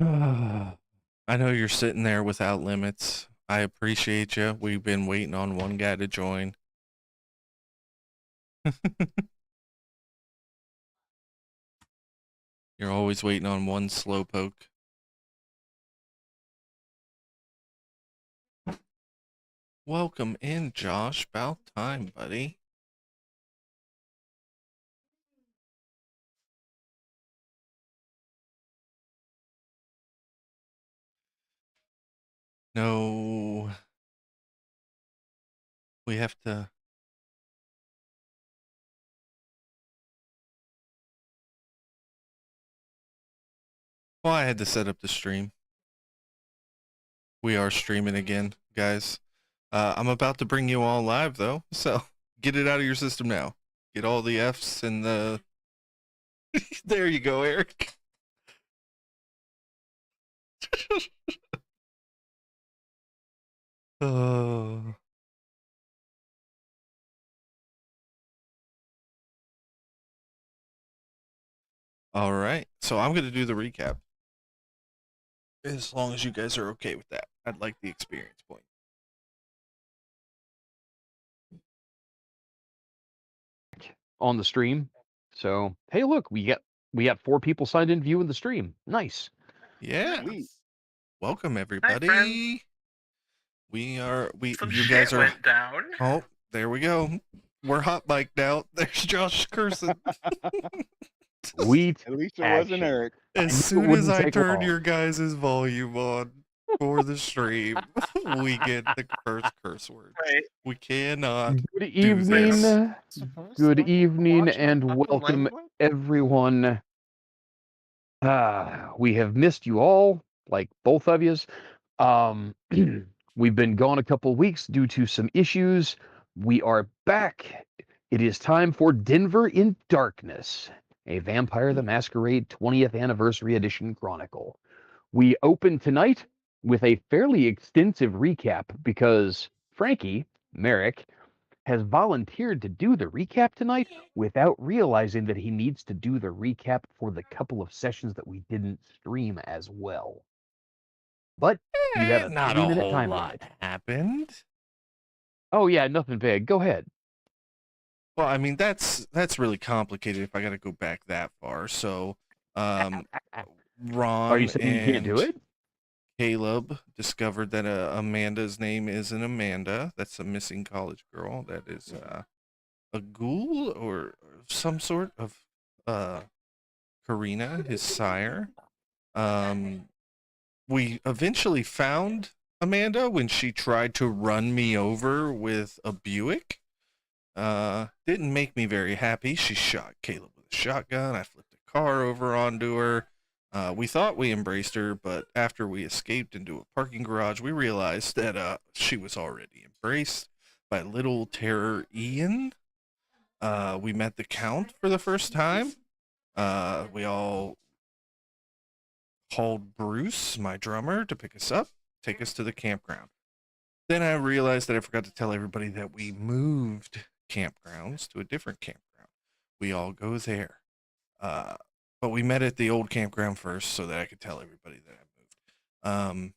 I know you're sitting there without limits. I appreciate you. We've been waiting on one guy to join. You're always waiting on one slowpoke. Welcome in, Josh. About time, buddy. No. We have to... Well, I had to set up the stream. We are streaming again, guys. I'm about to bring you all live, though, so get it out of your system now. Get all the Fs and the... There you go, Eric. Oh. All right, so I'm going to do the recap. As long as you guys are okay with that. I'd like the experience point. On the stream. So, hey, look, we got 4 people signed in viewing the stream. Nice. Yeah. Nice. Welcome everybody. Hi, Some you shit guys are went down. Oh, there we go. We're hot mic'd out. There's Josh cursing. Sweet. At least it action. wasn't Eric. As soon as I turn your guys' volume on for the stream, we get the first curse word. Right. We cannot. Good evening. Good evening and welcome everyone. We have missed you all, like both of yous. We've been gone a couple of weeks due to some issues. We are back. It is time for Denver in Darkness, a Vampire the Masquerade 20th Anniversary Edition Chronicle. We open tonight with a fairly extensive recap because Frankie, Merrick, has volunteered to do the recap tonight without realizing that he needs to do the recap for the couple of sessions that we didn't stream as well. But you have a not 3-minute a time whole lot limit. happened. Oh yeah, nothing big. Go ahead. Well, I mean that's really complicated if I got to go back that far. So, Ron Are you saying you can't do it? Caleb discovered that Amanda's name isn't Amanda. That's a missing college girl. That is a ghoul or some sort of Karina, his sire. We eventually found Amanda when she tried to run me over with a Buick. Didn't make me very happy. She shot Caleb with a shotgun. I flipped a car over onto her. We thought we embraced her, but after we escaped into a parking garage, we realized that she was already embraced by little terror Ian. We met the Count for the first time. We all called Bruce, my drummer, to pick us up, take us to the campground. Then I realized that I forgot to tell everybody that we moved campgrounds to a different campground. We all go there. But we met at the old campground first so that I could tell everybody that I moved.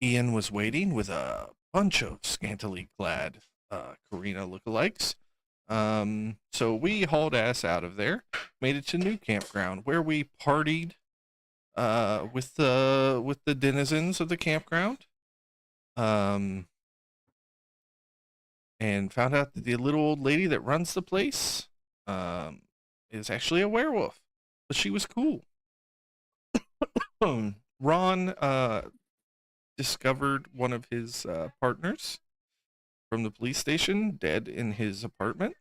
Ian was waiting with a bunch of scantily clad Karina lookalikes. So we hauled ass out of there, made it to new campground where we partied with the denizens of the campground. And found out that the little old lady that runs the place is actually a werewolf, but she was cool. Ron discovered one of his partners from the police station dead in his apartment,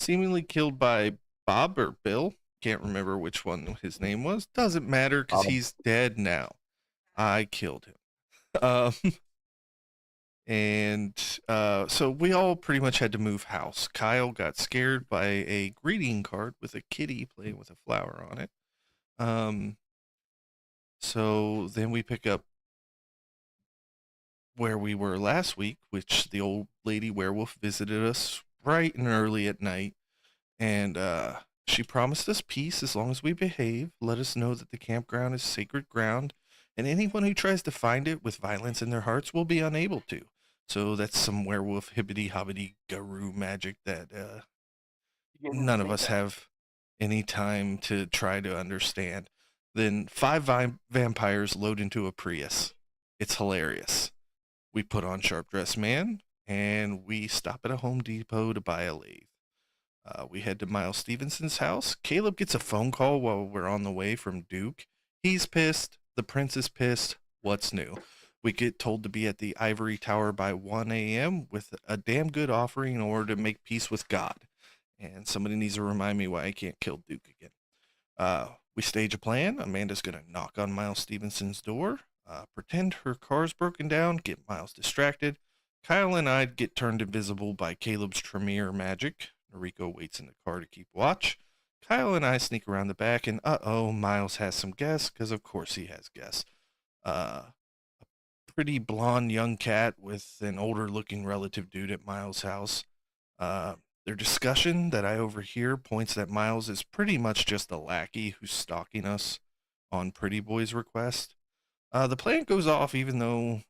seemingly killed by Bob or Bill. Can't remember which one his name was. Doesn't matter because he's dead now. I killed him. And so we all pretty much had to move house. Kyle got scared by a greeting card with a kitty playing with a flower on it. So then we pick up where we were last week, which the old lady werewolf visited us bright and early at night and She promised us peace as long as we behave, let us know that the campground is sacred ground, and anyone who tries to find it with violence in their hearts will be unable to. So that's some werewolf hibbity hobbity guru magic that You didn't none of say us that. have any time to try to understand. Then five vampires load into a Prius. It's hilarious. We put on Sharp Dressed Man and we stop at a Home Depot to buy a lathe. We head to Miles Stevenson's house. Caleb gets a phone call while we're on the way from Duke. He's pissed. The prince is pissed. What's new? We get told to be at the Ivory Tower by 1 a.m. with a damn good offering in order to make peace with God. And somebody needs to remind me why I can't kill Duke again. We stage a plan. Amanda's going to knock on Miles Stevenson's door, pretend her car's broken down, get Miles distracted. Kyle and I get turned invisible by Caleb's Tremere magic. Noriko waits in the car to keep watch. Kyle and I sneak around the back, and Miles has some guests, because of course he has guests. A pretty blonde young cat with an older looking relative dude at Miles' house. Uh, their discussion that I overhear points that Miles is pretty much just a lackey who's stalking us on Pretty Boy's request. The plan goes off even though,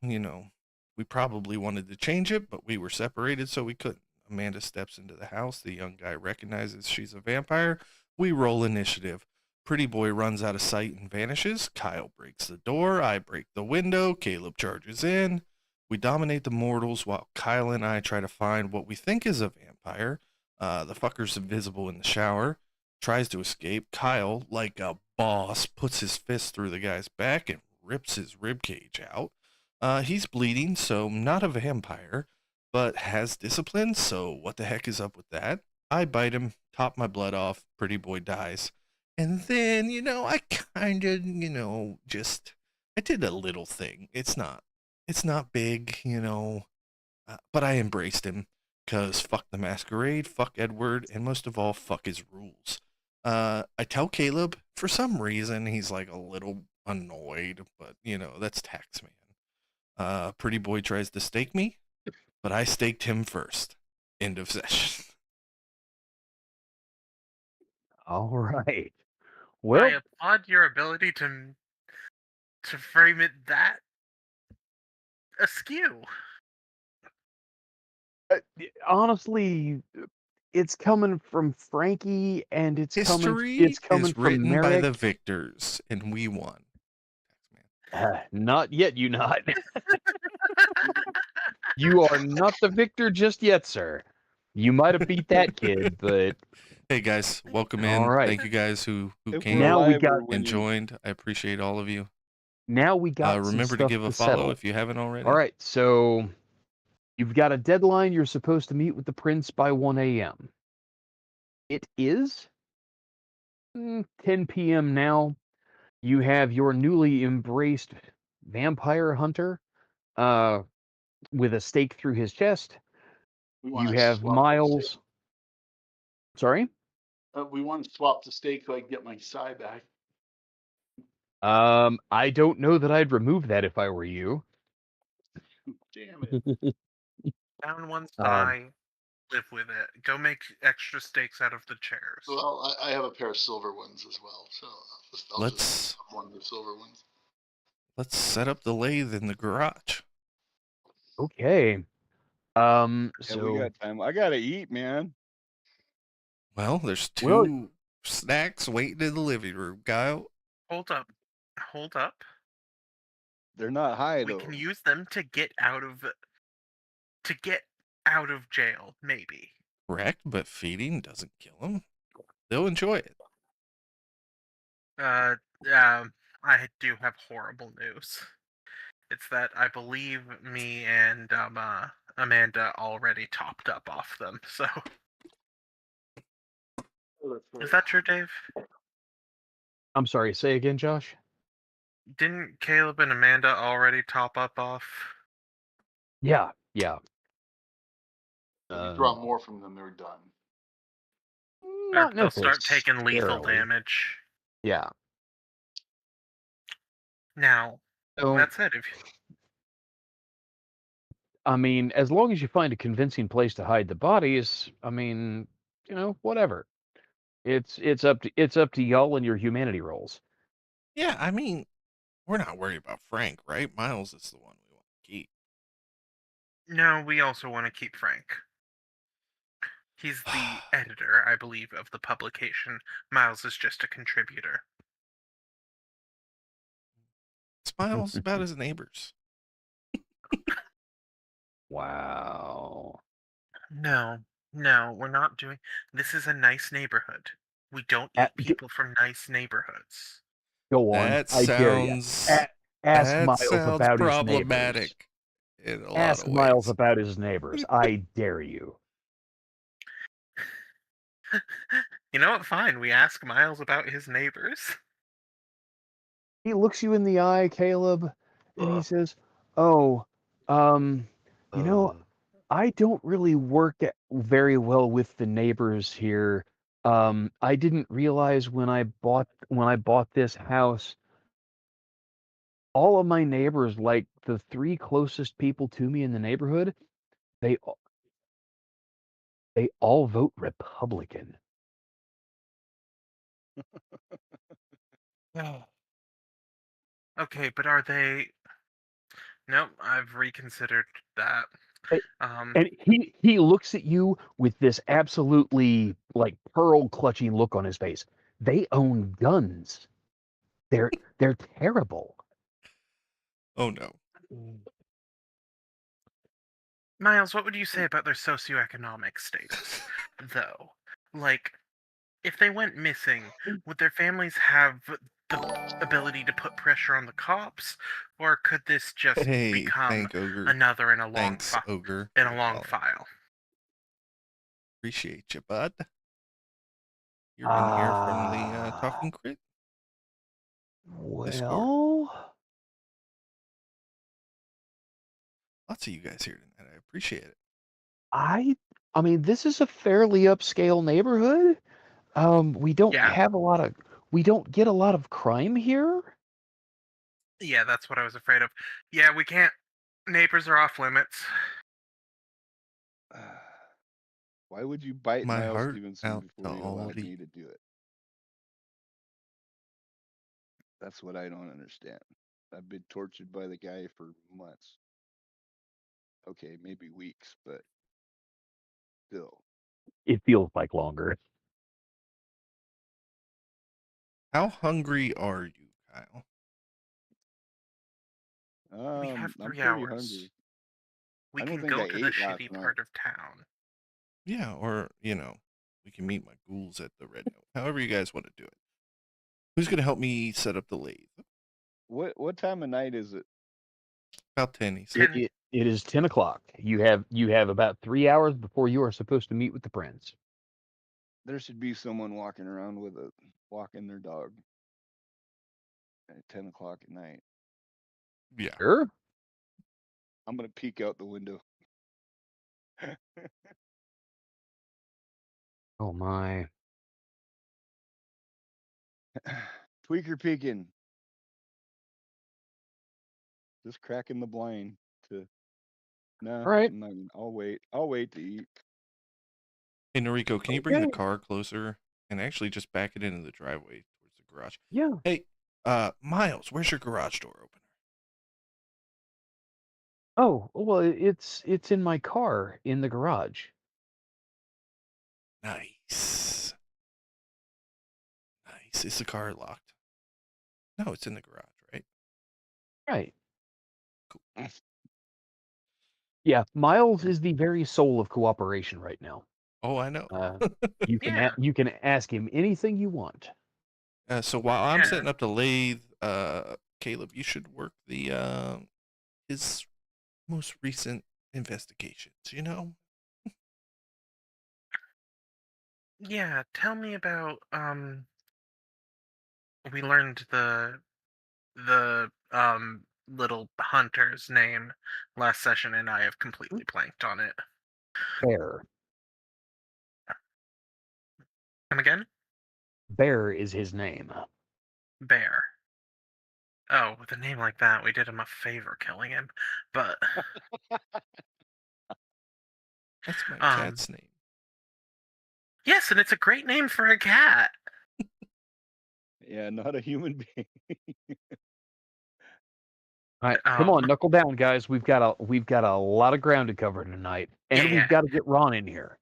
we probably wanted to change it, but we were separated, so we couldn't. Amanda steps into the house. The young guy recognizes she's a vampire. We roll initiative. Pretty Boy runs out of sight and vanishes. Kyle breaks the door. I break the window. Caleb charges in. We dominate the mortals while Kyle and I try to find what we think is a vampire. The fucker's invisible in the shower. Tries to escape. Kyle, like a boss, puts his fist through the guy's back and rips his rib cage out. He's bleeding, so not a vampire, but has discipline, so what the heck is up with that? I bite him, top my blood off, Pretty Boy dies. And then, I kind of, I did a little thing. It's not big, but I embraced him, because fuck the masquerade, fuck Edward, and most of all, fuck his rules. I tell Caleb, for some reason, he's like a little annoyed, but, that's Taxman. Pretty Boy tries to stake me, but I staked him first. End of session. All right. I Well, applaud your ability to frame it that askew. honestly, it's coming from Frankie, and it's coming History from is written by the Merrick. victors, and we won. Not yet, you not. You are not the victor just yet, sir. You might have beat that kid, but Hey guys, welcome all in. right. Thank you guys who If came we're Now we alive, got- we're and winning. joined. I appreciate all of you. Now we got some Remember to stuff give a to follow settle. if you haven't already. All right, so you've got a deadline. You're supposed to meet with the prince by 1 a.m. It is 10 p.m. now. You have your newly embraced vampire hunter with a stake through his chest. We You wanna have swap the Miles. steak. Sorry? We want to swap the steak so I can get my side back. I don't know that I'd remove that if I were you. Damn it. Down one Um, thigh, live with it. Go make extra steaks out of the chairs. Well, I have a pair of silver ones as well, so I'll Let's just have one of the silver ones. let's set up the lathe in the garage. Okay. Yeah, we So got time. I gotta eat, man. Well, there's two Well- snacks waiting in the living room, Kyle. Hold up. Hold up. They're not high We though. can use them to get out of jail, maybe. Correct, but feeding doesn't kill them. They'll enjoy it. I do have horrible news. It's that I believe me and Amanda already topped up off them. So is that true, Dave? I'm sorry, say again, Josh? Didn't Caleb and Amanda already top up off? Yeah. If you draw more from them, they're done. Not They'll start taking lethal necessarily. damage. Yeah. Now, So, that said, if I mean, as long as you find a convincing place to hide the bodies, I mean, whatever. It's up to y'all and your humanity rolls. Yeah, I mean, we're not worried about Frank, right? Miles is the one we want to keep. No, we also want to keep Frank. He's the editor, I believe, of the publication. Miles is just a contributor. Miles about his neighbors. Wow. No, we're not doing. This is a nice neighborhood. We don't eat people from nice neighborhoods. Go on. That I dare you. sounds. Ask That Miles sounds about his neighbors. problematic in a lot Ask of Miles ways. about his neighbors. I dare you. You know what? Fine. We ask Miles about his neighbors. He looks you in the eye, Caleb, and he says, "Oh, you know, I don't really work very well with the neighbors here. I didn't realize when I bought this house, all of my neighbors, like the 3 closest people to me in the neighborhood, they all vote Republican." Okay, but are they? Nope, I've reconsidered that. And he looks at you with this absolutely like pearl clutching look on his face. They own guns. They're terrible. Oh no. Miles, what would you say about their socioeconomic status, though? Like, if they went missing, would their families have the ability to put pressure on the cops, or could this just Hey, become thank Ogre. another in a long Thanks, Ogre. file? Appreciate you, bud. You're in here from the Talking Crit Discord. Well, Lots of you guys here tonight. I appreciate it. I mean, this is a fairly upscale neighborhood. We don't get a lot of crime here. Yeah, that's what I was afraid of. Yeah, we can't. Neighbors are off limits. Why would you bite My Miles heart Stevenson out before to you all allowed the- me to do it? That's what I don't understand. I've been tortured by the guy for months. Okay, maybe weeks, but still. It feels like longer. How hungry are you, Kyle? We have I'm 3 pretty hours. hungry. We I don't can think go I to the ate last shitty night. part of town. Yeah, or, we can meet my ghouls at the Red Note. However you guys want to do it. Who's going to help me set up the lathe? What time of night is it? About 10, he said. It is 10 o'clock. You have about 3 hours before you are supposed to meet with the prince. There should be someone walking around walking their dog at 10 o'clock at night. Yeah. Sure. I'm gonna peek out the window. Oh my. Tweaker peeking. Just cracking the blind to. Nah, All right. I'll wait. I'll wait to eat. Hey, Noriko, can you bring the Okay. car closer and actually just back it into the driveway towards the garage? Yeah. Hey, Miles, where's your garage door opener? Oh, well, it's in my car in the garage. Nice. Nice. Is the car locked? No, it's in the garage, right? Right. Cool. Yeah, Miles is the very soul of cooperation right now. Oh, I know. You can Yeah. you can ask him anything you want. So while I'm Yeah. setting up the lathe, Caleb, you should work the his most recent investigations, Yeah, tell me about we learned the little hunter's name last session and I have completely blanked on it. Bear. Come again? Bear is his name. Bear. Oh, with a name like that, we did him a favor killing him. But That's my cat's name. Yes, and it's a great name for a cat. Yeah, not a human being. All right, come Um, on, knuckle down, guys. We've got a lot of ground to cover tonight, and Yeah. we've got to get Ron in here.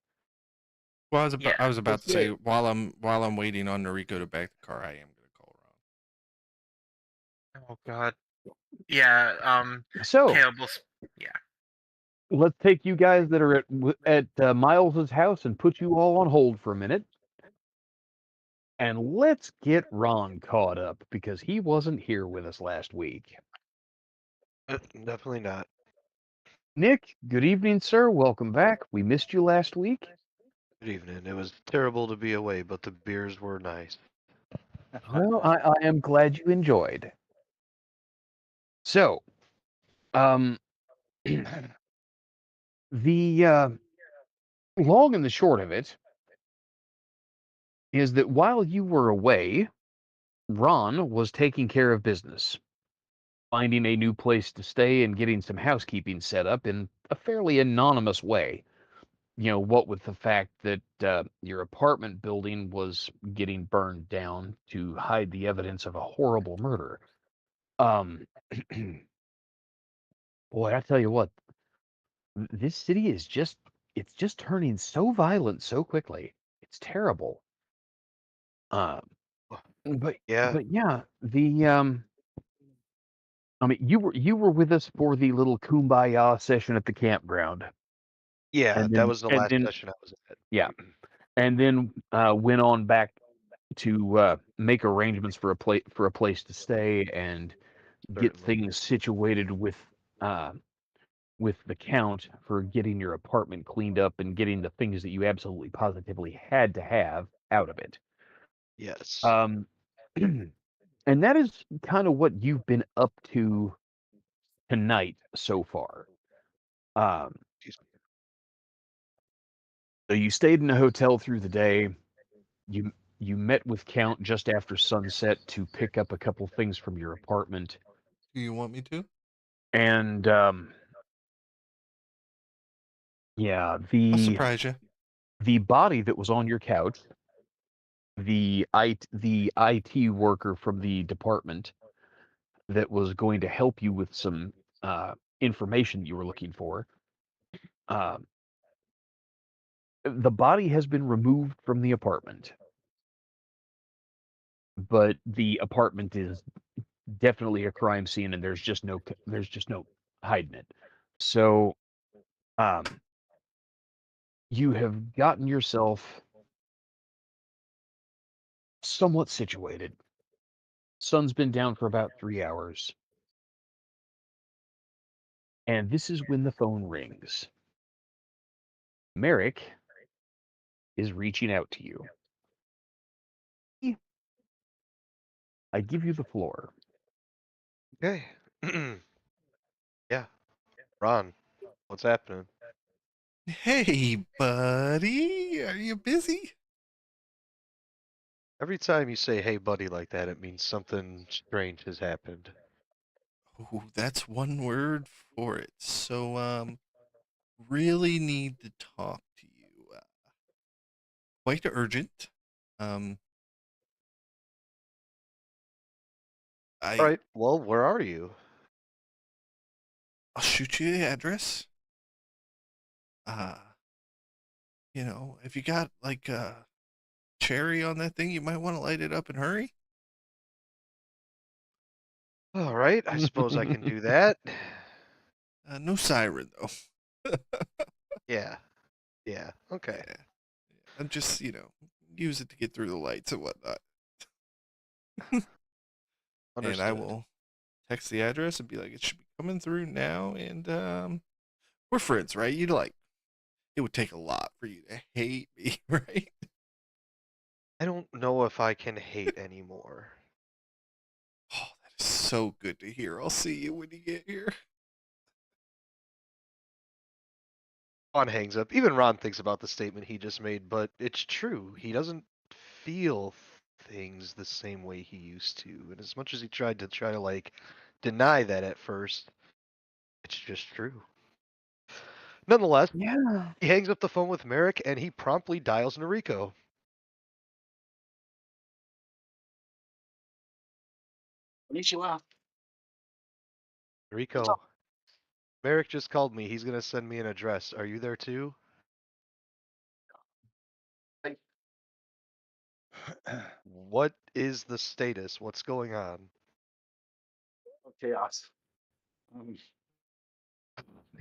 Well, Yeah. I was about Let's to say do while I'm waiting on Noriko to back the car, I am gonna call Ron. Oh God. Yeah. So Caleb will. Yeah. let's take you guys that are at Miles's house and put you all on hold for a minute, and let's get Ron caught up because he wasn't here with us last week. Definitely not. Nick, good evening, sir. Welcome back. We missed you last week. Good evening. It was terrible to be away, but the beers were nice. Well, I am glad you enjoyed. So, um, the long and the short of it is that while you were away, Ron was taking care of business, finding a new place to stay and getting some housekeeping set up in a fairly anonymous way. You know, what with the fact that your apartment building was getting burned down to hide the evidence of a horrible murder. Um, boy, I tell you what, this city is it's just turning so violent so quickly. It's terrible. Um, but Yeah, but yeah, the I mean, you were with us for the little kumbaya session at the campground, yeah, and that then was the and last then session I was at. yeah, and then went on back to make arrangements for a place to stay and get Certainly. things situated uh, with the count for getting your apartment cleaned up and getting the things that you absolutely positively had to have out of it. Yes. Um, and that is kind of what you've been up to tonight so far. Um, Excuse me. so you stayed in a hotel through the day. You you met with Count just after sunset to pick up a couple things from your apartment, Do you want me to? and yeah, I'll surprise you. the body that was on your couch, the IT worker from the department that was going to help you with some information you were looking for. Uh, the body has been removed from the apartment, but the apartment is definitely a crime scene, and there's just no hiding it. So, um, you have gotten yourself somewhat situated. Sun's been down for about 3 hours, and this is when the phone rings. Merrick is reaching out to you. I give you the floor. Okay. Yeah. Ron, what's happening? Hey, buddy, are you busy? Every time you say "Hey, buddy" like that, it means something strange has happened. Oh, that's one word for it. So, really need to talk to you. Quite urgent. Um, All I right. Well, where are you? I'll shoot you the address. Uh, if you got like a cherry on that thing, you might want to light it up and hurry. All right. I suppose I can do that. No siren though. Yeah. Yeah. Okay. Yeah, and just use it to get through the lights and whatnot. And I Understood. will text the address and be like, it should be coming through now. And we're friends, right? You'd like it would take a lot for you to hate me, right? I don't know if I can hate anymore. Oh, that is so good to hear. I'll see you when you get here. Ron hangs up. Even Ron thinks about the statement he just made, but it's true. He doesn't feel things the same way he used to. And as much as he tried to like deny that at first, it's just true. Nonetheless, Yeah. he hangs up the phone with Merrick and he promptly dials Noriko. Konnichiwa. Noriko, Merrick just called me. He's gonna send me an address. Are you there too? What is the status? What's going on? Chaos.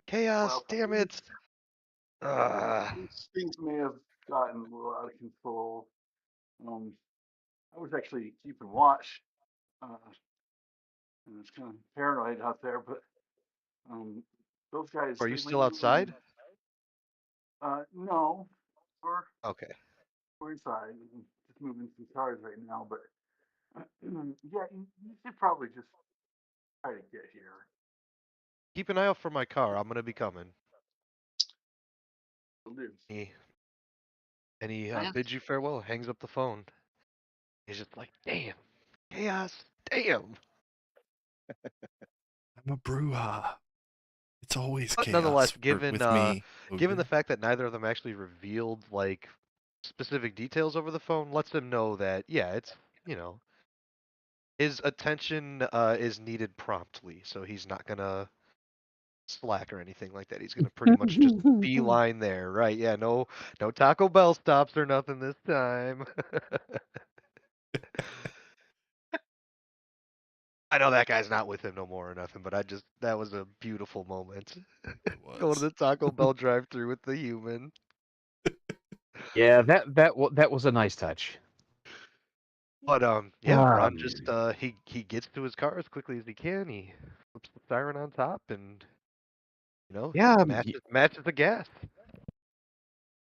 Chaos, Well, damn it. things may have gotten a little out of control. I was actually keeping watch. And it's kind of paranoid out there, but those guys, Are they you went still outside? no, we're Okay. we're inside. And just moving some cars right now, but yeah, you should probably just try to get here. Keep an eye out for my car. I'm gonna be coming. Will do. And he Man, bids you farewell, hangs up the phone. He's just like, damn, chaos, damn. I'm a Bruja. It's always But chaos nonetheless, with me. given the Ogre. fact that neither of them actually revealed like specific details over the phone, lets them know that yeah, it's his attention is needed promptly, so he's not gonna slack or anything like that. He's gonna pretty much just beeline there, right? Yeah, no Taco Bell stops or nothing this time. I know that guy's not with him no more or nothing, but that was a beautiful moment. It Going to was. the Taco Bell drive-through with the human. Yeah, that was a nice touch. But yeah, Ron just Um, he gets to his car as quickly as he can. He flips the siren on top and yeah, matches the gas.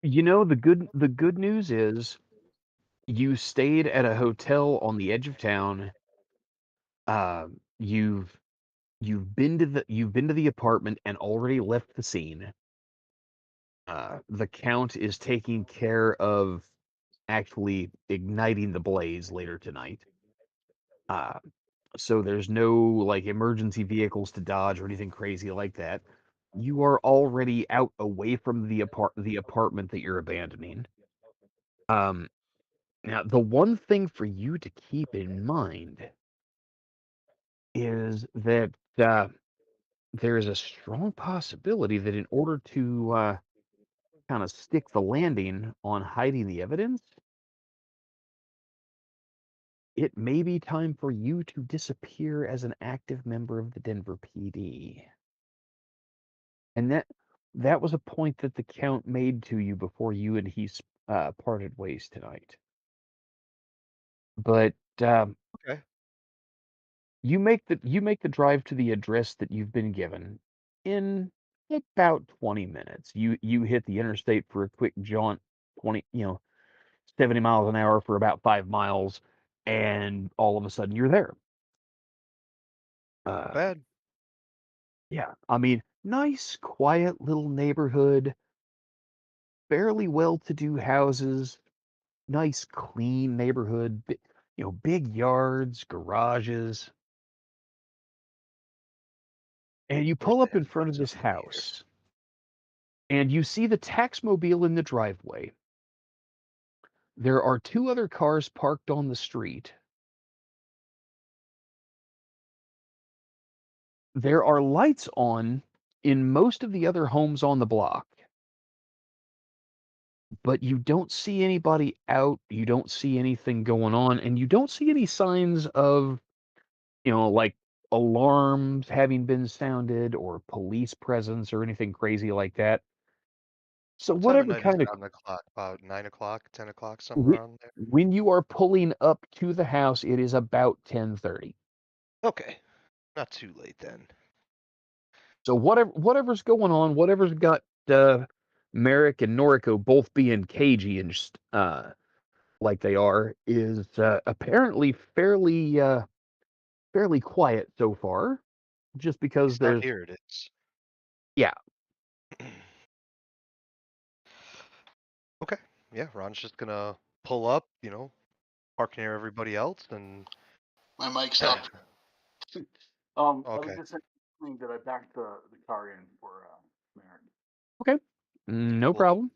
the good news is you stayed at a hotel on the edge of town. You've you've been to the apartment and already left the scene. The Count is taking care of actually igniting the blaze later tonight. Uh, so there's no like emergency vehicles to dodge or anything crazy like that. You are already out away from the apartment that you're abandoning. Um, Now the one thing for you to keep in mind is that there is a strong possibility that in order to kind of stick the landing on hiding the evidence, it may be time for you to disappear as an active member of the Denver PD. And that was a point that the Count made to you before you and he parted ways tonight. But Okay. you make the drive to the address that you've been given in about 20 minutes. You hit the interstate for a quick jaunt, 70 miles an hour for about 5 miles, and all of a sudden you're there. Uh, Bad. yeah, I mean, nice, quiet little neighborhood, fairly well-to-do houses, nice, clean neighborhood, big yards, garages. And you pull up in Firsthand front of this proximity here. house, and you see the taxmobile in the driveway. There are 2 other cars parked on the street. There are lights on in most of the other homes on the block, but you don't see anybody out, you don't see anything going on, and you don't see any signs of, like alarms having been sounded or police presence or anything crazy like that. So What time of whatever night is kind it of on the clock? About 9 o'clock, 10 o'clock, something whe- around there. when you are pulling up to the house, it is about 10:30. Okay, not too late then. So whatever's going on, whatever's got Merrick and Noriko both being cagey and just like they are, is apparently fairly quiet so far. Just At because least not there's here it is. yeah. Okay, yeah, Ron's just gonna pull up, park near everybody else, and my mic's up. I was okay. just saying that I backed the car in for Merrick. Okay. No Cool. problem.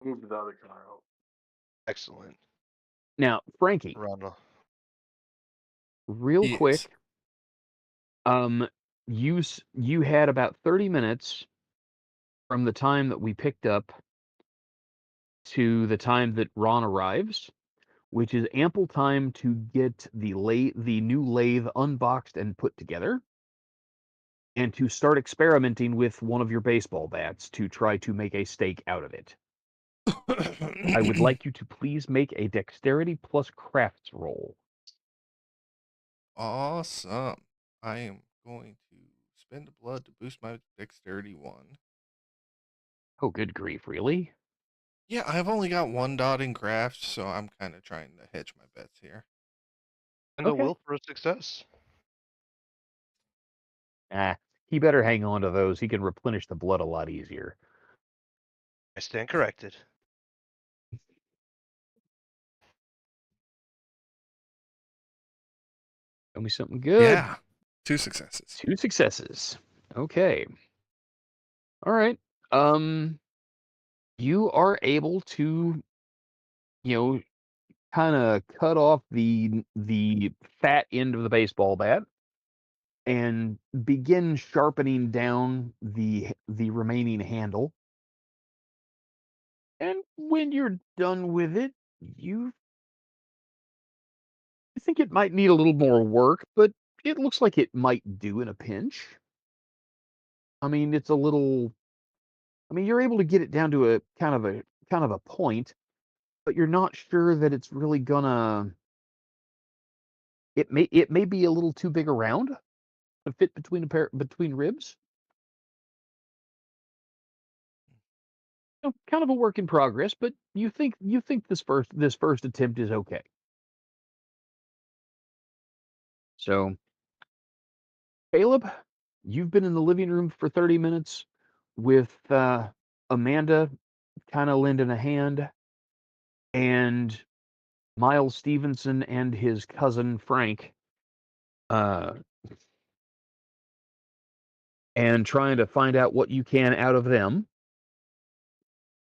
Move the other car out. Excellent. Now, Frankie, Ronald. real Yes. quick, you had about 30 minutes from the time that we picked up to the time that Ron arrives, which is ample time to get the new lathe unboxed and put together, and to start experimenting with one of your baseball bats to try to make a stake out of it. I would like you to please make a dexterity plus crafts roll. Awesome. I am going to spend the blood to boost my dexterity 1. Oh, good grief, really? Yeah, I've only got 1 dot in craft, so I'm kind of trying to hedge my bets here. And a Okay. will for a success. Ah, he better hang on to those. He can replenish the blood a lot easier. I stand corrected. Show me something good. Yeah, 2 successes. 2 successes. Okay. All right. You are able to, you know, kind of cut off the fat end of the baseball bat and begin sharpening down the remaining handle. And when you're done with it, you think it might need a little more work, but it looks like it might do in a pinch. I mean, it's a little. I mean, you're able to get it down to a kind of a point, but you're not sure that it's really gonna. It may be a little too big around to fit between ribs. Kind of a work in progress, but you think this first attempt is okay. So, Caleb, you've been in the living room for 30 minutes with Amanda kind of lending a hand, and Miles Stevenson and his cousin Frank, uh, and trying to find out what you can out of them.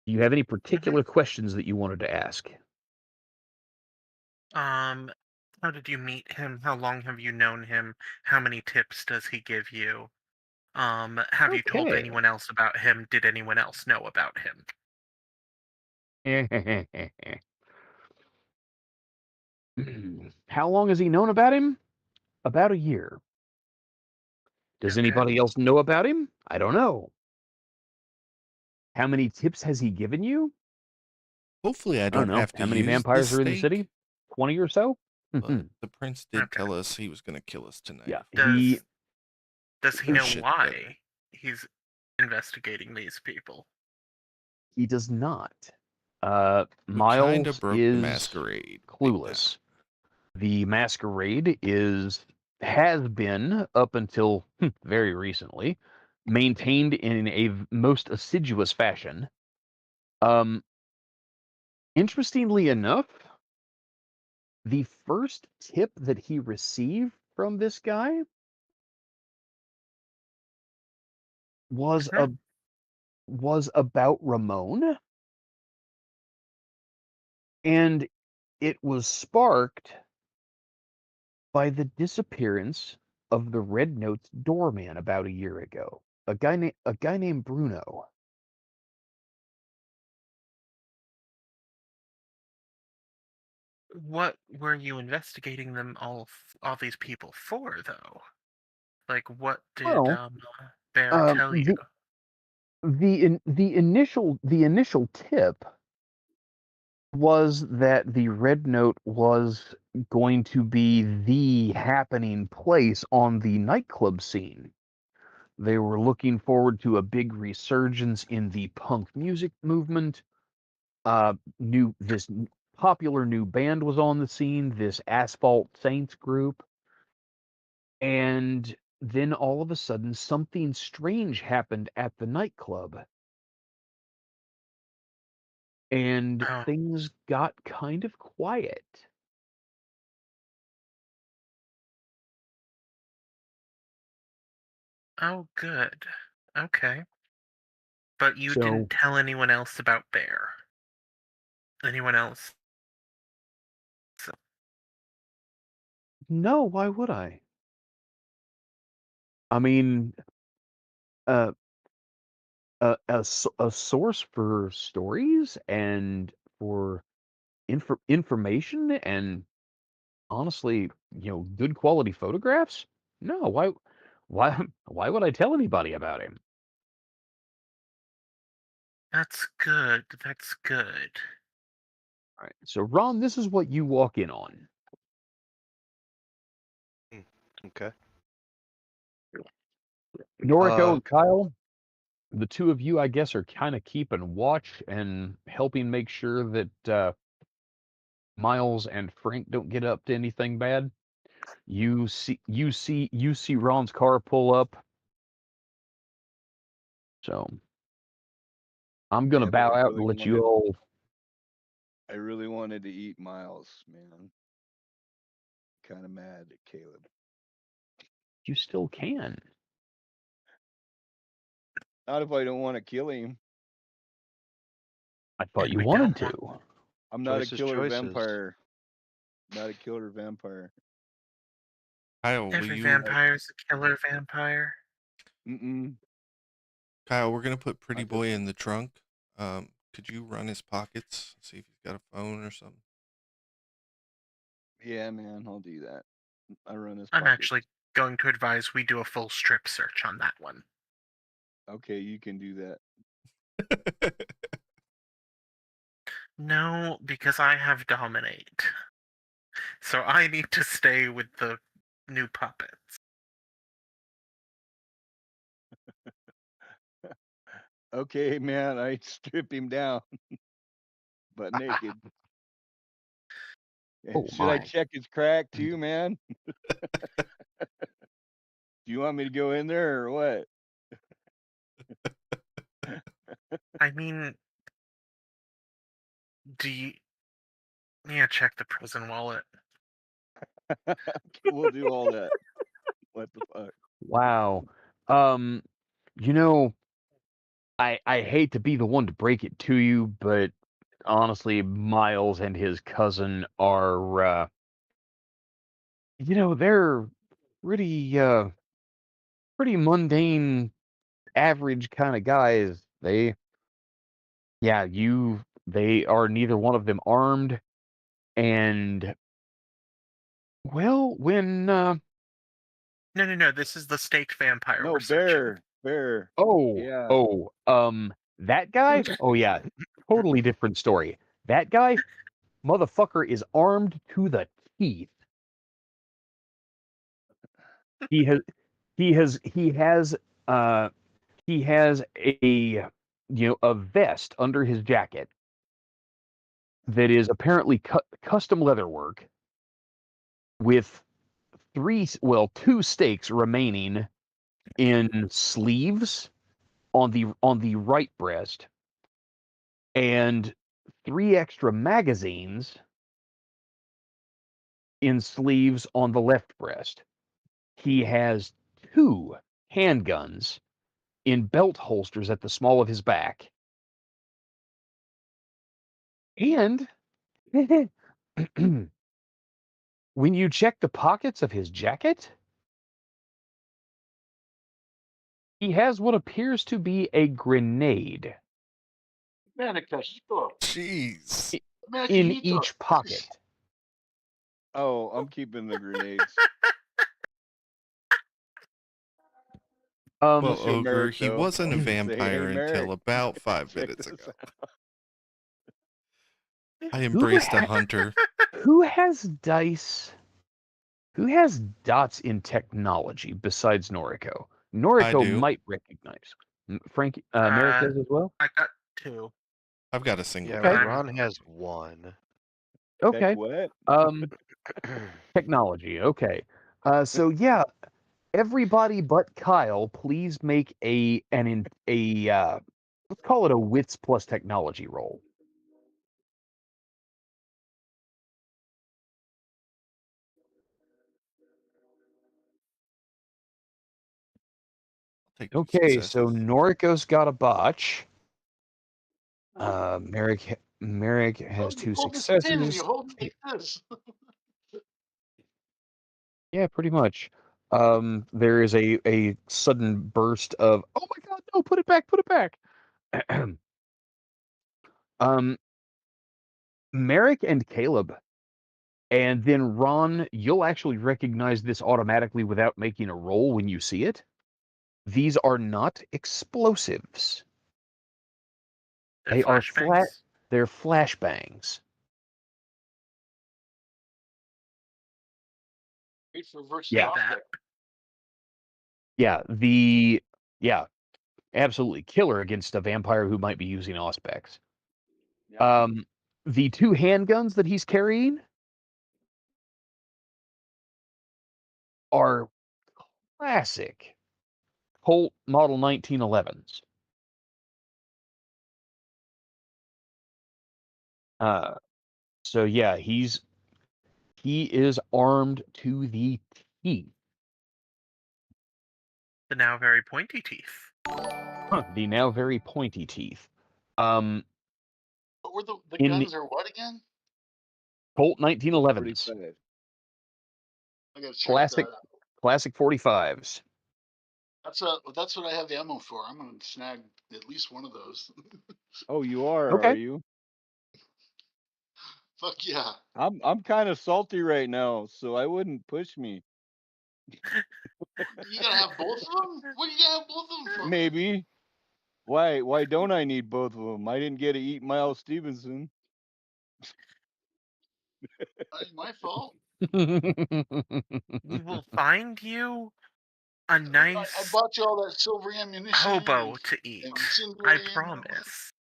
Do you have any particular questions that you wanted to ask? How did you meet him? How long have you known him? How many tips does he give you? Have you told Okay. anyone else about him? Did anyone else know about him? How long has he known about him? About a year. Does Okay. anybody else know about him? I don't know. How many tips has he given you? Hopefully, I I don't don't know. have to How many use the vampires are in the city? stake, 20 or so? but the prince did Okay. tell us he was going to kill us tonight. Yeah, Does he know Shit why together. he's investigating these people? he does not. We kind of Miles broke the is masquerade. Big time. clueless. The masquerade has been up until very recently maintained in a most assiduous fashion. Um, interestingly enough, the first tip that he received from this guy was Mhm. was about Ramon, and it was sparked by the disappearance of the Red Note's doorman about a year ago. A guy named Bruno. What were you investigating them all these people for, though? Like, what did Well, Bear um, tell you? the the initial tip was that the Red Note was going to be the happening place on the nightclub scene. They were looking forward to a big resurgence in the punk music movement. Popular new band was on the scene, this Asphalt Saints group, and then all of a sudden something strange happened at the nightclub, and Oh, things got kind of quiet. oh, good. Okay. But you So- didn't tell anyone else about Bear. Anyone else? No, why would I? I mean, uh, a source for stories and for information and honestly, good quality photographs? No, why why would I tell anybody about him? That's good. That's good. All right. So Ron, this is what you walk in on. Okay. Noriko and Kyle, the two of you, I guess, are kind of keeping watch and helping make sure that Miles and Frank don't get up to anything bad. You see Ron's car pull up. So I'm gonna Yeah, but bow out and let you all. I really wanted to eat Miles, man. Kind of mad at Caleb. You still can. Not if I don't want to kill him. I thought And you we wanted don't to. I'm not Choices, a killer choices. vampire. Not a killer vampire. Kyle, will Every you? vampire's a killer vampire. Mm-mm. Kyle, we're gonna put Pretty I Boy just- in the trunk. Could you run his pockets, see if he's got a phone or something? Yeah, man, I'll do that. I run his I'm pockets. actually going to advise we do a full strip search on that one. Okay, you can do that. No, because I have Dominate. So I need to stay with the new puppets. Okay, man, I strip him down, but naked. Oh Should I my! check his crack too, man? Do you want me to go in there or what? I mean, do you... Yeah, check the prison wallet. Okay, we'll do all that. What the fuck? Wow. Um, you know, I hate to be the one to break it to you, but honestly, Miles and his cousin are, they're pretty mundane, average kind of guys. They are neither one of them armed, and well, when No, this is the staked vampire No, we're searching. bear. oh Yeah. that guy, oh yeah, totally different story. That guy, motherfucker, is armed to the teeth. He has he has he has uh he has a vest under his jacket that is apparently custom leatherwork with two stakes remaining in sleeves on the right breast and three extra magazines in sleeves on the left breast. He has two handguns in belt holsters at the small of his back. And when you check the pockets of his jacket, he has what appears to be a grenade Jeez. in each pocket. Oh, I'm keeping the grenades. Well, Show Ogre, Merrick, he though. wasn't a Say, hey, vampire Merrick, until about 5 check minutes this ago. out. I embraced a hunter. Who has dice? Who has dots in technology besides Noriko? Noriko do. might recognize. Frank, Merrick does as well. I got 2. I've got a single. Yeah, Okay. die. Ron has one. Heck, Okay. what? Technology. Okay. So yeah, everybody but Kyle, please make let's call it a wits plus technology roll. I'll Take 2 Okay, so successes. Noriko's got a botch. Merrick has Oh, you 2 pulled this pin and successes. you hold it like this. Yeah, pretty much. There is a sudden burst of, oh my god, no, put it back, put it back. Merrick and Caleb, and then Ron, you'll actually recognize this automatically without making a roll when you see it. These are not explosives. They're They are flat. flashbangs. They're flashbangs. Wait for versus Yeah. Hate that. Yeah, absolutely killer against a vampire who might be using auspex. Yeah. The 2 handguns that he's carrying are classic Colt Model 1911s. So yeah, he is armed to the teeth. The now very pointy teeth. The now very pointy teeth. Um, What were the in guns or what again? Colt 1911s, 45. I gotta check classic, that out. classic 45s. That's what I have the ammo for. I'm gonna snag at least one of those. Oh, you are Okay. you? Fuck yeah. I'm kind of salty right now, so I wouldn't push me. You gotta have both of them? What do you gotta have both of them for? Maybe. Why don't I need both of them? I didn't get to eat Miles Stevenson. That ain't my fault. We will find you a I nice bought you all that silver ammunition hobo to eat. and single I ammo. promise.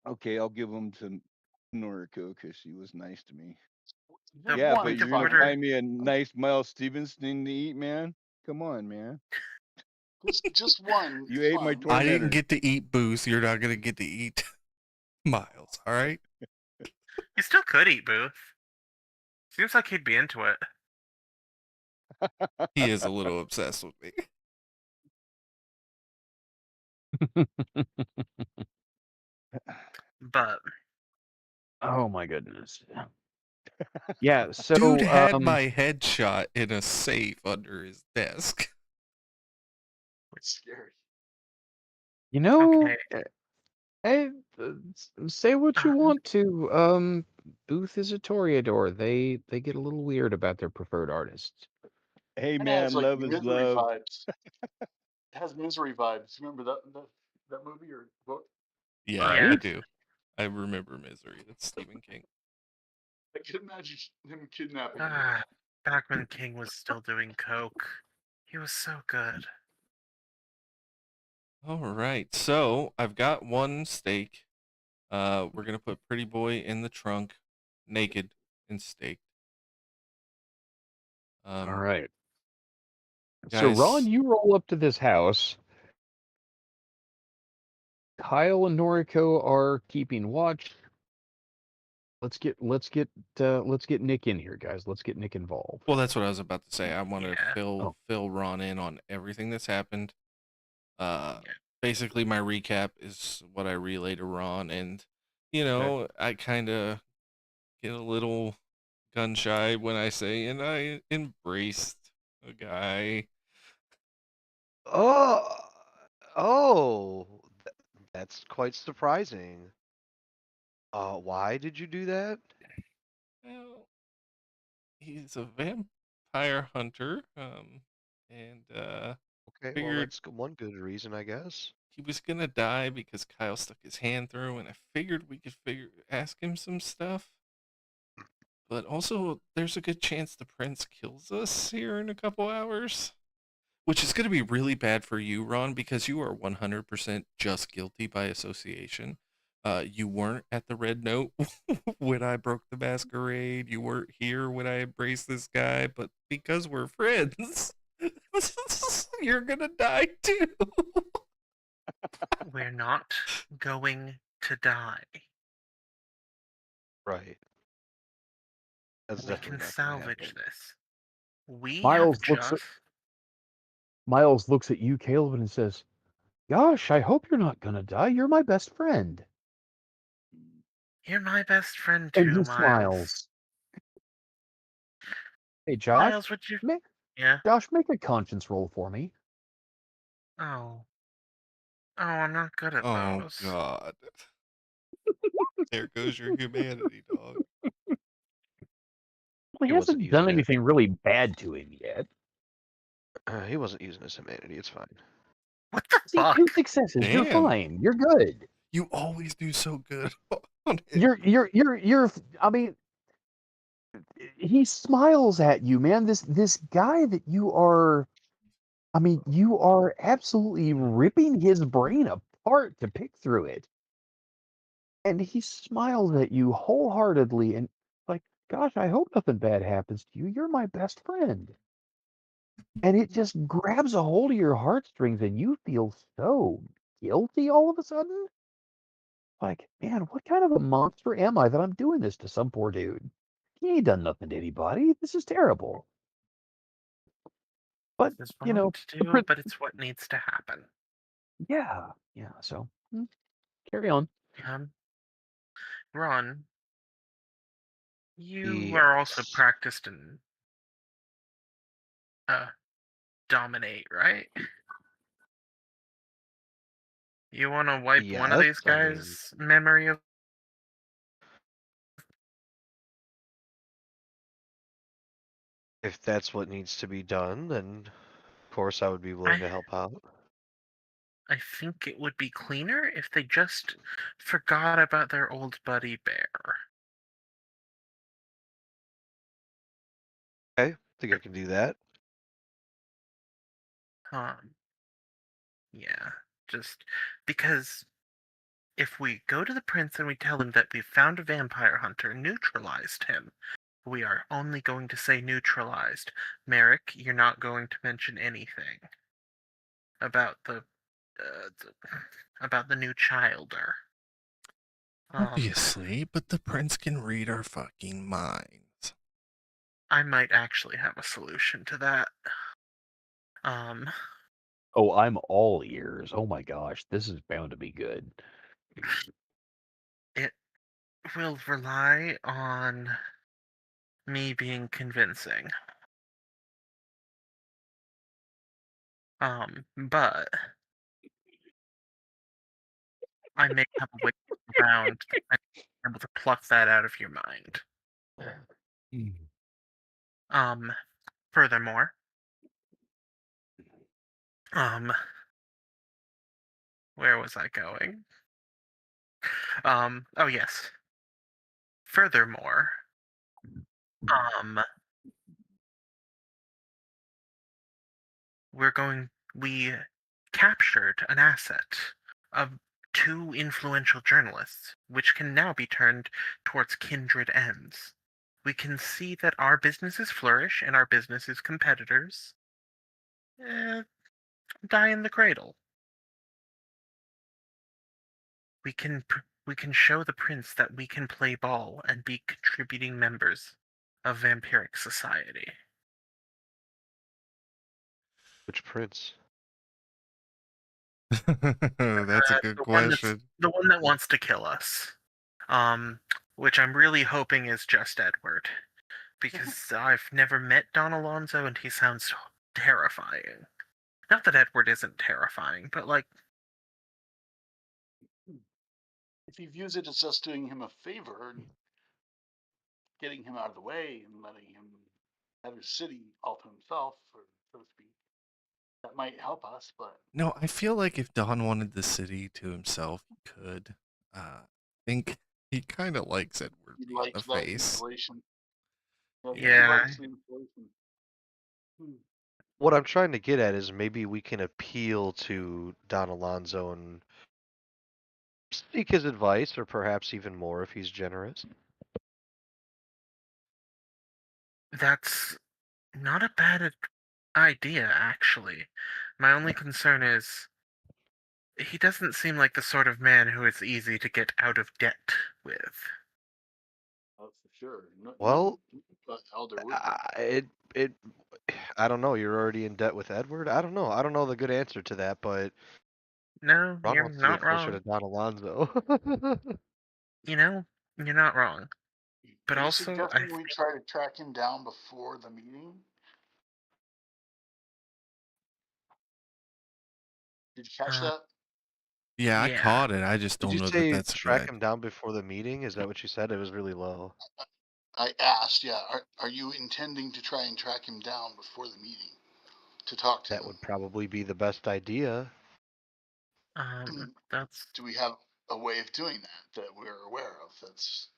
Okay, I'll give them to Noriko because she was nice to me. The Yeah, one, but point you're of gonna order. find me a nice Miles Stevenson to eat, man. Come on, man. Just one. You It's ate my fine. I didn't tormentor. get to eat Booth. You're not gonna get to eat Miles. All right. You still could eat Booth. Seems like he'd be into it. He is a little obsessed with me. But Oh my goodness. Yeah, so Dude had my headshot in a safe under his desk. It's scary. you know, okay. hey, say what you Um, want to. Booth is a Toreador. They get a little weird about their preferred artists. Hey, It has man, like love is misery love. vibes. It has misery vibes. Remember that movie or book? Yeah, I Right? do. I remember Misery. That's Stephen King. I can imagine him kidnapping you. back when King was still doing coke, he was so good. All right. So I've got one steak. We're gonna put Pretty Boy in the trunk, naked and staked. All right. So Guys, Ron, you roll up to this house. Kyle and Noriko are keeping watch. Let's get Nick in here, guys. Let's get Nick involved. well, that's what I was about to say. I want to Yeah. fill Ron in on everything that's happened. Basically, my recap is what I relay to Ron, and I kind of get a little gun shy when I say, and I embraced a guy. Oh, that's quite surprising. Why did you do that? Well, he's a vampire hunter, and Okay, well, figured that's one good reason, I guess. he was gonna die because Kyle stuck his hand through, and I figured we could ask him some stuff. But also, there's a good chance the prince kills us here in a couple hours, which is going to be really bad for you, Ron, because you are 100% just guilty by association. You weren't at the Red Note when I broke the masquerade. You weren't here when I embraced this guy, but because we're friends, you're gonna die too. We're not going to die. Right. That's We definitely can not gonna salvage happen. this. We Miles have looks just Miles looks at you, Caleb, and says, "Gosh, I hope you're not gonna die. You're my best friend." You're my best friend And too, he Miles. smiles. Hey, Josh, Miles, would you? Yeah. make a conscience roll for me. Oh. Oh, I'm not good at Oh those. God. There goes your humanity, dog. Well, he He wasn't hasn't done using it. anything really bad to him yet. He wasn't using his humanity. It's fine. What the See, fuck? 2 successes. You're Damn. fine. You're good. You always do so good on it. You're. I mean, he smiles at you, man. This guy that you are. I mean, you are absolutely ripping his brain apart to pick through it. And he smiles at you wholeheartedly and like, gosh, I hope nothing bad happens to you. You're my best friend. And it just grabs a hold of your heartstrings and you feel so guilty all of a sudden. Like, man, what kind of a monster am I that I'm doing this to some poor dude? He ain't done nothing to anybody. This is terrible. But, It's you wrong know, to the do, but it's what needs to happen. yeah, so carry on. Ron, you are also Yes. practiced in dominate, right? You want to wipe one of Yes, these I mean, guys' memory of? if that's what needs to be done, then of course I would be willing to help out. I think it would be cleaner if they just forgot about their old buddy Bear. Okay, I think I can do that. Yeah, just because if we go to the prince and we tell him that we found a vampire hunter and neutralized him, we are only going to say neutralized. Merrick, you're not going to mention anything about about the new childer. Obviously, but the prince can read our fucking minds. I might actually have a solution to that. Oh, I'm all ears. Oh my gosh, this is bound to be good. It will rely on me being convincing. But I may have a way around to be able to pluck that out of your mind. Furthermore, where was I going? Oh yes. Furthermore, we captured an asset of 2 influential journalists, which can now be turned towards kindred ends. We can see that our businesses flourish and our businesses' competitors die in the cradle. We can show the prince that we can play ball and be contributing members of vampiric society. Which prince? That's a good question. The one that wants to kill us. Which I'm really hoping is just Edward. Because I've never met Don Alonso and he sounds terrifying. Not that Edward isn't terrifying, but like, if he views it as just doing him a favor and getting him out of the way and letting him have his city all to himself, or so to speak, that might help us. But No, I feel like if Don wanted the city to himself, he could. I think he kind of likes Edward he being the likes that face. insulation. He Yeah. likes the insulation. What I'm trying to get at is maybe we can appeal to Don Alonso and seek his advice, or perhaps even more if he's generous. That's not a bad idea, actually. My only concern is he doesn't seem like the sort of man who is easy to get out of debt with. That's for sure. Well, Elder would be. I don't know. You're already in debt with Edward. I don't know. I don't know the good answer to that, but No, Ron you're wants to get not closer wrong. to Don Alonso. You know, you're not wrong. But Are you also, I suggesting we try to track him down before the meeting? Did you catch Uh, that? Yeah, I yeah. caught it. I just Did don't you know that say that's a good track idea. him down before the meeting? Is that what you said? It was really low. I asked, yeah. Are you intending to try and track him down before the meeting to talk to That him? would probably be the best idea. That's Do we have a way of doing that we're aware of? That's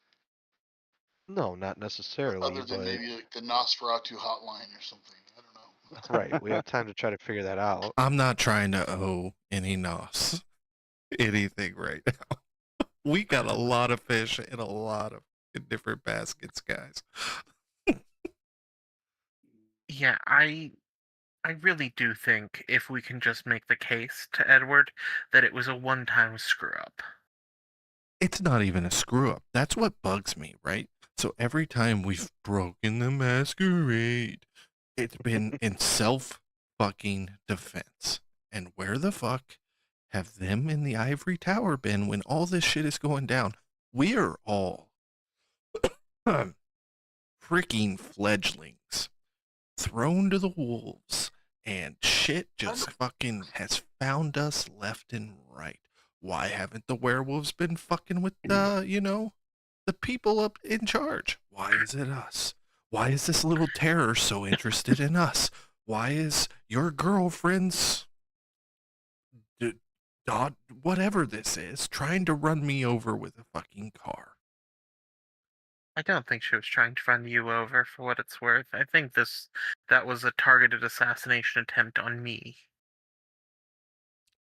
No, not necessarily, other than but maybe like the Nosferatu hotline or something. I don't know. right. We have time to try to figure that out. I'm not trying to owe any NOS anything right now. We got a lot of fish in a lot of different baskets, guys. yeah. I really do think if we can just make the case to Edward that it was a one-time screw-up. It's not even a screw up. That's what bugs me, right? So every time we've broken the masquerade, it's been in self fucking defense. And where the fuck have them in the ivory tower been when all this shit is going down? We are all freaking fledglings thrown to the wolves, and shit just fucking has found us left and right. Why haven't the werewolves been fucking with the people up in charge? Why is it us? Why is this little terror so interested in us? Why is your girlfriend's whatever this is trying to run me over with a fucking car? I don't think she was trying to run you over for what it's worth. I think that was a targeted assassination attempt on me.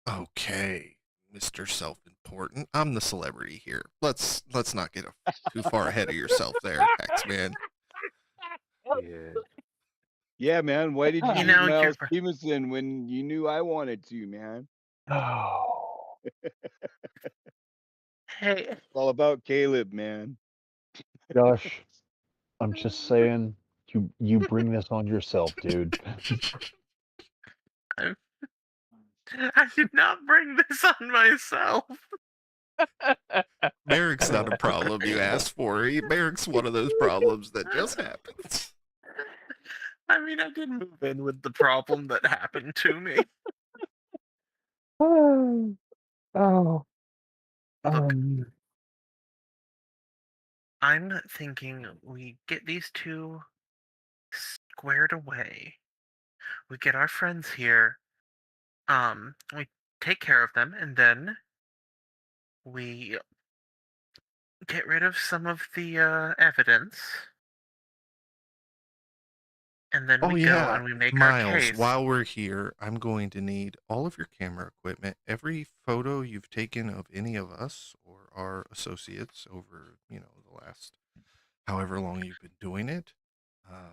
Okay, Mr. Self-Important. I'm the celebrity here. Let's not get too far ahead of yourself there, Taxman. Yeah. Yeah, man. Why did you You use know, Miles Stevenson when you knew I wanted to, man? Oh, hey, It's all about Caleb, man. Josh, I'm just saying, you bring this on yourself, dude. I did not bring this on myself. Merrick's not a problem you asked for. Merrick's one of those problems that just happens. I mean, I did move in with the problem that happened to me. Oh, oh, Look, I'm thinking we get these two squared away. We get our friends here. We take care of them, and then we get rid of some of the evidence. And then Oh we go yeah, and we make our Miles, case. while we're here, I'm going to need all of your camera equipment, every photo you've taken of any of us or our associates over, the last however long you've been doing it. A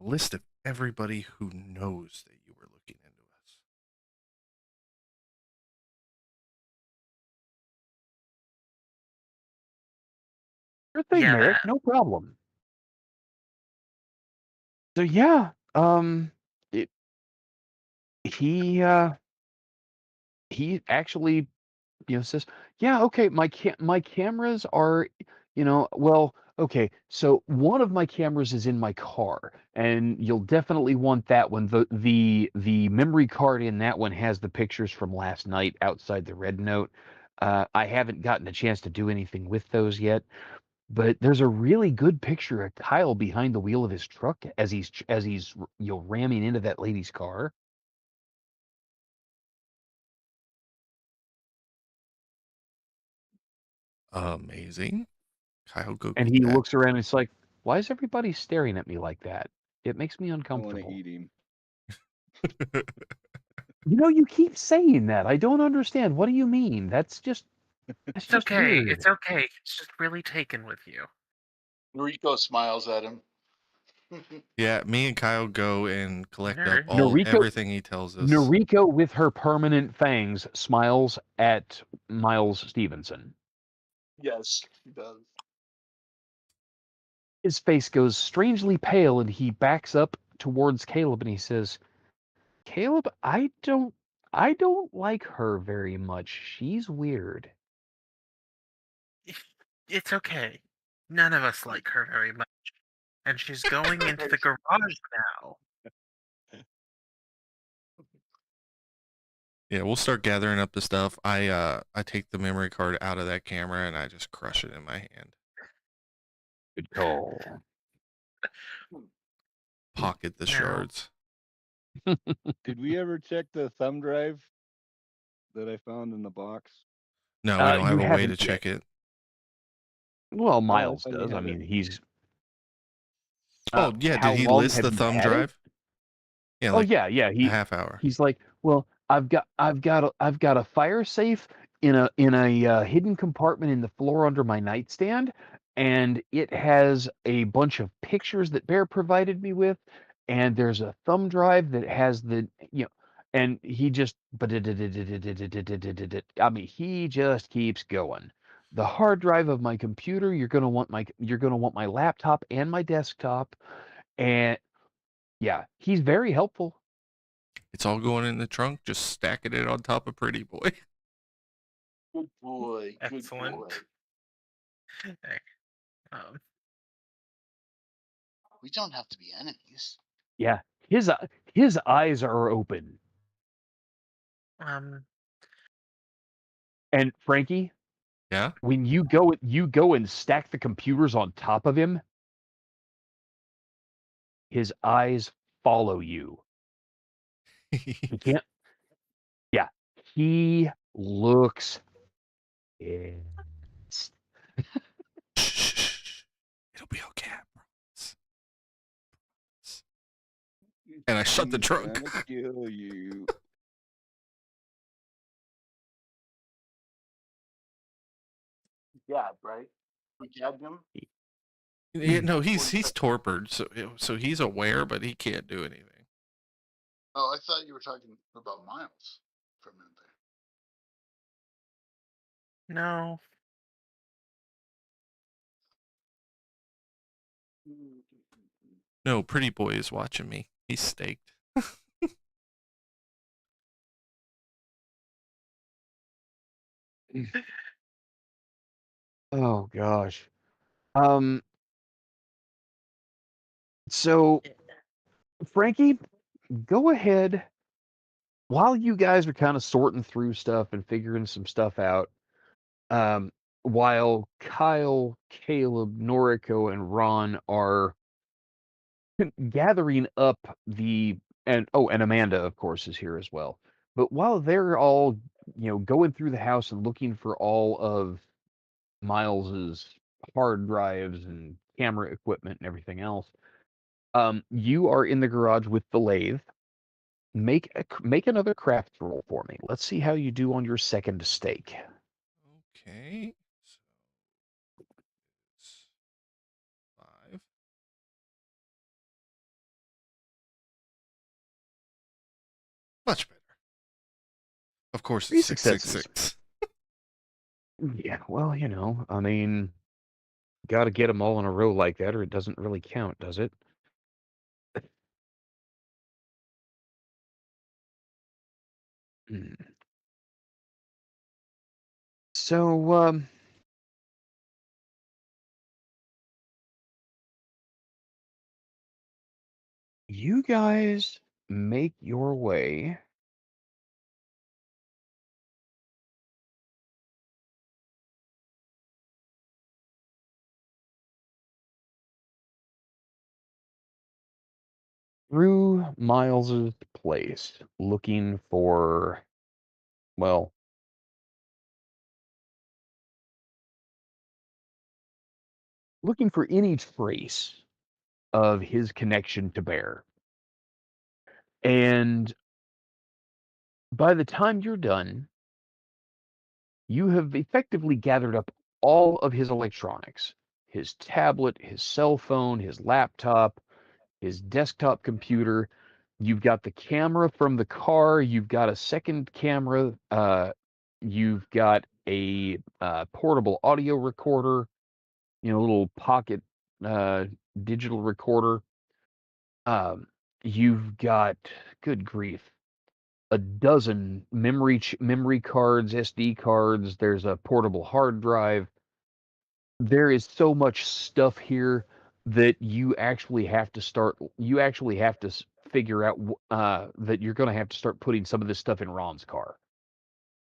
list of everybody who knows that you were looking into us. sure thing, Yeah, Merrick, that. no problem. So yeah, it, he actually, says, yeah, okay, my cameras are, well, okay, so one of my cameras is in my car, and you'll definitely want that one. The memory card in that one has the pictures from last night outside the red note. I haven't gotten a chance to do anything with those yet, but there's a really good picture of Kyle behind the wheel of his truck as he's ramming into that lady's car. Amazing. Kyle, go And get he that. looks around and it's like, why is everybody staring at me like that? It makes me I want to uncomfortable. eat him. You keep saying that. I don't understand. What do you mean? That's just It's okay. weird. It's okay. It's just really taken with you. Rico smiles at him. Yeah, me and Kyle go and collect up Nerd. everything he tells us. Noriko, with her permanent fangs, smiles at Miles Stevenson. Yes, he does. His face goes strangely pale, and he backs up towards Caleb, and he says, "Caleb, I don't like her very much. She's weird." It's okay. None of us like her very much. And she's going into the garage now. Yeah, we'll start gathering up the stuff. I take the memory card out of that camera and I just crush it in my hand. Good call. Pocket the No. shards. Did we ever check the thumb drive that I found in the box? No, we don't You have a way to haven't yet. check it. Well, I Miles thought you does. I had mean, it. he's. Oh, yeah, How did he long list have the you thumb had it? drive? Yeah, Oh like yeah, yeah. a half hour. He's like, well, I've got a fire safe in a hidden compartment in the floor under my nightstand, and it has a bunch of pictures that Bear provided me with, and there's a thumb drive that has and he just I mean, he just keeps going. The hard drive of my computer, you're gonna want my laptop and my desktop, and yeah, he's very helpful. It's all going in the trunk, just stacking it on top of Pretty Boy. Good boy. Good Excellent. boy. Hey, um, We don't have to be enemies. Yeah, his eyes are open. um, And Frankie, Yeah? when you go and stack the computers on top of him, his eyes follow you. He can't. Yeah, he looks pissed. Shh. It'll be okay, I promise. And I shut the He's trunk. gonna kill you. Yeah, right? We jabbed him. Yeah, no, he's torpid, so he's aware, but he can't do anything. Oh, I thought you were talking about Miles for a minute no. there. No, Pretty Boy is watching me. He's staked. Oh gosh. So Frankie, go ahead while you guys are kind of sorting through stuff and figuring some stuff out. While Kyle, Caleb, Noriko, and Ron are gathering up and Amanda, of course, is here as well. But while they're all, going through the house and looking for all of Miles's hard drives and camera equipment and everything else, you are in the garage with the lathe. Make another craft roll for me. Let's see how you do on your second steak. Okay. So it's 5. Much better. Of course, 3 it's successes. 666. Yeah, well, I mean, got to get them all in a row like that, or it doesn't really count, does it? Hmm. So, you guys make your way through Miles's place looking for, well, looking for any trace of his connection to Bear. And by the time you're done, you have effectively gathered up all of his electronics, his tablet, his cell phone, his laptop, his desktop computer. You've got the camera from the car. You've got a second camera. You've got a portable audio recorder, little pocket digital recorder. You've got, good grief, a dozen memory cards, SD cards. There's a portable hard drive. There is so much stuff here that you actually have to start. You actually have to figure out that you're going to have to start putting some of this stuff in Ron's car.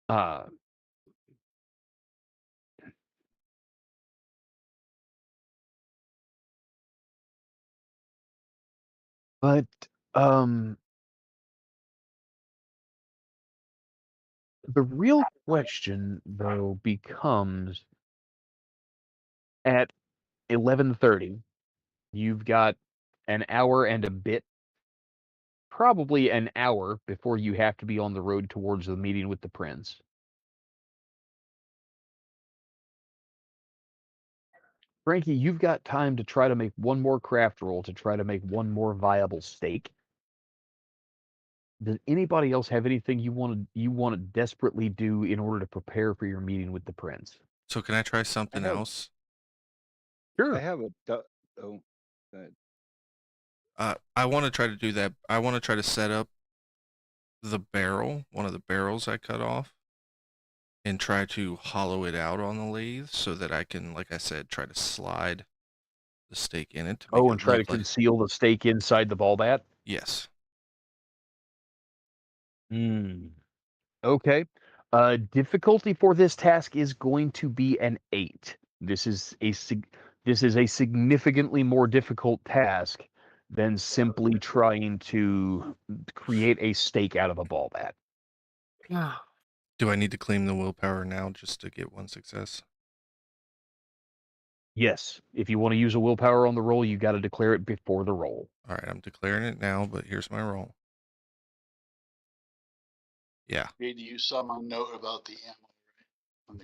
Uh, but the real question though becomes at 11:30. You've got an hour and a bit, probably an hour before you have to be on the road towards the meeting with the prince. Frankie, you've got time to try to make one more craft roll to try to make one more viable steak. Does anybody else have anything you want to desperately do in order to prepare for your meeting with the prince? So can I try something have- else? Sure. I have a oh, good. I want to try to do that. I want to try to set up the barrel, one of the barrels I cut off, and try to hollow it out on the lathe so that I can, like I said, try to slide the steak in it to make Oh, it and try to look like. conceal the steak inside the ball bat? Yes. Okay. Difficulty for this task is going to be an 8. This is a significantly more difficult task than simply trying to create a steak out of a ball bat. Do I need to claim the willpower now just to get one success? Yes, if you want to use a willpower on the roll, you got to declare it before the roll. All right, I'm declaring it now, but here's my roll. Yeah. Need to use some note about the ammo.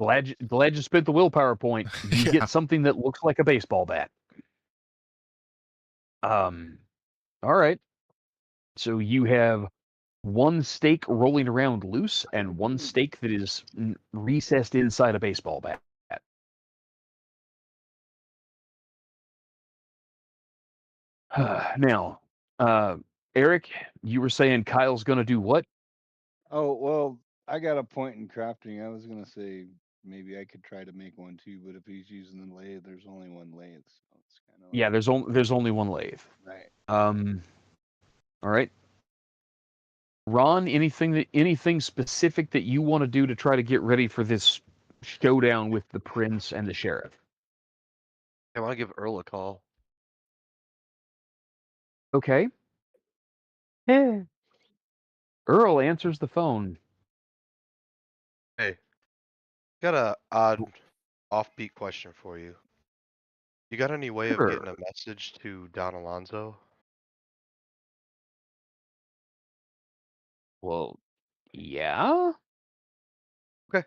Glad you spent the willpower point. You Yeah. get something that looks like a baseball bat. All right. So you have one steak rolling around loose and one steak that is recessed inside a baseball bat. Now, Eric, you were saying Kyle's going to do what? Oh, well, I got a point in crafting. I was gonna say maybe I could try to make one too, but if he's using the lathe, there's only one lathe, so it's kind of Yeah, there's only one lathe. right. All right. Ron, anything specific that you want to do to try to get ready for this showdown with the prince and the sheriff? I want to give Earl a call. Okay. Yeah. Earl answers the phone. Hey, got a odd, offbeat question for you. You got any way of Sure. getting a message to Don Alonso? Well, yeah. Okay.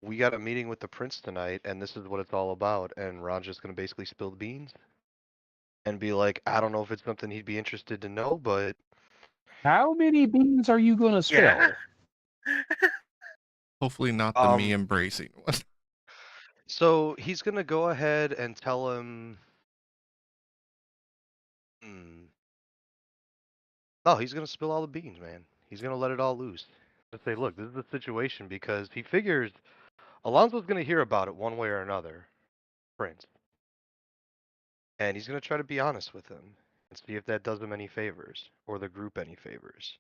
We got a meeting with the prince tonight, and this is what it's all about. And Ron's just gonna basically spill the beans and be like, I don't know if it's something he'd be interested to know, but How many beans are you going to spill? Yeah. Hopefully not the me embracing one. so he's gonna go ahead and tell him. No, he's gonna spill all the beans, man. He's gonna let it all loose. Just say, look, this is the situation because he figures Alonso's gonna hear about it one way or another, Prince, and he's gonna try to be honest with him and see if that does him any favors or the group any favors.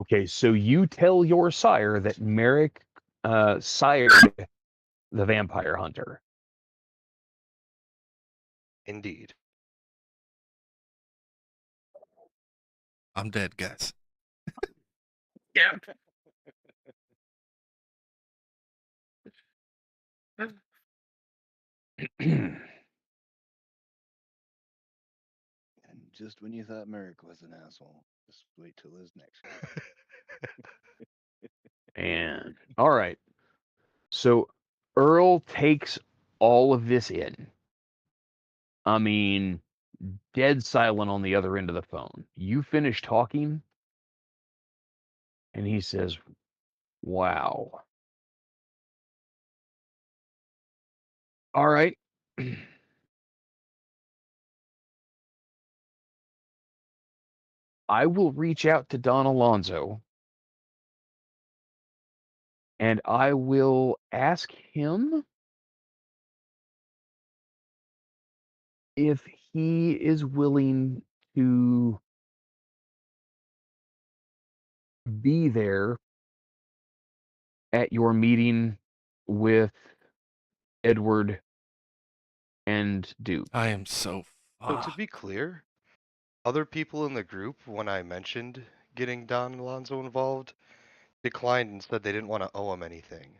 Okay, so you tell your sire that Merrick sired the vampire hunter. Indeed. I'm dead, guys. Yeah. And just when you thought Merrick was an asshole, just wait till his next one. And all right. So Earl takes all of this in. I mean, dead silent on the other end of the phone. You finish talking, and he says, wow. All right. I will reach out to Don Alonso and I will ask him if he is willing to be there at your meeting with Edward and Duke. I am so So to fucked. be clear, other people in the group, when I mentioned getting Don Alonso involved, declined and said they didn't want to owe him anything.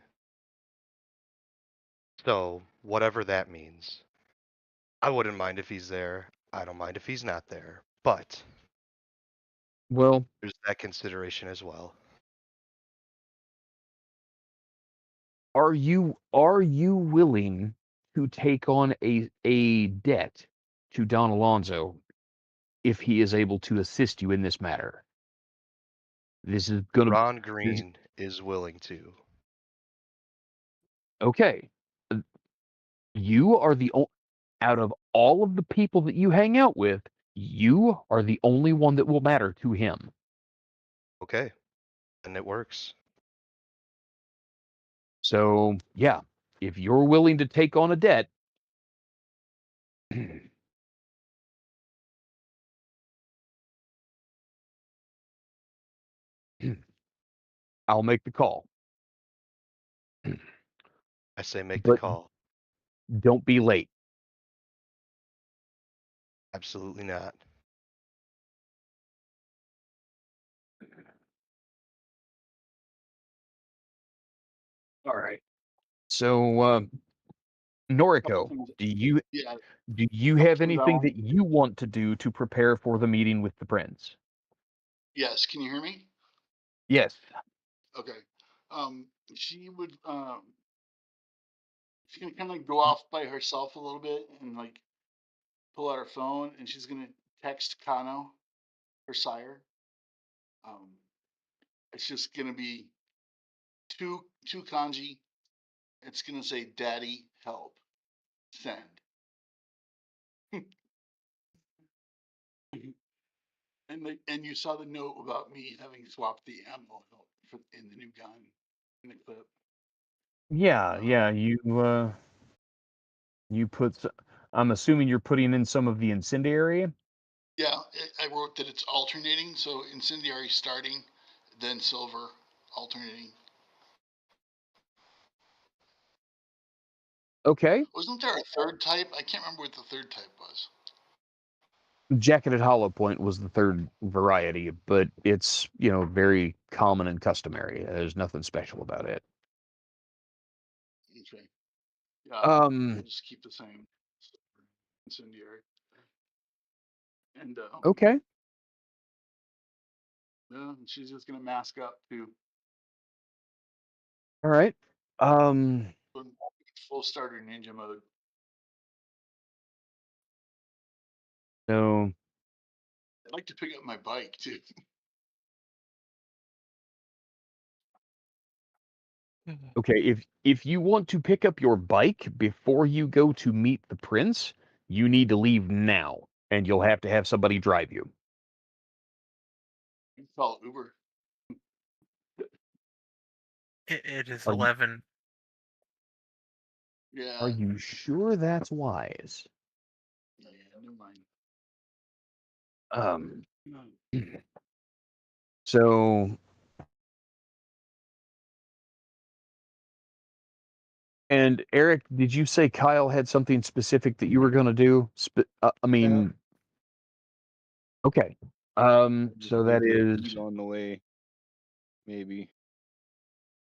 So, whatever that means. I wouldn't mind if he's there. I don't mind if he's not there. But Well, there's that consideration as well. are you willing to take on a debt to Don Alonso if he is able to assist you in this matter? This is gonna Ron this, Green is willing to. okay. You are out of all of the people that you hang out with, you are the only one that will matter to him. Okay. And it works. So, yeah, if you're willing to take on a debt, I'll make the call. I say make the But call. don't be late. Absolutely not. All right. So, Couple Noriko, things. do Yeah, you couple have things I anything want. that you want to do to prepare for the meeting with the prince? Yes, can you hear me? Yes. Okay. She would she's gonna kind of go off by herself a little bit and like pull out her phone and she's gonna text Kano, her sire. Um, it's just gonna be two kanji. It's gonna say "Daddy, help, send." And you saw the note about me having swapped the ammo for, in the new gun in the clip. Yeah, Um, yeah, you I'm assuming you're putting in some of the incendiary. yeah, I wrote that it's alternating, so incendiary starting, then silver alternating. Okay. Wasn't there a third type? I can't remember what the third type was. Jacketed hollow point was the third variety, but it's, very common and customary. There's nothing special about it. Okay. Yeah, we'll Um, just keep the same incendiary. And okay. yeah, she's just gonna mask up too. All right. Um, Full starter ninja mode. so I'd like to pick up my bike too. okay, if you want to pick up your bike before you go to meet the prince, you need to leave now, and you'll have to have somebody drive you. You can call Uber. It is Are you 11. are Yeah. you sure that's wise? Yeah, never mind. Um, No. so and Eric, did you say Kyle had something specific that you were going to do? I Yeah, mean, okay. just So that maybe is eat on the way. Maybe.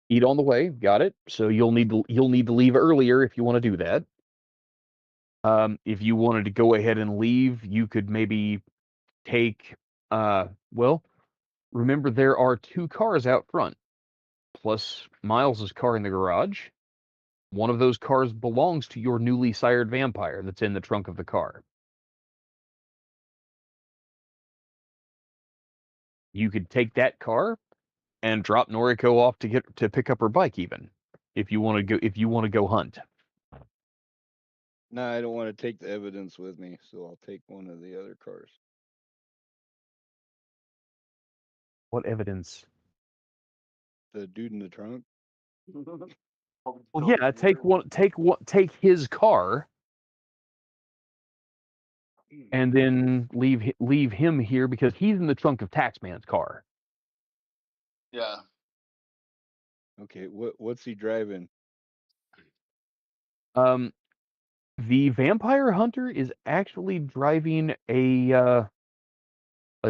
eat on the way. Got it. So you'll need to leave earlier if you want to do that. If you wanted to go ahead and leave, you could maybe take. Well, remember there are two cars out front, plus Miles's car in the garage. One of those cars belongs to your newly sired vampire that's in the trunk of the car. You could take that car and drop Noriko off to pick up her bike even if you want to go hunt. No, I don't want to take the evidence with me, so I'll take one of the other cars. What evidence? The dude in the trunk. Well, yeah, take his car, and then leave him here because he's in the trunk of Taxman's car. Yeah. Okay, what's he driving? The vampire hunter is actually driving a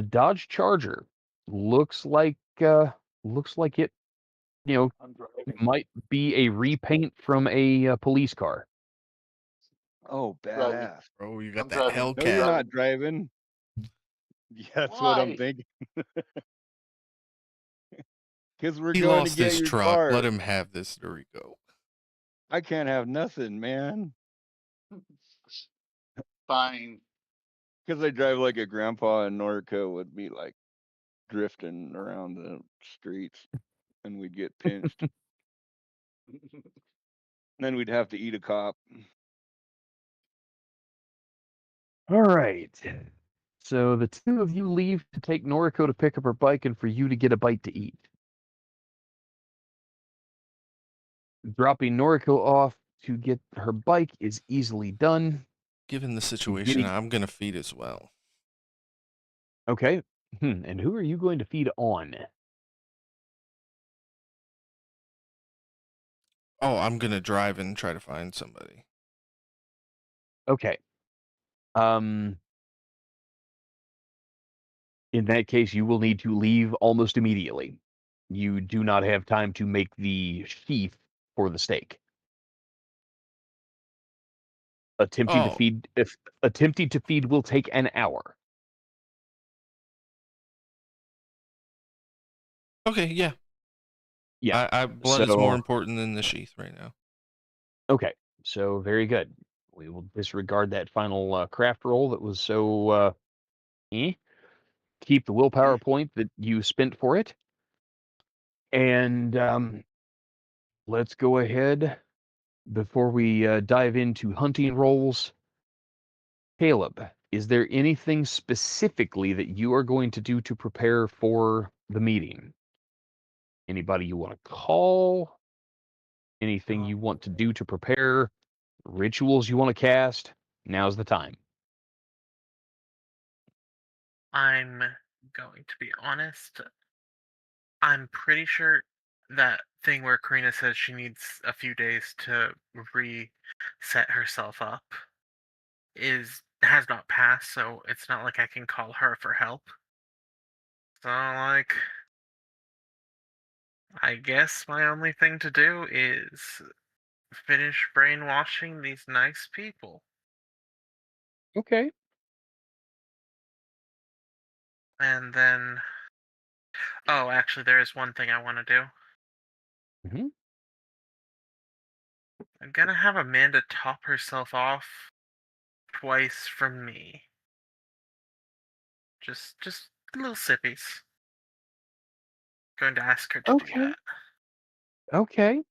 Dodge Charger. Looks like it, I'm driving. might be a repaint from a police car. Oh, Driving. badass. Bro, you got I'm that driving. No, Hellcat. you're not driving. Yeah, that's what I'm Why? thinking. Because we're He going to lost get his your truck. car. Let him have this Dorico. I can't have nothing, man. Fine. Because I drive like a grandpa, and Norco would be like drifting around the streets, and we'd get pinched. Then we'd have to eat a cop. All right. So the two of you leave to take Noriko to pick up her bike and for you to get a bite to eat. Dropping Noriko off to get her bike is easily done. Given the situation, Getting- I'm gonna feed as well. Okay. And who are you going to feed on? Oh, I'm gonna drive and try to find somebody. Okay. In that case, you will need to leave almost immediately. You do not have time to make the sheath for the steak. Attempting to Oh. feed will take an hour. Okay, yeah. Yeah. Blood is more So- important than the sheath right now. Okay. So very good. We will disregard that final craft roll that was so keep the willpower point that you spent for it. And let's go ahead before we dive into hunting rolls. Caleb, is there anything specifically that you are going to do to prepare for the meeting? Anybody you want to call? Anything you want to do to prepare? Rituals you want to cast? Now's the time. I'm going to be honest. I'm pretty sure that thing where Karina says she needs a few days to reset herself up has not passed, so it's not like I can call her for help. So like I guess my only thing to do is finish brainwashing these nice people. Okay. And then oh, actually there is one thing I want to do. Mm-hmm. I'm gonna have Amanda top herself off twice from me. Just little sippies. Going to ask her to do Okay. that. Okay.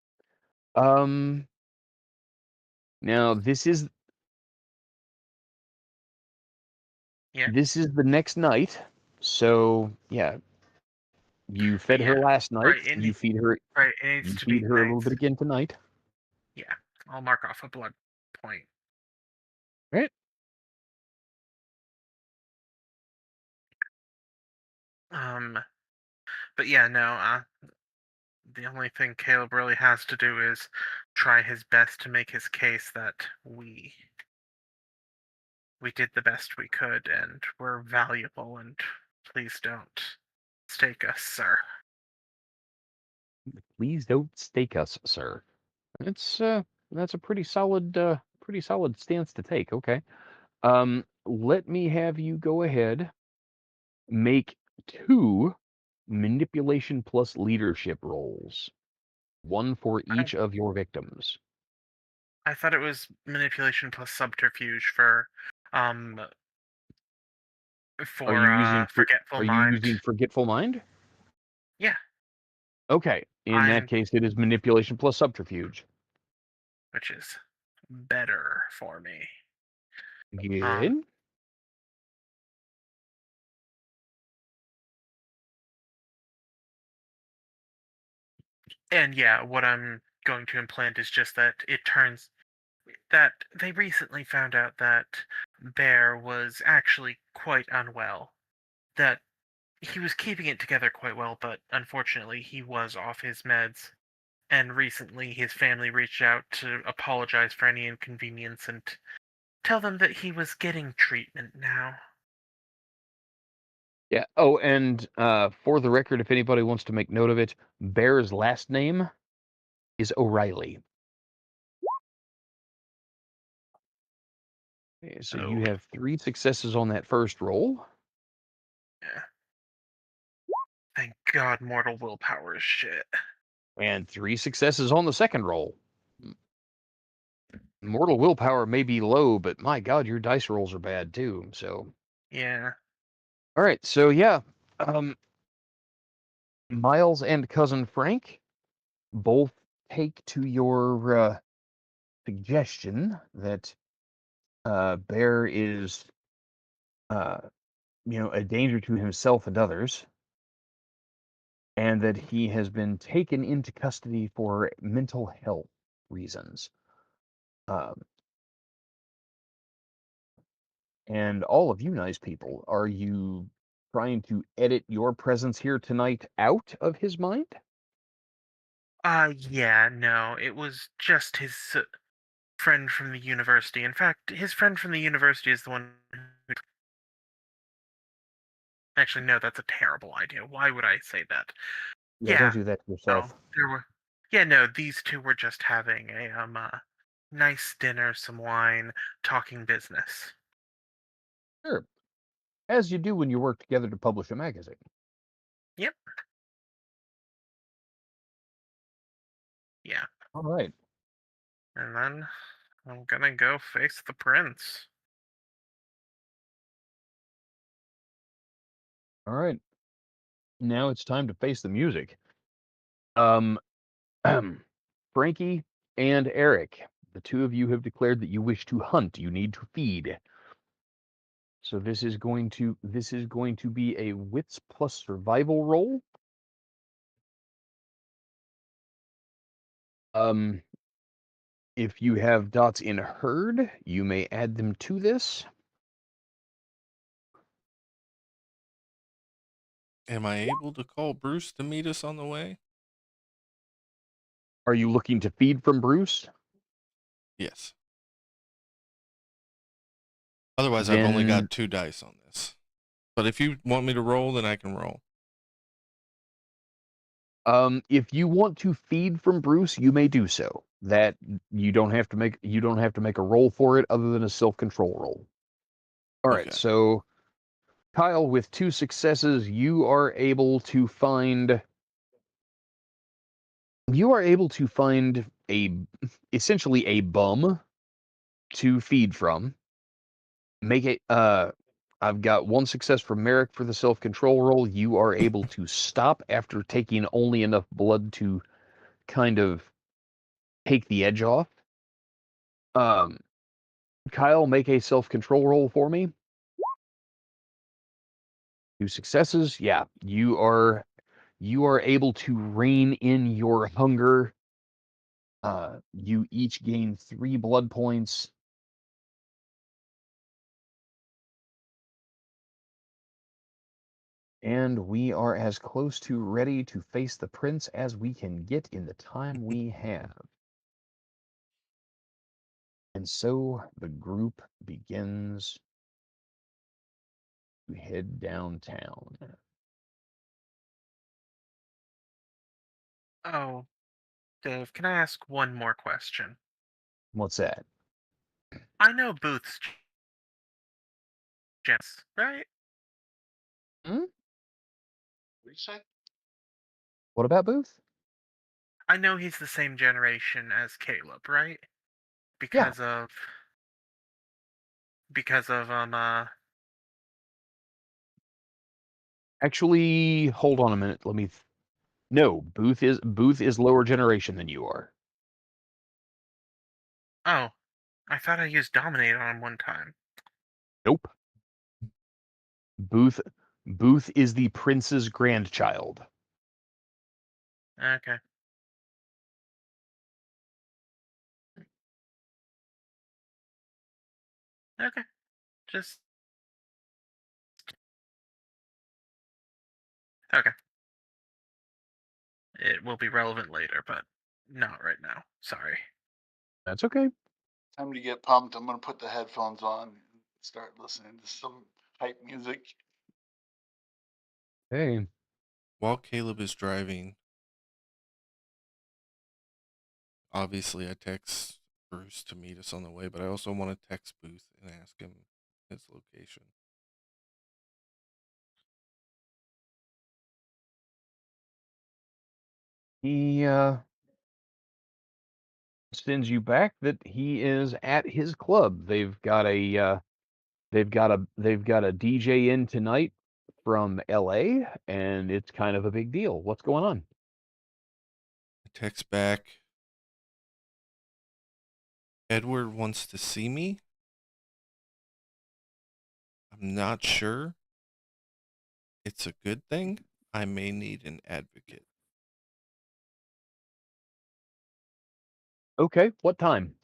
Now this is Yeah. This is the next night. So yeah, you fed her Yeah, last night. right, You feed her. Right, it needs You to feed be her a little nice. bit again tonight. Yeah, I'll mark off a blood point. Right. But yeah, no. The only thing Caleb really has to do is try his best to make his case that we did the best we could and we're valuable, and please don't stake us, sir. Please don't stake us, sir. That's a pretty solid stance to take. Okay. Let me have you go ahead. Make 2 manipulation plus leadership rolls. 1 for each of your victims. I thought it was manipulation plus subterfuge for Are you using forgetful mind. forgetful mind? Yeah. Okay. In that I'm- case, it is manipulation plus subterfuge. Which is better for me. Good. And yeah, what I'm going to implant is just that it turns that they recently found out that Bear was actually quite unwell. That he was keeping it together quite well, but unfortunately he was off his meds. And recently his family reached out to apologize for any inconvenience and tell them that he was getting treatment now. Yeah. Oh, and for the record, if anybody wants to make note of it, Bear's last name is O'Reilly. Okay, so you Oh. have 3 successes on that first roll. Yeah. Thank God mortal willpower is shit. And 3 successes on the second roll. Mortal willpower may be low, but my God, your dice rolls are bad too. So, Yeah. all right. So yeah, Miles and cousin Frank both take to your suggestion that Bear is, a danger to himself and others, and that he has been taken into custody for mental health reasons. Um, and all of you nice people, are you trying to edit your presence here tonight out of his mind? Yeah, no, it was just his friend from the university. In fact, his friend from the university is the one who. Actually, no, that's a terrible idea. Why would I say that? Yeah, don't Yeah, do that to no, yourself. there were. Yeah, no, these two were just having a nice dinner, some wine, talking business. Sure. As you do when you work together to publish a magazine. Yep. Yeah, All right. and then I'm gonna go face the prince. All right. Now it's time to face the music. Um, Frankie and Eric, the two of you have declared that you wish to hunt. You need to feed. So this is going to be a wits plus survival roll. Um, if you have dots in herd, you may add them to this. Am I able to call Bruce to meet us on the way? Are you looking to feed from Bruce? Yes. Otherwise, I've only Then got 2 dice on this. But if you want me to roll, then I can roll. if you want to feed from Bruce, you may do so. That you don't have to make a roll for it other than a self-control roll. All right, Okay. so Kyle, with 2 successes, you are able to find essentially a bum to feed from. Make it I've got 1 success from Merrick for the self-control roll. You are able to stop after taking only enough blood to kind of take the edge off. Kyle, make a self-control roll for me. 2 successes. Yeah, you are able to rein in your hunger. You each gain 3 blood points. And we are as close to ready to face the prince as we can get in the time we have. And so the group begins to head downtown. Oh, Dave, can I ask one more question? What's that? I know Booth's Jens, right? Hmm? What do you say? What about Booth? I know he's the same generation as Caleb, right? Yeah. Because of because of Actually, hold on a minute. No, Booth is lower generation than you are. oh, I thought I used Dominate on him one time. Nope. Booth is the prince's grandchild. Okay. Okay. Just... Okay. It will be relevant later, but not right now. Sorry. That's okay. Time to get pumped. I'm gonna put the headphones on and start listening to some hype music. Hey. While Caleb is driving, obviously I text Bruce to meet us on the way, but I also want to text Booth and ask him his location. He sends you back that he is at his club. They've got a DJ in tonight from LA, and it's kind of a big deal. What's going on? I text back, Edward wants to see me. I'm not sure. It's a good thing. I may need an advocate. Okay, what time?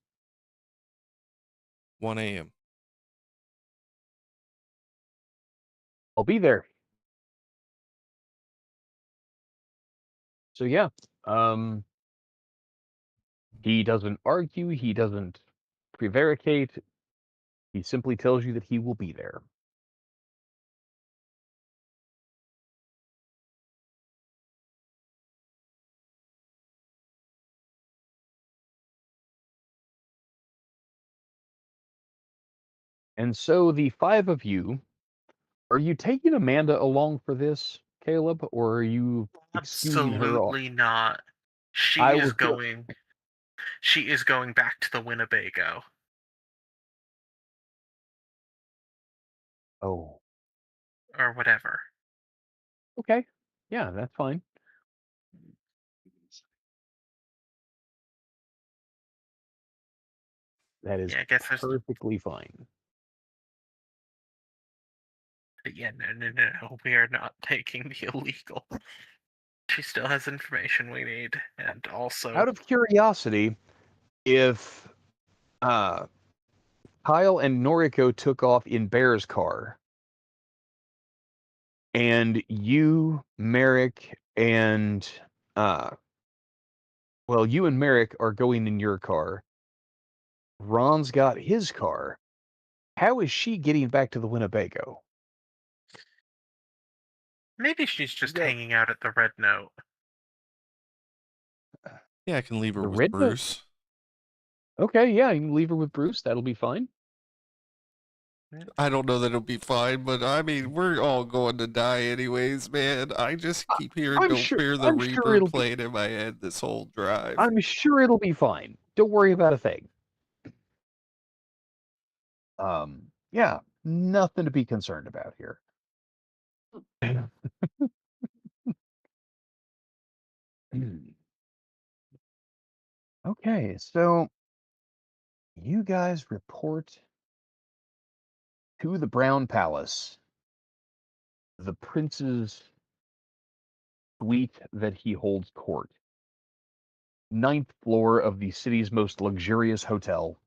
1 a.m. I'll be there. So yeah, he doesn't argue, he doesn't prevaricate. He simply tells you that he will be there. And so the five of you, are you taking Amanda along for this, Caleb, or are you excusing her off? Absolutely not. She I is was go- going. She is going back to the Winnebago. Oh, Or whatever. okay. Yeah, that's fine. That is Yeah, I guess there's... perfectly fine. Yeah, no. We are not taking the illegal. She still has information we need, and also... Out of curiosity, if Kyle and Noriko took off in Bear's car, and you, Merrick, and you and Merrick are going in your car. Ron's got his car. How is she getting back to the Winnebago? Maybe she's just Yeah. hanging out at the Red Note. Yeah, I can leave her The with red note? Bruce. Okay, yeah, you can leave her with Bruce. That'll be fine. I don't know that it'll be fine, but I mean, we're all going to die anyways, man. I just keep hearing I'm Don't sure. Fear the I'm sure Reaper it'll be. playing in my head this whole drive. I'm sure it'll be fine. Don't worry about a thing. Yeah, nothing to be concerned about here. Okay, so you guys report to the Brown Palace, the prince's suite that he holds court. 9th floor of the city's most luxurious hotel.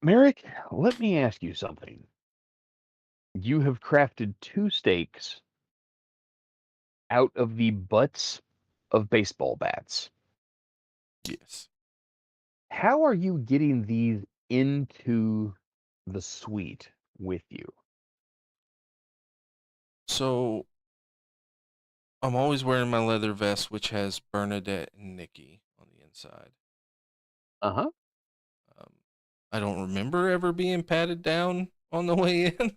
Merrick, let me ask you something. You have crafted 2 stakes out of the butts of baseball bats. Yes. How are you getting these into the suite with you? So I'm always wearing my leather vest, which has Bernadette and Nikki on the inside. Uh-huh. I don't remember ever being patted down on the way in.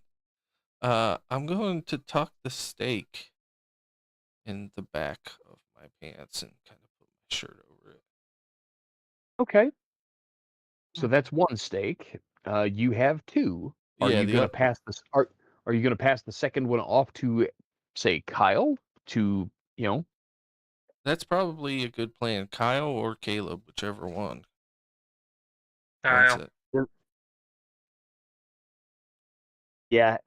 I'm going to tuck the stake in the back of my pants and kind of put my shirt over it. Okay. So that's 1 stake. You have 2. Are Yeah, you going to pass this? Are you going to pass the second one off to, say, Kyle? To, you know, That's probably a good plan. Kyle or Caleb, whichever one. Kyle. Wants it. yeah.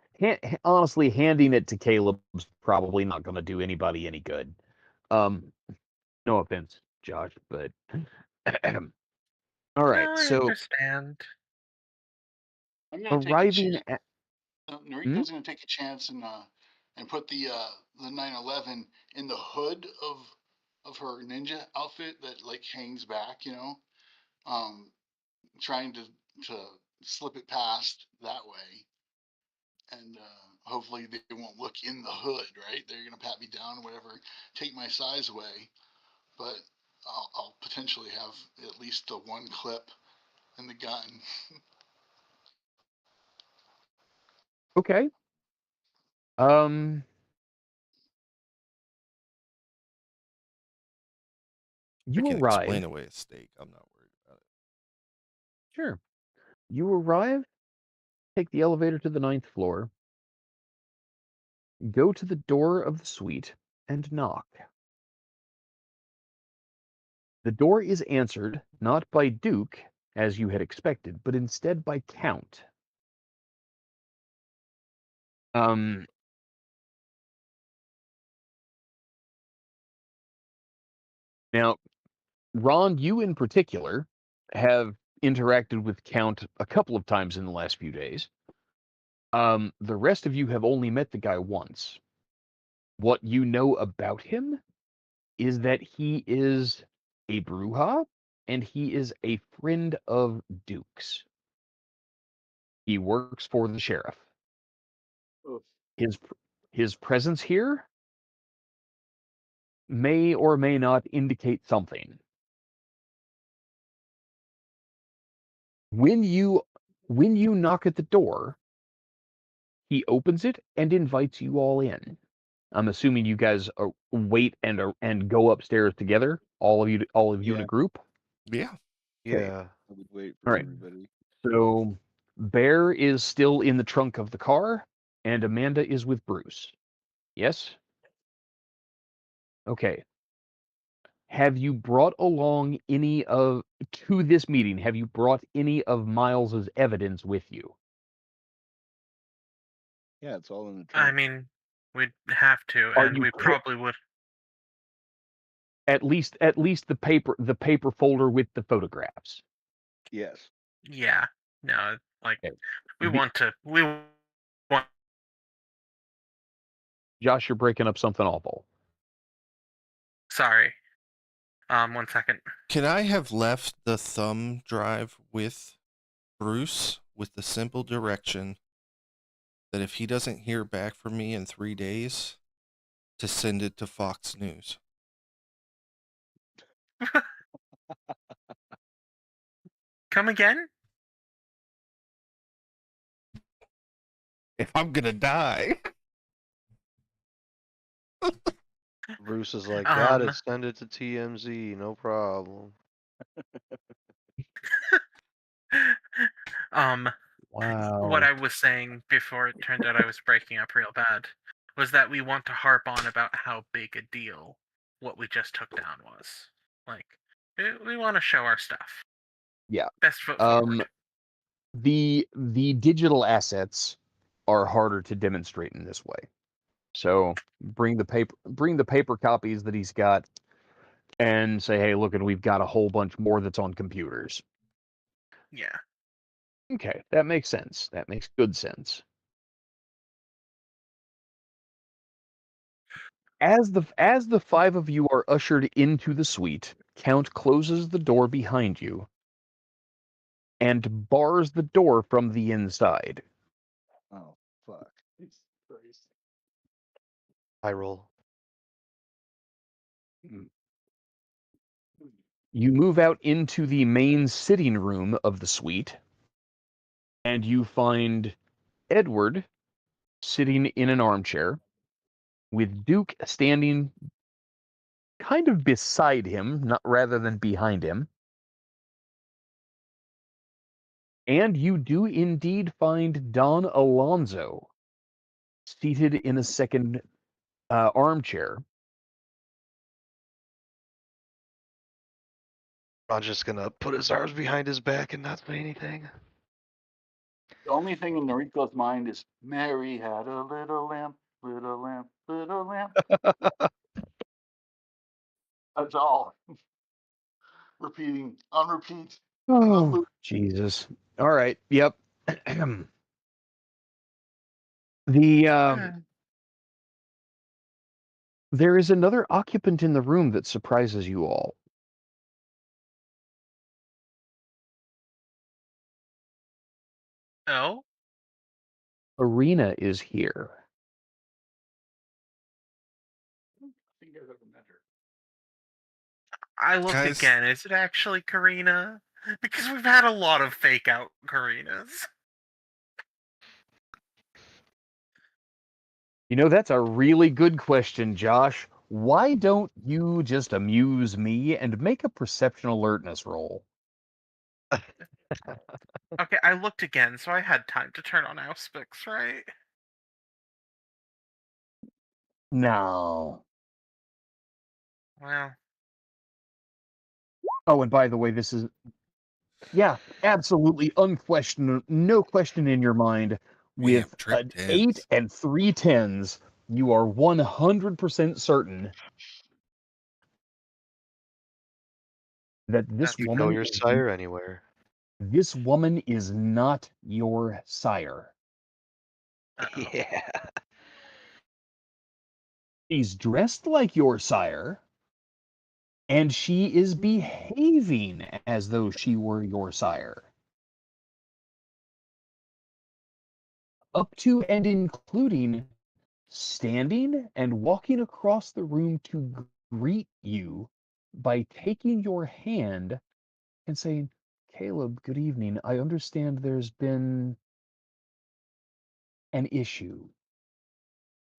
Honestly, handing it to Caleb's probably not going to do anybody any good. No offense, Josh, but all right. No, I So understand. I'm gonna take a arriving chance. at Noriko's gonna take a chance and put the 911 in the hood of her ninja outfit that like hangs back, you know, trying to slip it past that way, and hopefully they won't look in the hood, right? They're gonna pat me down or whatever, take my size away, but I'll potentially have at least the one clip in the gun. okay. Um, I you can arrive. explain away a steak. I'm not worried about it. Sure. You arrive, take the elevator to the 9th floor, go to the door of the suite, and knock. The door is answered not by Duke, as you had expected, but instead by Count. Um, Now, Ron, you in particular have interacted with Count a couple of times in the last few days. The rest of you have only met the guy once. What you know about him is that he is a Bruja and he is a friend of Duke's. He works for the sheriff. Oof. His presence here may or may not indicate something. When you knock at the door, he opens it and invites you all in. I'm assuming you guys wait and go upstairs together, all of you in a Yeah, group. Yeah. Okay. Yeah. I would wait All for right. everybody. So Bear is still in the trunk of the car, and Amanda is with Bruce. Yes? Okay. Have you brought along any of to this meeting? Have you brought any of Miles's evidence with you? Yeah, it's all in the I trunk. mean, we'd have to, Are and you we co- probably would. At least the paper folder with the photographs. Yes. Yeah. No, like Okay. we Be- want to. We want. Josh, you're breaking up something awful. Sorry. 1 second. Can I have left the thumb drive with Bruce with the simple direction that if he doesn't hear back from me in 3 days, to send it to Fox News? Come again? If I'm gonna die. Bruce is like, got Um. it, send it to TMZ, no problem. Wow. What I was saying before it turned out I was breaking up real bad was that we want to harp on about how big a deal what we just took down was. Like, we want to show our stuff. Yeah. Best foot forward. The digital assets are harder to demonstrate in this way. So bring the paper copies that he's got and say, hey, look, and we've got a whole bunch more that's on computers. Yeah. Okay, that makes sense. That makes good sense. As the five of you are ushered into the suite, Count closes the door behind you and bars the door from the inside. Oh, fuck. I roll. You move out into the main sitting room of the suite, and you find Edward sitting in an armchair, with Duke standing kind of beside him, not rather than behind him. And you do indeed find Don Alonzo seated in a second armchair. Ron's just gonna put his arms behind his back and not say anything. The only thing in Noriko's mind is Mary had a little lamb, little lamb, little lamb. That's all. Repeating on repeat. Oh, Jesus. All right. Yep. There is another occupant in the room that surprises you all. Oh? Arena is here. I think I've ever met her. I looked Guys- again. Is it actually Karina? Because we've had a lot of fake out Karinas. You know, that's a really good question, Josh. Why don't you just amuse me and make a perception alertness roll? Okay, I looked again, so I had time to turn on Auspix, right? No. Well, Oh, and by the way, this is, yeah, absolutely unquestioned, no question in your mind. We have With trip an 8 tens. and 3 10s, you are 100% certain that this That's You woman know your is, sire anywhere. this woman is not your sire. uh-oh. Yeah. She's dressed like your sire, and she is behaving as though she were your sire. Up to and including standing and walking across the room to greet you by taking your hand and saying, "Caleb, good evening. I understand there's been an issue.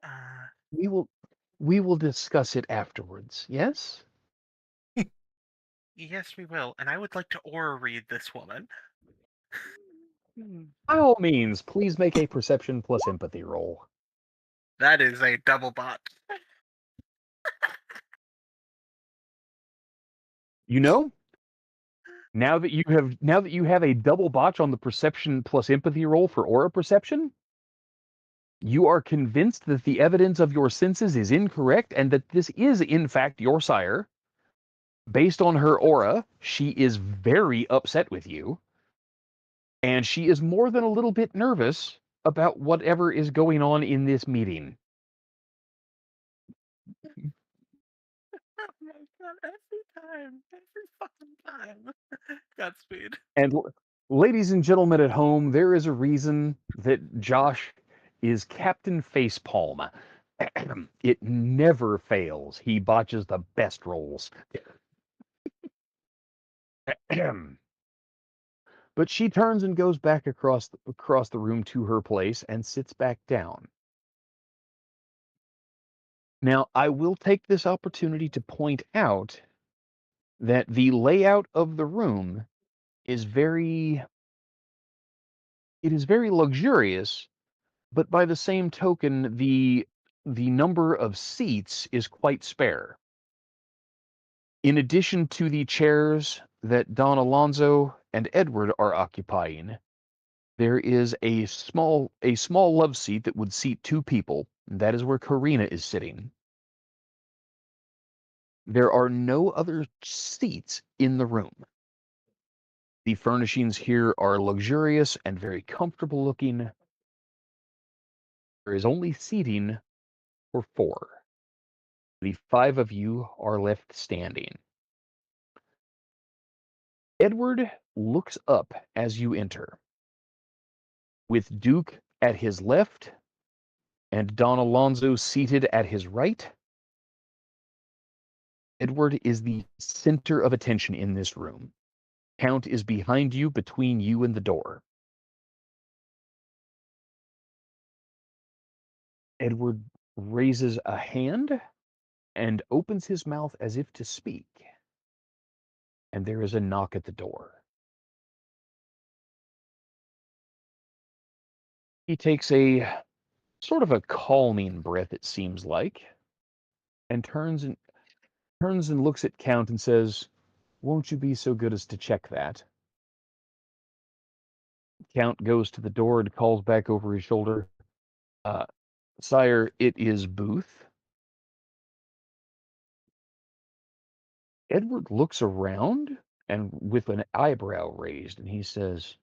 Uh, We will discuss it afterwards." Yes? yes, we will. And I would like to aura read this woman. By all means, please make a perception plus empathy roll. That is a double bot. You know, now that you have a double botch on the perception plus empathy roll for aura perception, you are convinced that the evidence of your senses is incorrect and that this is in fact your sire. Based on her aura, she is very upset with you, and she is more than a little bit nervous about whatever is going on in this meeting. Oh my god, every fucking time. Godspeed. And ladies and gentlemen at home, there is a reason that Josh is Captain Facepalm. It never fails. He botches the best rolls. But she turns and goes back across the room to her place and sits back down. Now, I will take this opportunity to point out that the layout of the room is very luxurious, but by the same token, the number of seats is quite spare. In addition to the chairs that Don Alonso and Edward are occupying, there is a small love seat that would seat 2 people. That is where Karina is sitting. There are no other seats in the room. The furnishings here are luxurious and very comfortable looking. There is only seating for 4. The 5 of you are left standing. Edward looks up as you enter. With Duke at his left and Don Alonso seated at his right, Edward is the center of attention in this room. Count is behind you, between you and the door. Edward raises a hand and opens his mouth as if to speak. And there is a knock at the door. He takes a sort of a calming breath, it seems like, and turns and looks at Count and says, "Won't you be so good as to check that?" Count goes to the door and calls back over his shoulder, uh, "Sire, it is Booth." Edward looks around and with an eyebrow raised, and he says,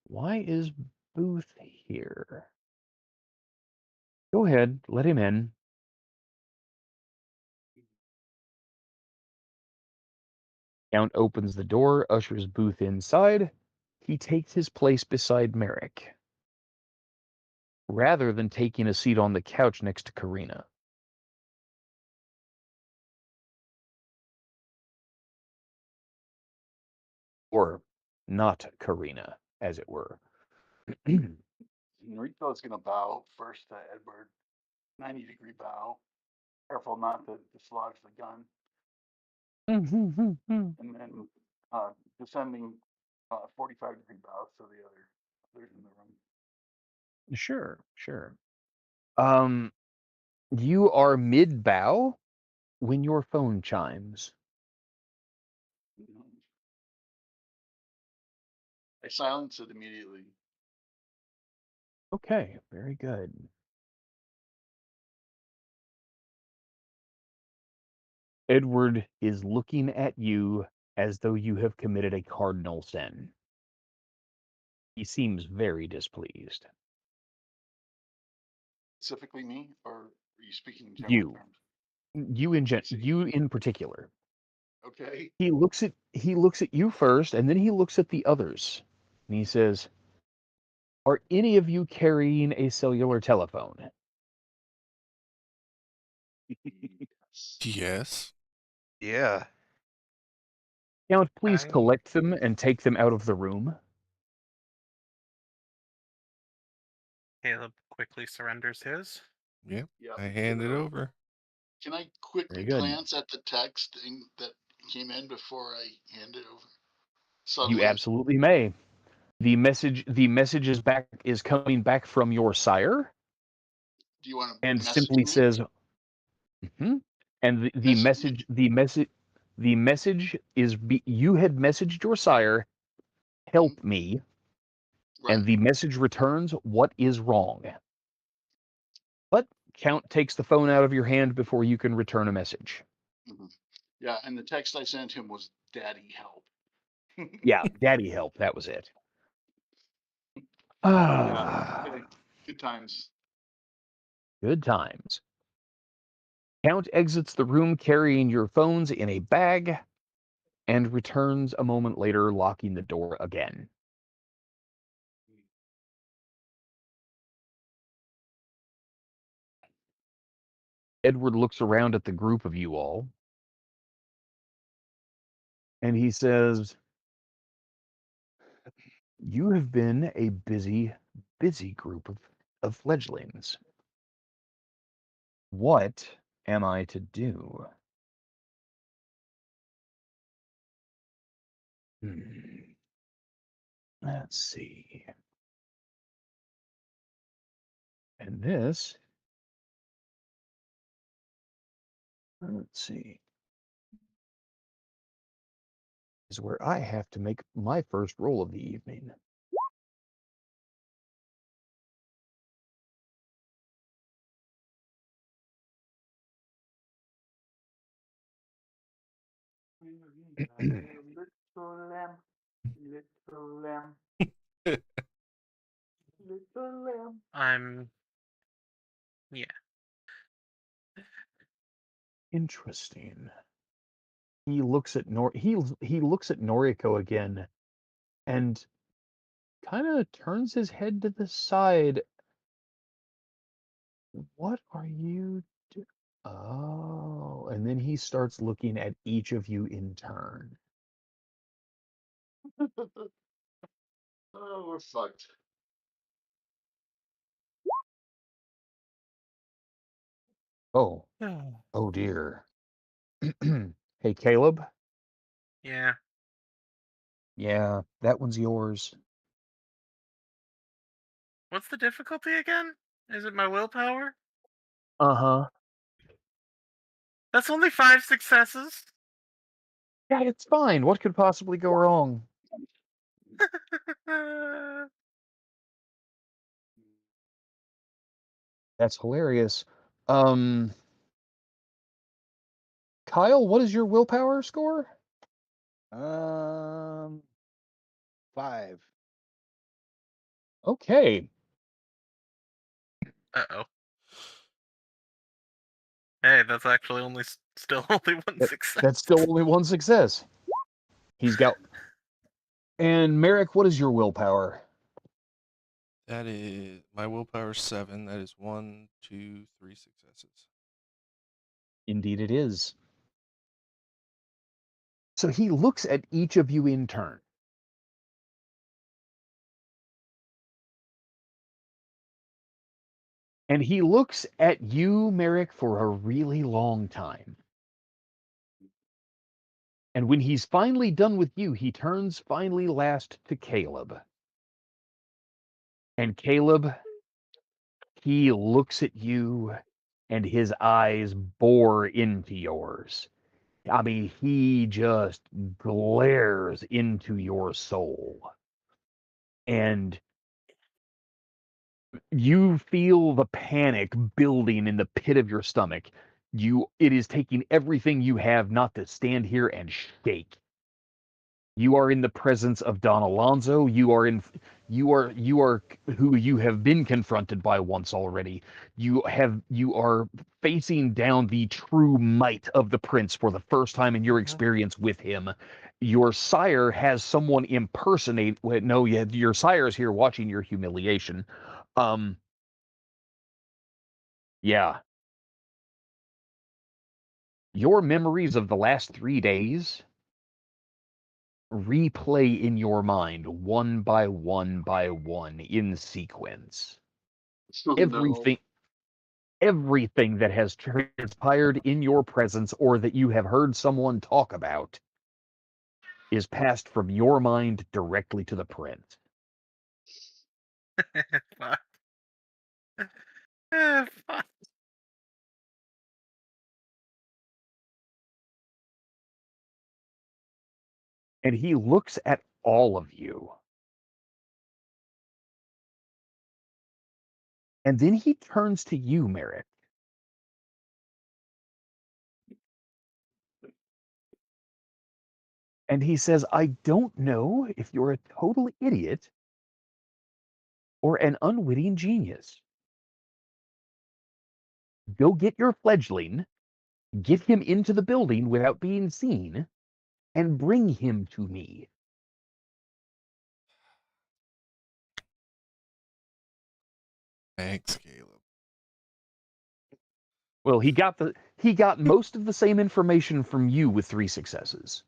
"Why is Booth here?" "Go ahead, let him in." Count opens the door, ushers Booth inside. He takes his place beside Merrick, rather than taking a seat on the couch next to Karina. Or not Karina, as it were. Enrico's gonna bow first to Edward, 90-degree bow. Careful not to dislodge the gun, and then descending 45-degree bow to the others in the room. Sure, sure. You are mid-bow when your phone chimes. I silence it immediately. Okay, very good. Edward is looking at you as though you have committed a cardinal sin. He seems very displeased. Specifically me, or are you speaking in general You. terms? You in particular. Okay. He looks at you first, and then he looks at the others. And he says, "Are any of you carrying a cellular telephone?" Yes. Yes. Yeah. Count, please I collect them and take them out of the room. Caleb quickly surrenders his. Yep. Yep. I hand it over. Can I quickly Very good. glance at the text that came in before I hand it over? You Subtly. absolutely may. The message is coming back from your sire, Do you want to and message simply me? says, and Message me. the message is you had messaged your sire, "Help me," Right. and the message returns, "What is wrong?" But Count takes the phone out of your hand before you can return a message. hmm Yeah, and the text I sent him was "Daddy, help." Yeah, daddy help. That was it. Yeah. Okay. Good times. Good times. Count exits the room carrying your phones in a bag and returns a moment later, locking the door again. Edward looks around at the group of you all, and he says, "You have been a busy, busy group of fledglings. What am I to do?" Hmm. Let's see. And this, let's see, is where I have to make my first roll of the evening. Little lamb, little lamb, little lamb. Yeah. Interesting. He looks at he looks at Noriko again and kind of turns his head to the side. "What are you do-" Oh, and then he starts looking at each of you in turn. Oh, we're fucked. Oh, Oh. oh dear. Hey, Caleb. Yeah. Yeah, that one's yours. What's the difficulty again? Is it my willpower? Uh-huh. That's only 5 successes. Yeah, it's fine. What could possibly go wrong? That's hilarious. Um, Kyle, what is your willpower score? 5. Okay. Uh-oh. Hey, that's actually only still only 1 success. That's still only 1 success. He's got. And Merrick, what is your willpower? That is my willpower 7. That is 1, 2, 3 successes. Indeed, it is. So he looks at each of you in turn. And he looks at you, Merrick, for a really long time. And when he's finally done with you, he turns finally last to Caleb. And Caleb, he looks at you, and his eyes bore into yours. I mean, he just glares into your soul. And you feel the panic building in the pit of your stomach. It is taking everything you have not to stand here and shake. You are in the presence of Don Alonso. You are who you have been confronted by once already. You are facing down the true might of the prince for the first time in your experience with him. Your sire has someone impersonate. No, your sire is here watching your humiliation. Yeah. Your memories of the last 3 days replay in your mind one by one in sequence. Oh, no. Everything that has transpired in your presence or that you have heard someone talk about is passed from your mind directly to the prince. Fuck. Fuck. And he looks at all of you. And then he turns to you, Merrick. And he says, I don't know if you're a total idiot or an unwitting genius. Go get your fledgling, get him into the building without being seen, and bring him to me. Thanks, Caleb. Well, he got most of the same information from you with 3 successes.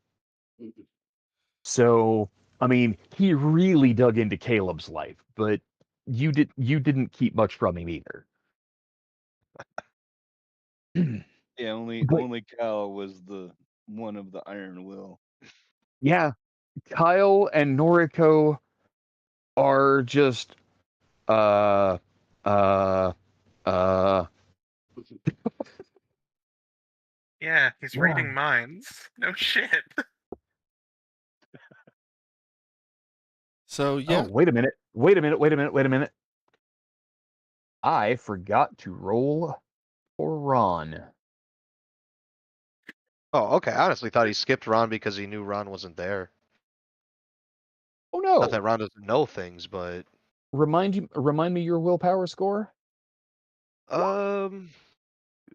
So, I mean, he really dug into Caleb's life, but you didn't keep much from him either. Yeah, But only Cal was the one of the Iron Will. yeah, Kyle and Noriko are just uh uh uh Yeah, he's yeah. reading minds. No shit. So Oh, yeah, wait a minute. I forgot to roll for Ron. Oh, okay. I honestly thought he skipped Ron because he knew Ron wasn't there. Oh Not no. that Ron doesn't know things, but Remind me your willpower score? um,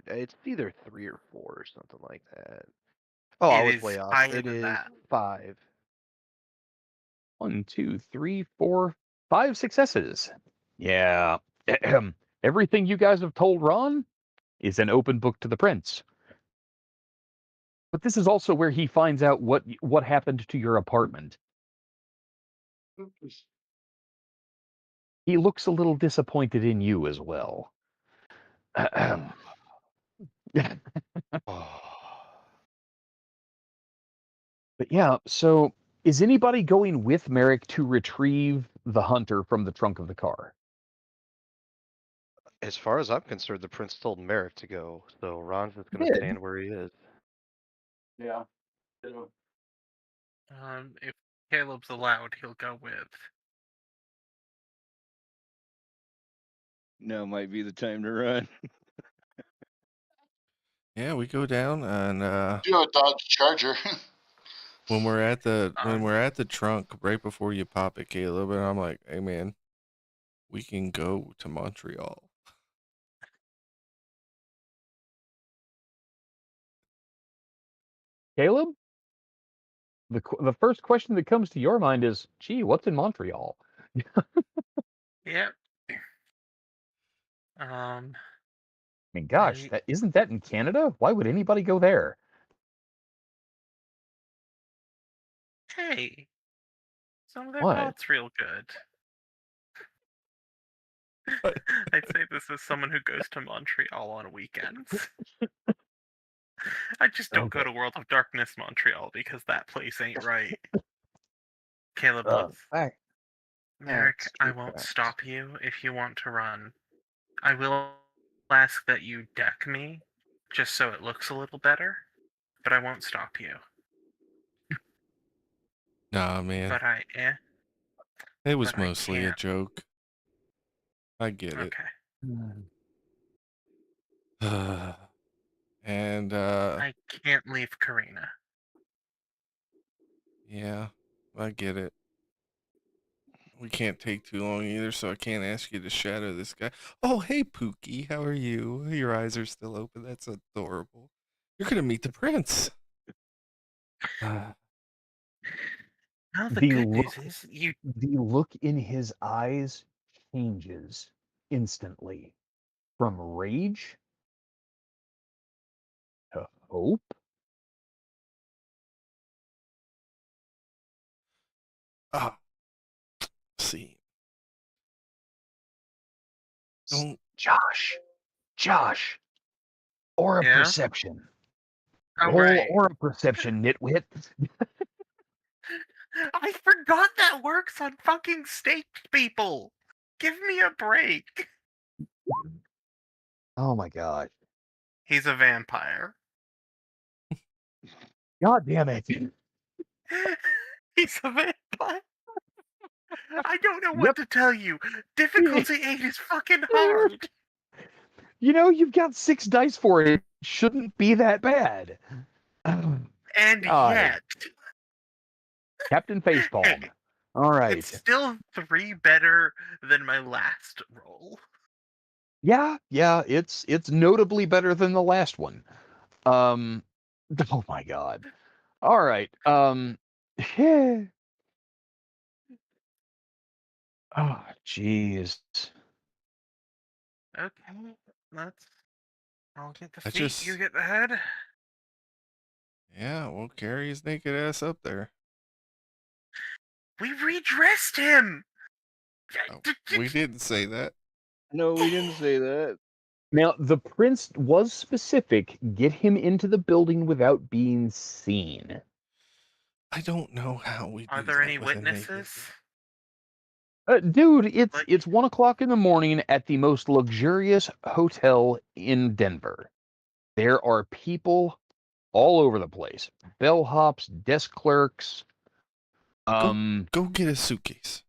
it's either 3 or 4 or something like that. Oh, I It was is way off. higher It than is that. 5. 1, 2, 3, 4, 5 successes. Yeah. Everything you guys have told Ron is an open book to the prince. But this is also where he finds out what happened to your apartment. He looks a little disappointed in you as well. Oh. But yeah, so is anybody going with Merrick to retrieve the hunter from the trunk of the car? As far as I'm concerned, the prince told Merrick to go, so Ron's just gonna Did. stand where he is. Yeah. Ditto. If Caleb's allowed, he'll go with. Now might be the time to run. Yeah, we go down and Do a Dodge Charger. when we're at the Um, trunk right before you pop it, Caleb, and I'm like, hey man, we can go to Montreal. Caleb, the first question that comes to your mind is, gee, what's in Montreal? Yep. Um, I mean, gosh, I, isn't that in Canada? Why would anybody go there? hey, some of their What? pot's real good. What? I'd say this is someone who goes to Montreal on weekends. I just don't go Okay. to World of Darkness Montreal because that place ain't right. Caleb, Uh, let's. fact, Merrick, facts, I true won't facts. stop you if you want to run. I will ask that you deck me, just so it looks a little better, but I won't stop you. Nah, man, But I it was but I mostly a can't. joke. I get it. Okay. And I can't leave Karina. yeah, I get it. We can't take too long either, so I can't ask you to shadow this guy. Oh, hey, Pookie, how are you? Your eyes are still open. That's adorable. You're gonna meet the prince. Well, the The good news look, is you. the look in his eyes changes instantly from rage to hope. Ah, see, don't. Josh, aura Yeah. perception. Oh Roll right. aura perception, nitwit. I forgot that works on fucking staked people. Give me a break. Oh my god. He's a vampire. God damn it. He's a vampire. I don't know what Yep. to tell you. Difficulty 8 is fucking hard. You know, you've got 6 dice for it. It shouldn't be that bad. And God. yet, Captain hey, Facepalm. All right. it's still 3 better than my last roll. Yeah, it's notably better than the last one. Oh my god. All right. Oh, jeez. Okay, let's. I'll get the I feet, you just. get the head. Yeah, we'll carry his naked ass up there. We redressed him! Oh, we didn't say that. No, we didn't say that. Now, the prince was specific. Get him into the building without being seen. I don't know how we Are do there that any with a naked. witnesses? Dude, it's Like, 1 o'clock in the morning at the most luxurious hotel in Denver. There are people all over the place. Bellhops, desk clerks. Go get a suitcase.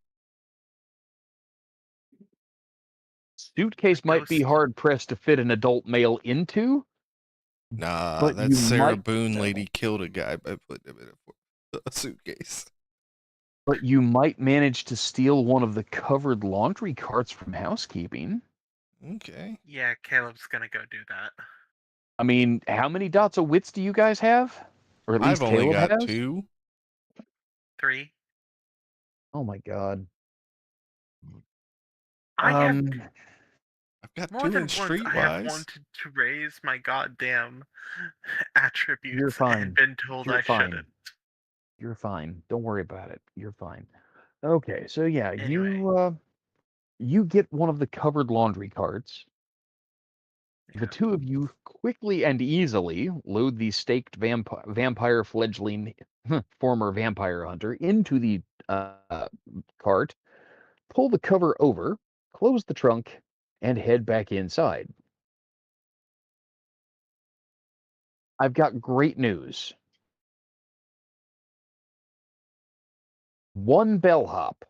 Suitcase the might be ghost. hard pressed to fit an adult male into, Nah, but that you Sarah might Boone lady killed a guy by putting him in a suitcase. manage to steal one of the covered laundry carts from housekeeping. Okay. Yeah, Caleb's gonna go do that. I mean, how many dots of wits do you guys have? Or at least I've only Caleb got has? 2. 3. Oh my god. I have I've got more 2 in than once. I have streetwise. wanted to raise my goddamn You're attributes fine. and been told You're I fine. shouldn't. You're fine. Don't worry about it. You're fine. Okay, so yeah, Anyway, you get one of the covered laundry carts. The yeah. two of you quickly and easily load the staked vampire fledgling former vampire hunter into the cart, pull the cover over, close the trunk, and head back inside. I've got great news. One bellhop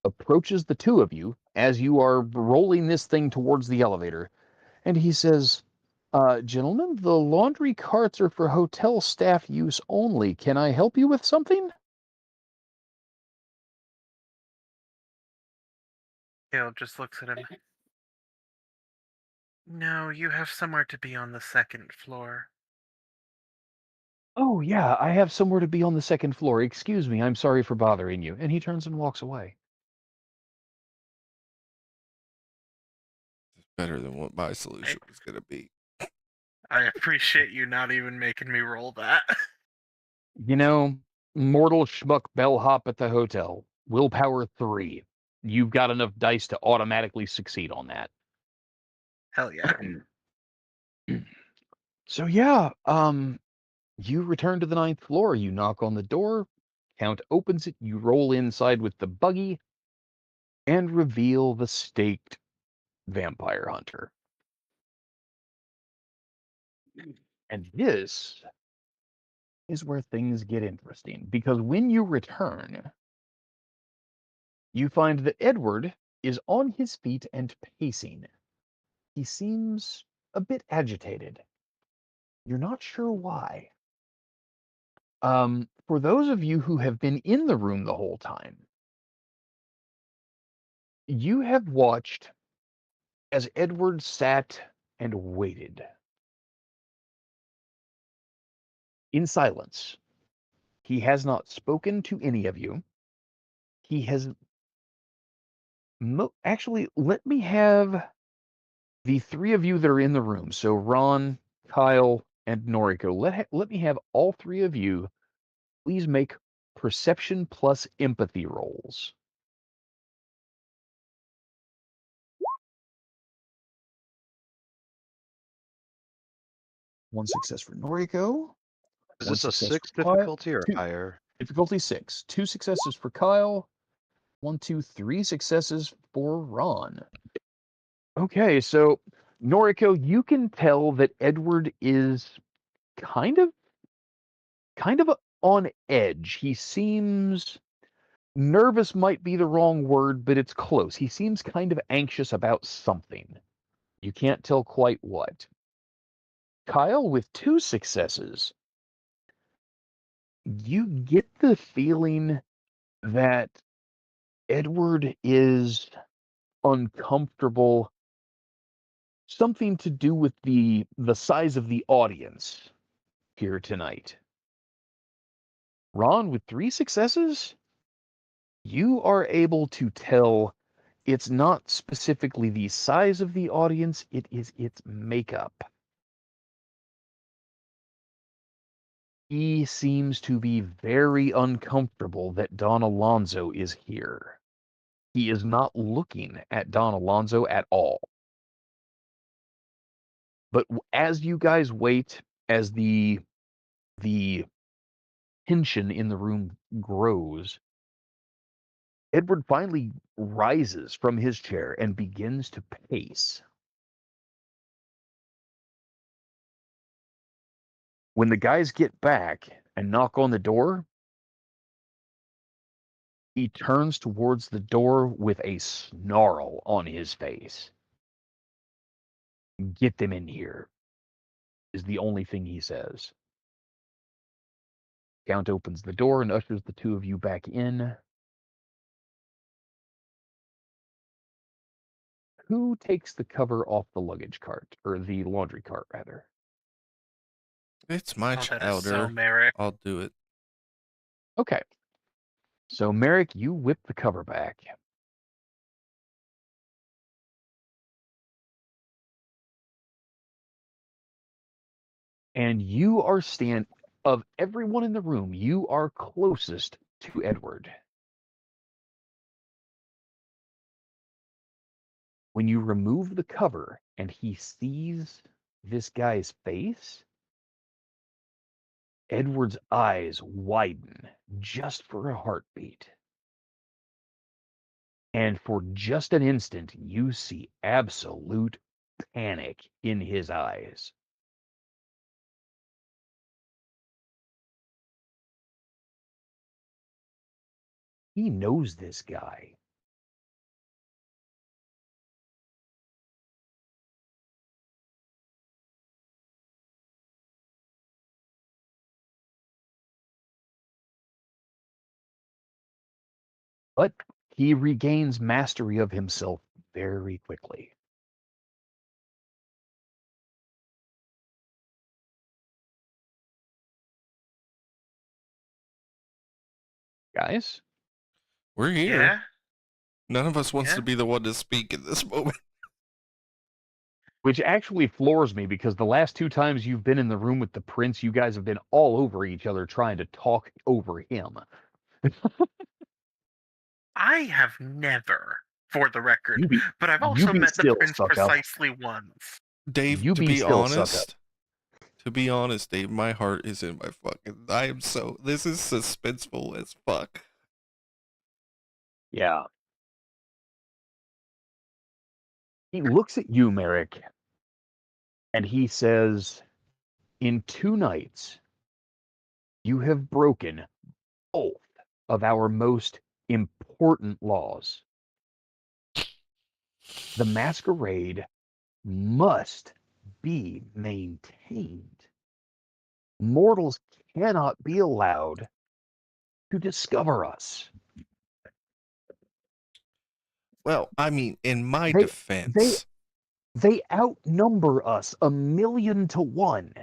approaches the two of you as you are rolling this thing towards the elevator, and he says, gentlemen, the laundry carts are for hotel staff use only. Can I help you with something? Caleb just looks at him. No, you have somewhere to be on the second floor. Oh, yeah, I have somewhere to be on the second floor. Excuse me, I'm sorry for bothering you. And he turns and walks away. It's better than what my solution was going to be. I appreciate you not even making me roll that. You know, mortal schmuck bellhop at the hotel. Willpower 3. You've got enough dice to automatically succeed on that. Hell yeah. So yeah, you return to the 9th floor. You knock on the door. Count opens it. You roll inside with the buggy and reveal the staked vampire hunter. And this is where things get interesting, because when you return, you find that Edward is on his feet and pacing. He seems a bit agitated. You're not sure why. For those of you who have been in the room the whole time, you have watched as Edward sat and waited in silence. He has not spoken to any of you. He has actually, let me have the three of you that are in the room. So Ron, Kyle, and Noriko. Let me have all three of you please make perception plus empathy rolls. One success for Noriko. Is One this a success 6 for Kyle. difficulty or Two. higher? Difficulty 6. 2 successes for Kyle. 1, 2, 3 successes for Ron. Okay, so Noriko, you can tell that Edward is kind of on edge. He seems nervous, might be the wrong word, but it's close. He seems kind of anxious about something. You can't tell quite what. Kyle, with 2 successes, you get the feeling that Edward is uncomfortable, something to do with the size of the audience here tonight. Ron, with 3 successes, you are able to tell it's not specifically the size of the audience, it is its makeup. He seems to be very uncomfortable that Don Alonso is here. He is not looking at Don Alonso at all. But as you guys wait, as the tension in the room grows, Edward finally rises from his chair and begins to pace. When the guys get back and knock on the door, he turns towards the door with a snarl on his face. Get them in here, is the only thing he says. Count opens the door and ushers the two of you back in. Who takes the cover off the luggage cart, or the laundry cart, rather? It's my Oh, that is so chowder. Merrick. I'll do it. Okay. So, Merrick, you whip the cover back. And you are of everyone in the room, you are closest to Edward. When you remove the cover and he sees this guy's face, Edward's eyes widen just for a heartbeat. And for just an instant, you see absolute panic in his eyes. He knows this guy. But he regains mastery of himself very quickly. Guys, We're here. Yeah. None of us wants Yeah. to be the one to speak in this moment. which actually floors me because the last 2 times you've been in the room with the prince, you guys have been all over each other trying to talk over him. I have never, for the record, You be, but I've you also be met the still, prince suck up. precisely once. Dave, You to be be still, suck up. honest, Dave, my heart is in my fucking. I am so. This is suspenseful as fuck. Yeah. He looks at you, Merrick, and he says, in 2 nights, you have broken both of our most important laws. The masquerade must be maintained. Mortals cannot be allowed to discover us. Well, I mean, in my They- defense, They outnumber us 1,000,000 to 1.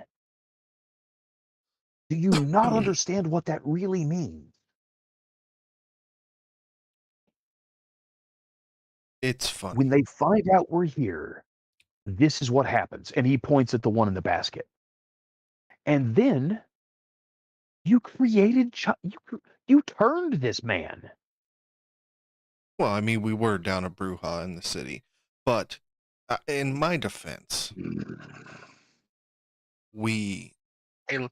Do you not understand what that really means? it's funny. When they find out we're here, this is what happens. And he points at the one in the basket. And then you created, you turned this man. Well, I mean, we were down a brouhaha in the city, but in my defense, we, Hey,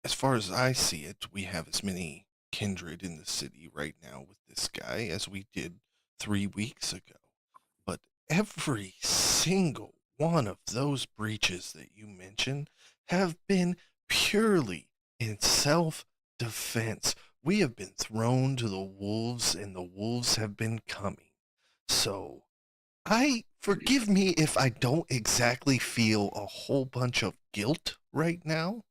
as far as I see it, we have as many kindred in the city right now with this guy as we did 3 weeks ago. But every single one of those breaches that you mentioned have been purely in self-defense. We have been thrown to the wolves, and the wolves have been coming. So, forgive me if I don't exactly feel a whole bunch of guilt right now.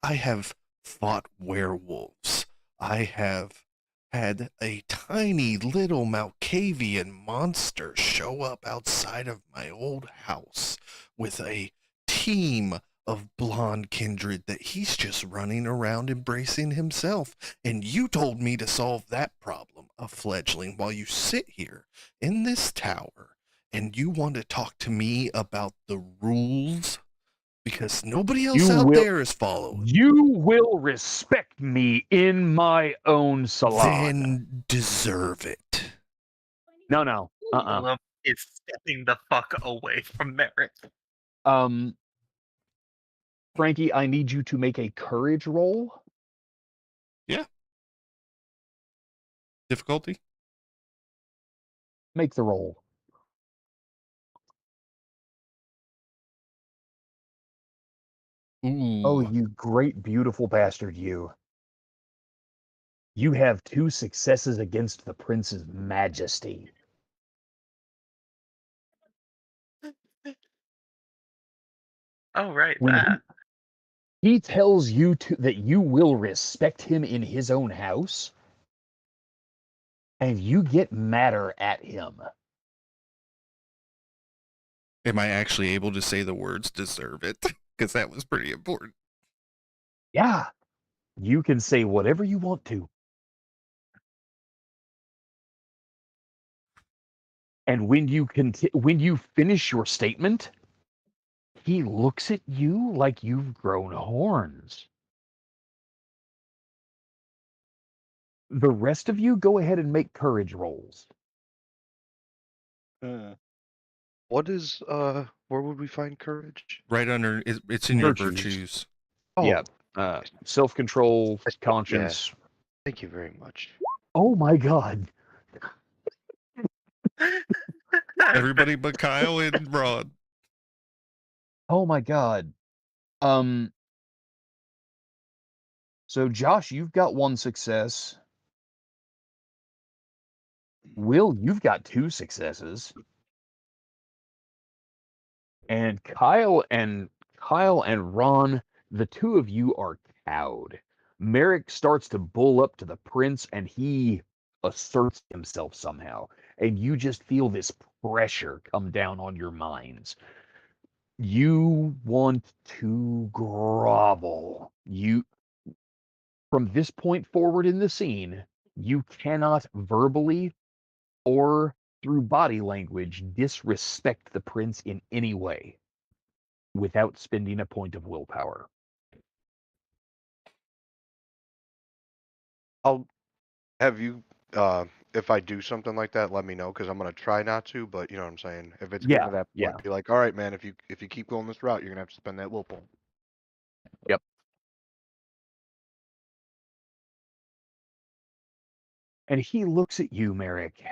I have fought werewolves. I have had a tiny little Malkavian monster show up outside of my old house with a team of blonde kindred that he's just running around embracing himself. And you told me to solve that problem, a fledgling, while you sit here in this tower and you want to talk to me about the rules because nobody else You out will- there is following. You will respect me in my own salon. Then deserve it. No. Love is stepping the fuck away from Merrick. Frankie, I need you to make a courage roll. Difficulty? Make the roll. Ooh. Oh, you great, beautiful bastard, you. You have 2 successes against the prince's majesty. Oh, right, When that. he tells you that you will respect him in his own house, and you get madder at him. Am I actually able to say the words deserve it? Because that was pretty important. Yeah, you can say whatever you want to. And when you finish your statement, he looks at you like you've grown horns. The rest of you go ahead and make courage rolls. What is where would we find courage? Right under, it's in your Virtues. virtues. Oh, Yeah. Self-control, conscience. thank you very much. Oh my god. Everybody but Kyle and Rod. Oh my god. Um, so Josh, you've got 1 success. Will, you've got 2 successes. And Kyle and Ron, the 2 of you are cowed. Merrick starts to bull up to the prince and he asserts himself somehow. And you just feel this pressure come down on your minds. You want to grovel. From this point forward in the scene, you cannot verbally or through body language disrespect the prince in any way without spending a point of willpower. I'll have you. If I do something like that, let me know because I'm gonna try not to. But you know what I'm saying. If it's getting Yeah, to that yeah. point, be like, all right, man. If you keep going this route, you're gonna have to spend that will point. Yep. And he looks at you, Merrick,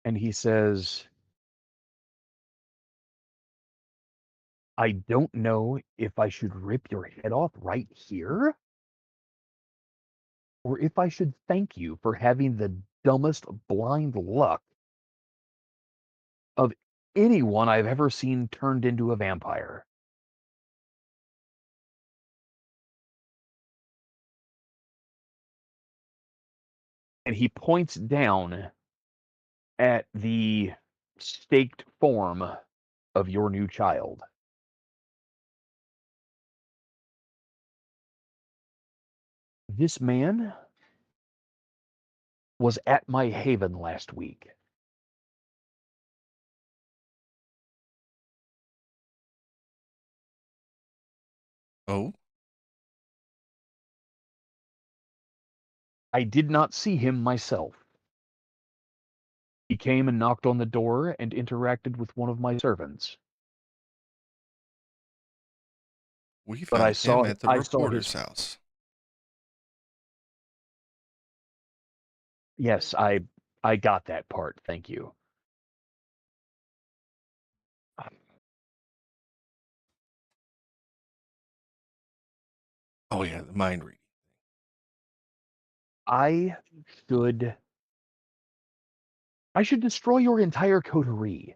and he says, I don't know if I should rip your head off right here, or if I should thank you for having the dumbest blind luck of anyone I've ever seen turned into a vampire. And he points down at the staked form of your new child. This man was at my haven last week. Oh, I did not see him myself. He came and knocked on the door and interacted with one of my servants. we But I found him saw at the I saw his reporter's house. Yes, I got that part. Thank you. Oh yeah, the mind reading. I should I should destroy your entire coterie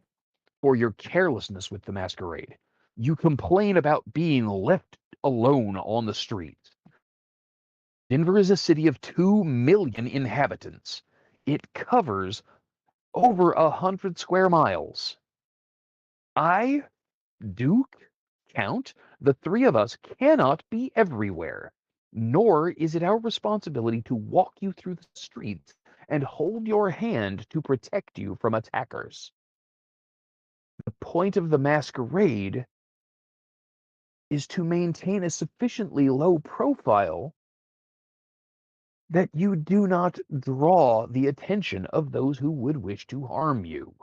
for your carelessness with the masquerade. You complain about being left alone on the streets. Denver is a city of 2 million inhabitants. It covers over 100 square miles. I, Duke, Count, the 3 of us cannot be everywhere, nor is it our responsibility to walk you through the streets and hold your hand to protect you from attackers. The point of the masquerade is to maintain a sufficiently low profile that you do not draw the attention of those who would wish to harm you.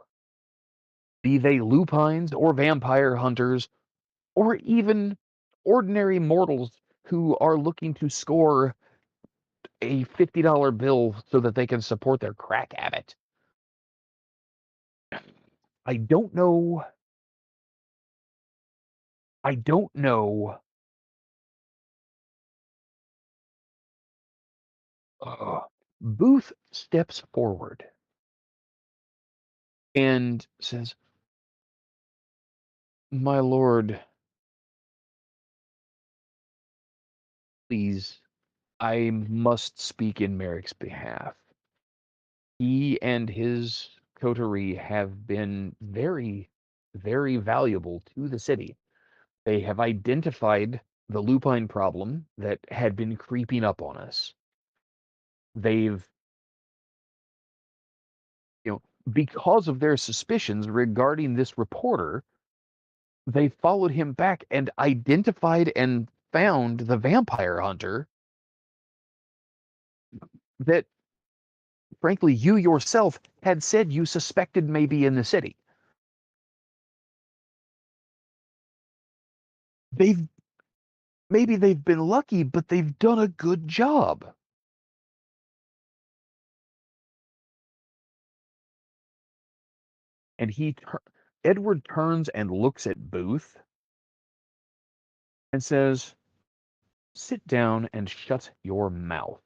Be they lupines or vampire hunters, or even ordinary mortals who are looking to score a $50 bill so that they can support their crack habit. I don't know. I don't know. Booth steps forward and says, My lord, please, I must speak in Merrick's behalf. He and his coterie have been very, very valuable to the city. They have identified the lupine problem that had been creeping up on us. They've, because of their suspicions regarding this reporter, they followed him back and identified and found the vampire hunter that, frankly, you yourself had said you suspected may be in the city. They've Maybe they've been lucky, but they've done a good job. And Edward turns and looks at Booth and says, "Sit down and shut your mouth."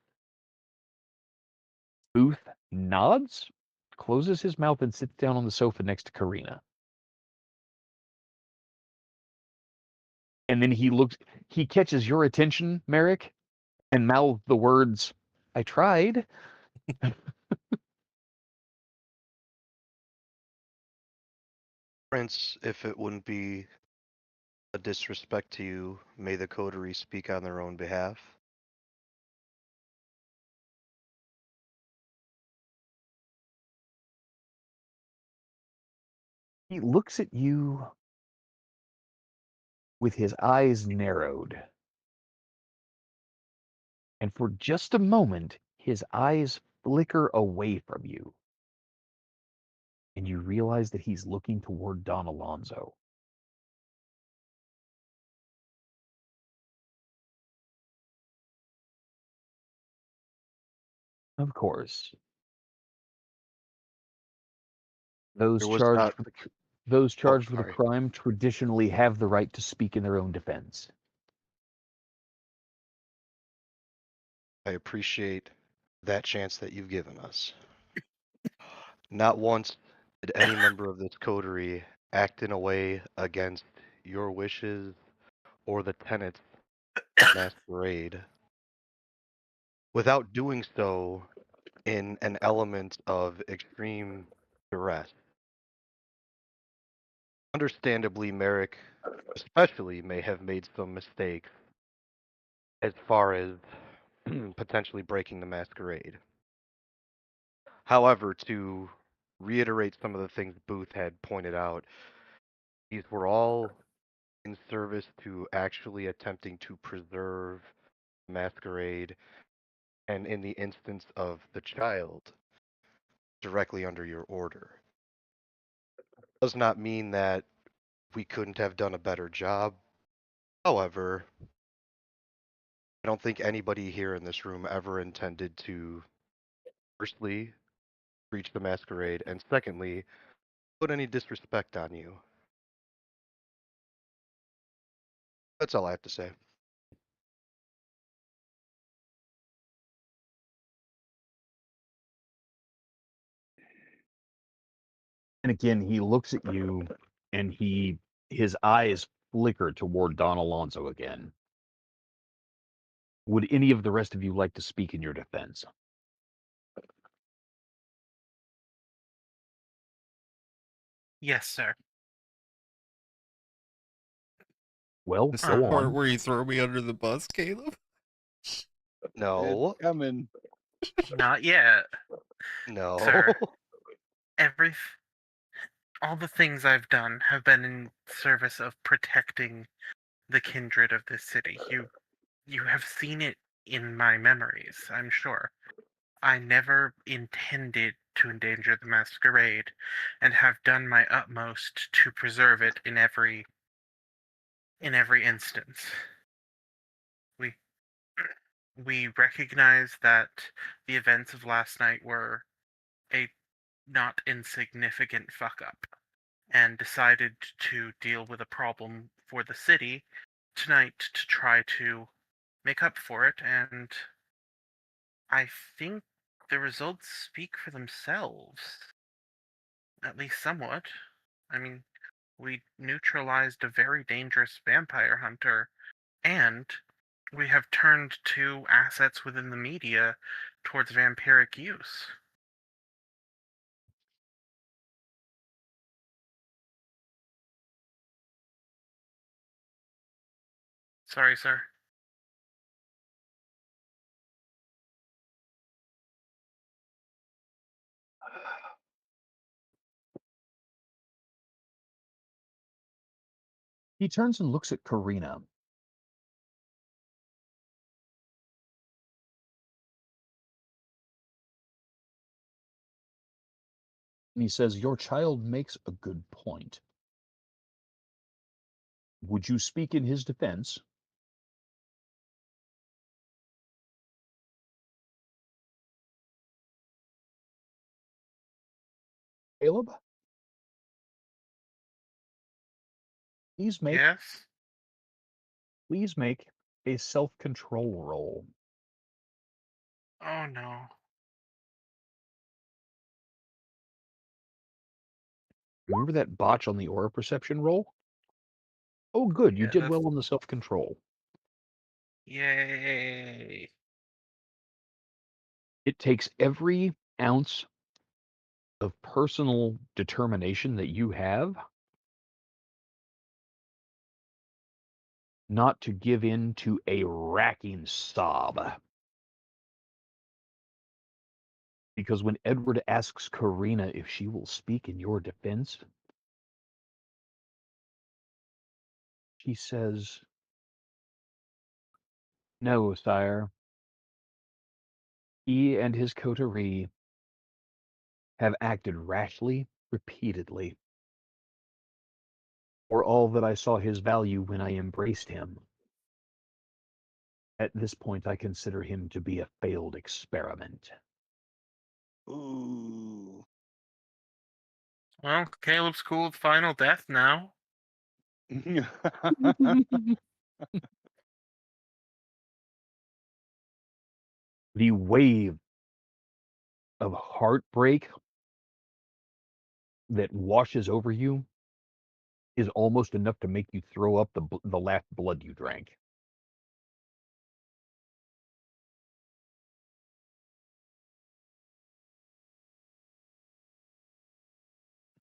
Booth nods, closes his mouth, and sits down on the sofa next to Karina. And then he catches your attention, Merrick, and mouths the words, "I tried." Prince, if it wouldn't be a disrespect to you, may the coterie speak on their own behalf. He looks at you with his eyes narrowed. And for just a moment, his eyes flicker away from you. And you realize that he's looking toward Don Alonso. Of course, those There was charged not. with those Oh, charged with a sorry. crime traditionally have the right to speak in their own defense. I appreciate that chance that you've given us. Not once did any member of this coterie act in a way against your wishes or the tenets of masquerade without doing so in an element of extreme duress. Understandably, Merrick especially may have made some mistakes as far as potentially breaking the masquerade. However, to reiterate some of the things Booth had pointed out, these were all in service to actually attempting to preserve masquerade, and in the instance of the child, directly under your order. Does not mean that we couldn't have done a better job. However, I don't think anybody here in this room ever intended to, firstly, breach the masquerade, and secondly, put any disrespect on you. That's all I have to say. And again, he looks at you and his eyes flicker toward Don Alonso again. Would any of the rest of you like to speak in your defense? Yes, sir. Well, This go the part on. where you throw me under the bus, Caleb? No, It's coming. Not yet, no. sir. All the things I've done have been in service of protecting the kindred of this city. You have seen it in my memories, I'm sure. I never intended to endanger the masquerade, and have done my utmost to preserve it in every instance. We we recognize that the events of last night were a not insignificant fuck up, and decided to deal with a problem for the city tonight to try to make up for it, and I think the results speak for themselves. At least somewhat. I mean, we neutralized a very dangerous vampire hunter, and we have turned two assets within the media towards vampiric use. Sorry, sir. He turns and looks at Karina. And he says, "Your child makes a good point. Would you speak in his defense?" Caleb, please make Yes? a self-control roll. Oh no. Remember that botch on the aura perception roll? Oh, good. You Yeah, did that's... well on the self-control. Yay. It takes every ounce of personal determination that you have not to give in to a racking sob. Because when Edward asks Karina if she will speak in your defense, she says, "No, sire. He and his coterie have acted rashly, repeatedly. For all that I saw his value when I embraced him, at this point I consider him to be a failed experiment." Ooh. Well, Caleb's cool with final death now. The wave of heartbreak that washes over you is almost enough to make you throw up the last blood you drank.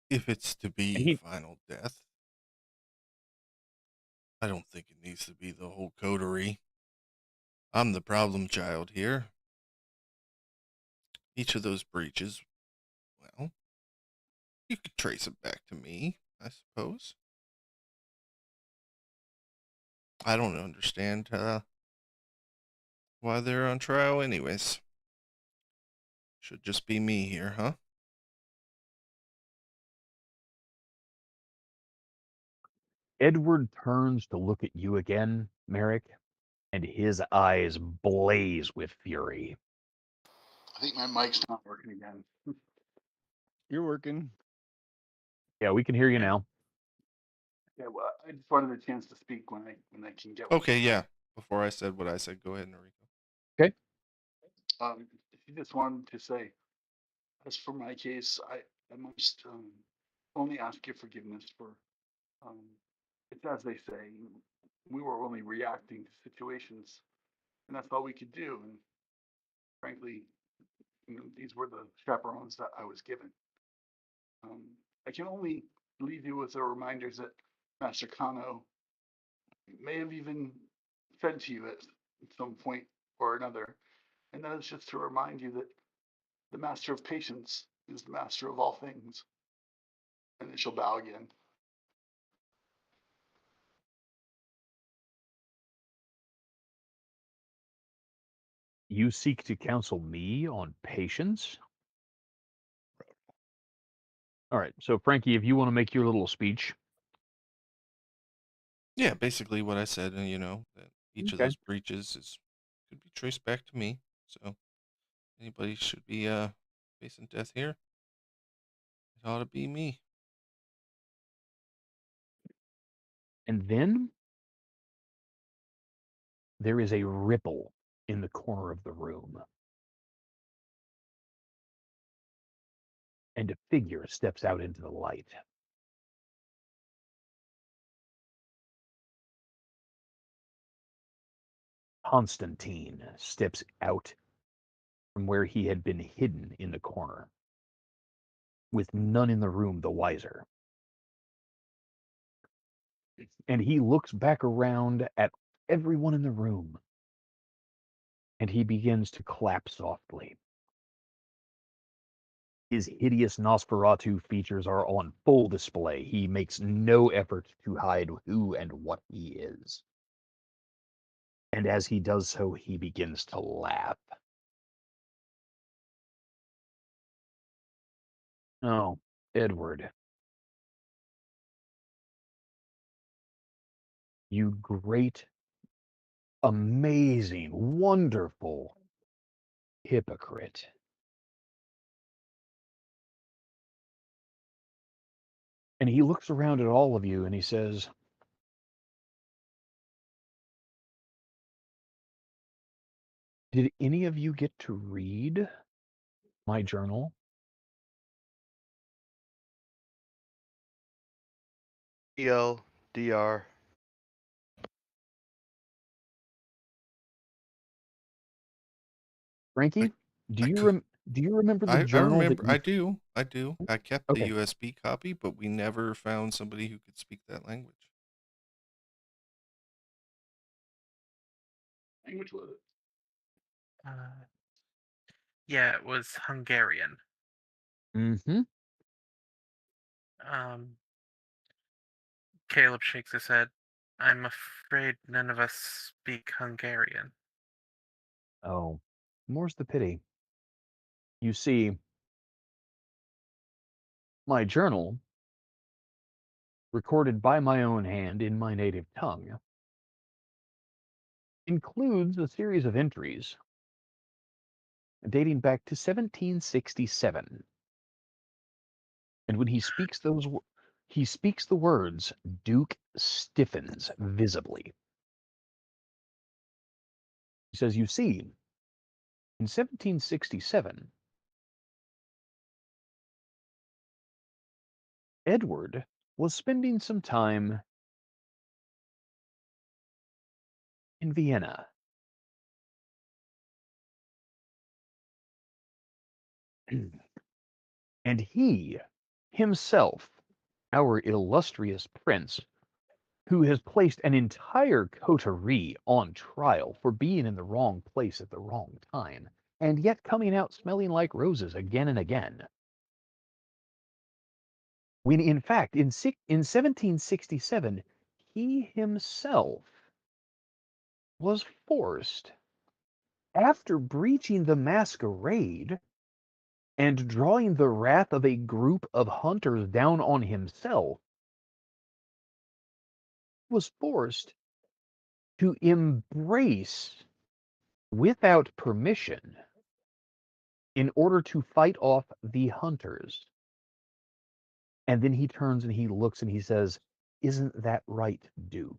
If it's to And be he, final death, I don't think it needs to be the whole coterie. I'm the problem child here. Each of those breaches, well, you could trace it back to me, I suppose. I don't understand why they're on trial, anyways. Should just be me here, huh? Edward turns to look at you again, Merrick, and his eyes blaze with fury. I think my mic's not working again. You're working. Yeah, we can hear you Yeah. now. Yeah, well, I just wanted a chance to speak when I can get one. Okay, yeah. Before I said what I said, go ahead, Noriko. Okay. She just wanted to say, as for my case, I must only ask your forgiveness for it's as they say, we were only reacting to situations, and that's all we could do. And frankly, these were the chaperones that I was given. I can only leave you with the reminders that Master Kano may have even said to you at some point or another, and that is just to remind you that the Master of Patience is the Master of all things. And then she'll bow again. You seek to counsel me on patience? All right. So, Frankie, if you want to make your little speech. Yeah, basically what I said, and that each of Okay. those breaches could be traced back to me. So anybody should be facing death here, it ought to be me. And then there is a ripple in the corner of the room. And a figure steps out into the light. Constantine steps out from where he had been hidden in the corner, with none in the room the wiser. And he looks back around at everyone in the room, and he begins to clap softly. His hideous Nosferatu features are on full display. He makes no effort to hide who and what he is. And as he does so, he begins to laugh. Oh, Edward. You great, amazing, wonderful hypocrite. And he looks around at all of you and he says, "Did any of you get to read my journal?" ELDR. Frankie, do I you could. do you remember the I journal that remember. you? I do. I kept the Okay. USB copy, but we never found somebody who could speak that language. Language was it? Yeah, it was Hungarian. Mm-hmm. Um, Caleb shakes his head. I'm afraid none of us speak Hungarian. Oh, more's the pity. You see, my journal, recorded by my own hand in my native tongue, includes a series of entries dating back to 1767. And when he speaks he speaks the words, Duke stiffens visibly. He says, "You see, in 1767, Edward was spending some time in Vienna. And he himself, our illustrious prince, who has placed an entire coterie on trial for being in the wrong place at the wrong time, and yet coming out smelling like roses again and again. When in fact, in 1767, he himself was forced, after breaching the masquerade and drawing the wrath of a group of hunters down on himself, was forced to embrace, without permission, in order to fight off the hunters." And then he turns and he looks and he says, "Isn't that right, Duke?"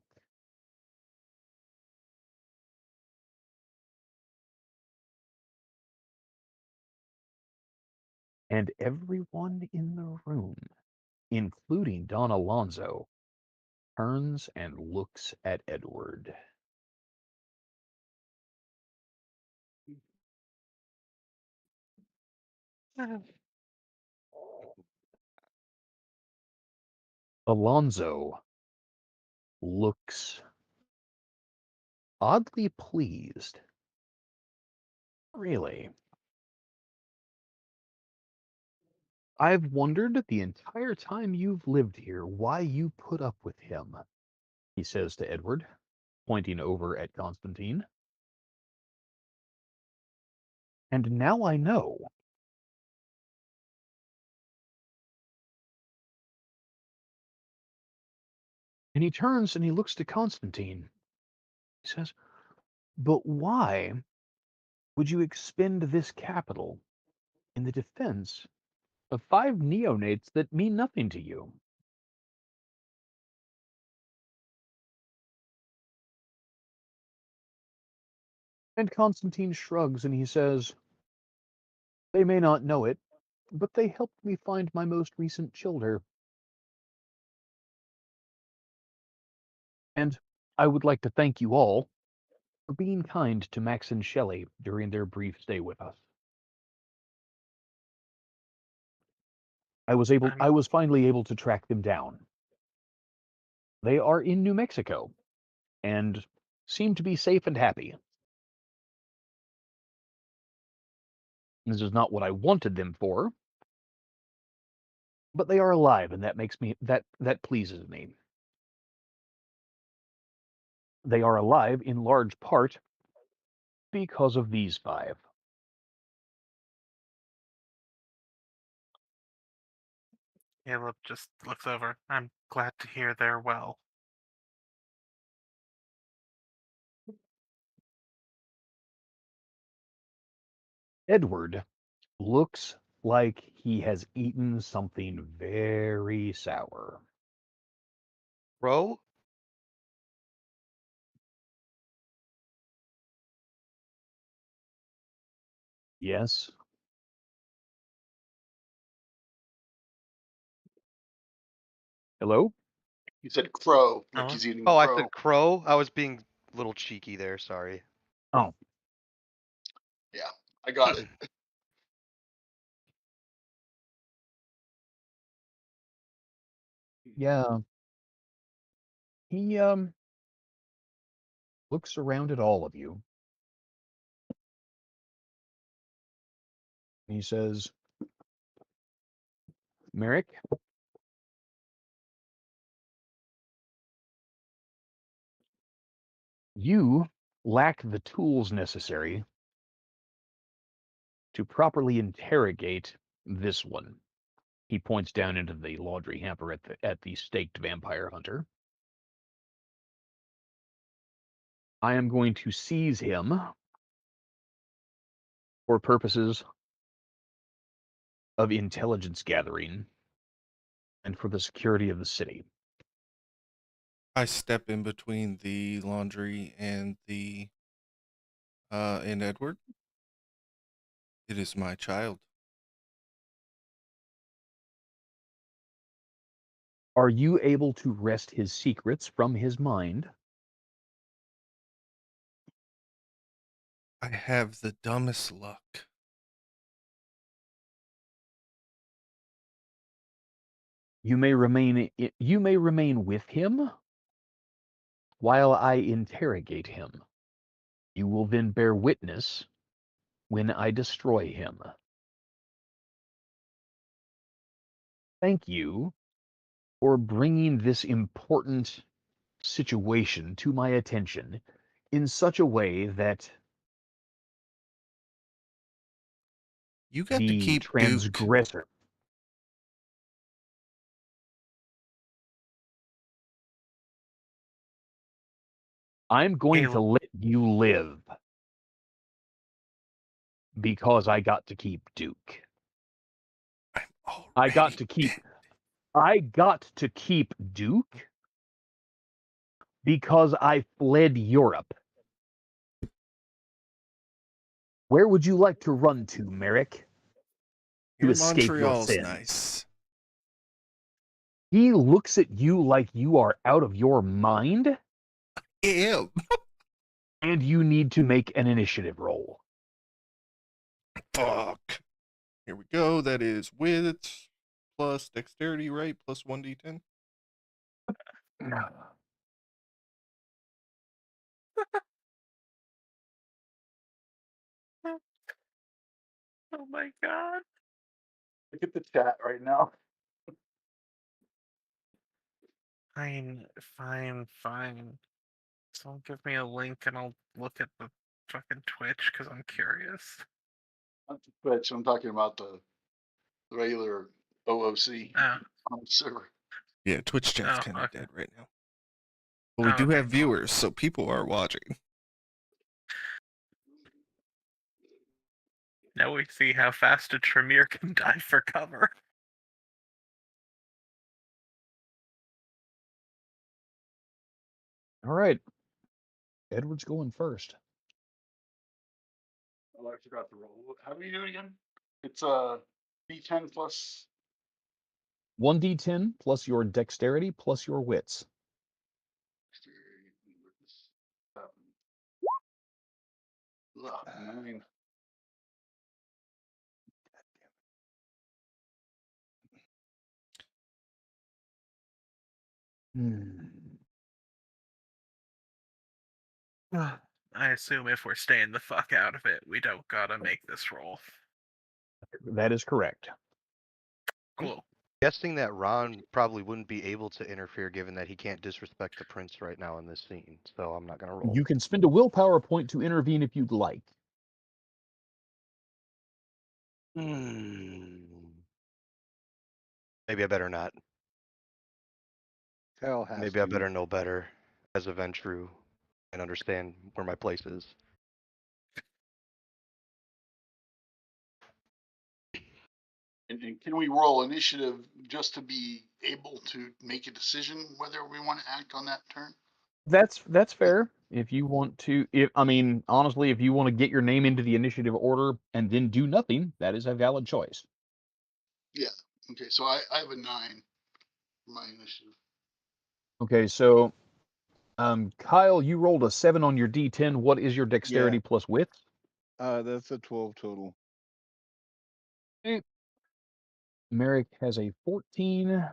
And everyone in the room, including Don Alonso, turns and looks at Edward. Alonso looks oddly pleased. "Really? I've wondered the entire time you've lived here why you put up with him," he says to Edward, pointing over at Constantine. "And now I know." And he turns and he looks to Constantine. He says, "But why would you expend this capital in the defense of 5 neonates that mean nothing to you?" And Constantine shrugs and he says, "They may not know it, but they helped me find my most recent childer. And I would like to thank you all for being kind to Max and Shelley during their brief stay with us. I I'm was finally able to track them down. They are in New Mexico and seem to be safe and happy. This is not what I wanted them for, but they are alive, and that pleases me. They are alive in large part because of these 5. Caleb just looks over. I'm glad to hear they're well. Edward looks like he has eaten something very sour. Bro, Yes? Hello? You said crow, like Oh. he's eating oh, I crow. said crow. I was being a little cheeky there. Sorry. Oh, Yeah, I got it. yeah. He looks around at all of you. He says, Merrick, you lack the tools necessary to properly interrogate this one. He points down into the laundry hamper at the staked vampire hunter. I am going to seize him for purposes of intelligence gathering and for the security of the city. I step in between the laundry and and Edward. It is my child. Are you able to wrest his secrets from his mind? I have the dumbest luck. You may remain with him while I interrogate him. You will then bear witness when I destroy him. Thank you for bringing this important situation to my attention in such a way that You got to the keep Duke. transgressor. I'm going to let you live because I got to keep Duke. I'm I got already to keep dead. I got to keep Duke because I fled Europe. Where would you like to run to, Merrick, to Here, escape your Montreal's sins? nice. He looks at you like you are out of your mind, Ew. and you need to make an initiative roll. Fuck. Here we go. That is wit plus dexterity, right? Plus 1d10. Oh my god. Look at the chat right now. Fine. So give me a link and I'll look at the fucking Twitch because I'm curious. Not the Twitch. I'm talking about the regular OOC Oh, on the server. Yeah, Twitch chat's Oh, kind of okay. dead right now. But we Oh, do okay, have cool. viewers, so people are watching. Now we see how fast a Tremere can dive for cover. All right. Edward's going first. Oh, I forgot the roll. How do you do it again? It's a D10 plus. 1d10 plus your dexterity plus your wits. Ugh, 9. I assume if we're staying the fuck out of it, we don't gotta make this roll. That is correct. Cool. Guessing that Ron probably wouldn't be able to interfere given that he can't disrespect the prince right now in this scene. So I'm not gonna roll. You can spend a willpower point to intervene if you'd like. Maybe I better not. Hell has Maybe I to. better know better as a Ventru and understand where my place is. And can we roll initiative just to be able to make a decision whether we want to act on that turn? That's fair. If you want to, honestly, if you want to get your name into the initiative order and then do nothing, that is a valid choice. Yeah. Okay. So I have a 9 for my initiative. Okay, so Kyle, you rolled a 7 on your D10. What is your dexterity plus wit? That's a 12 total. Merrick has a 14.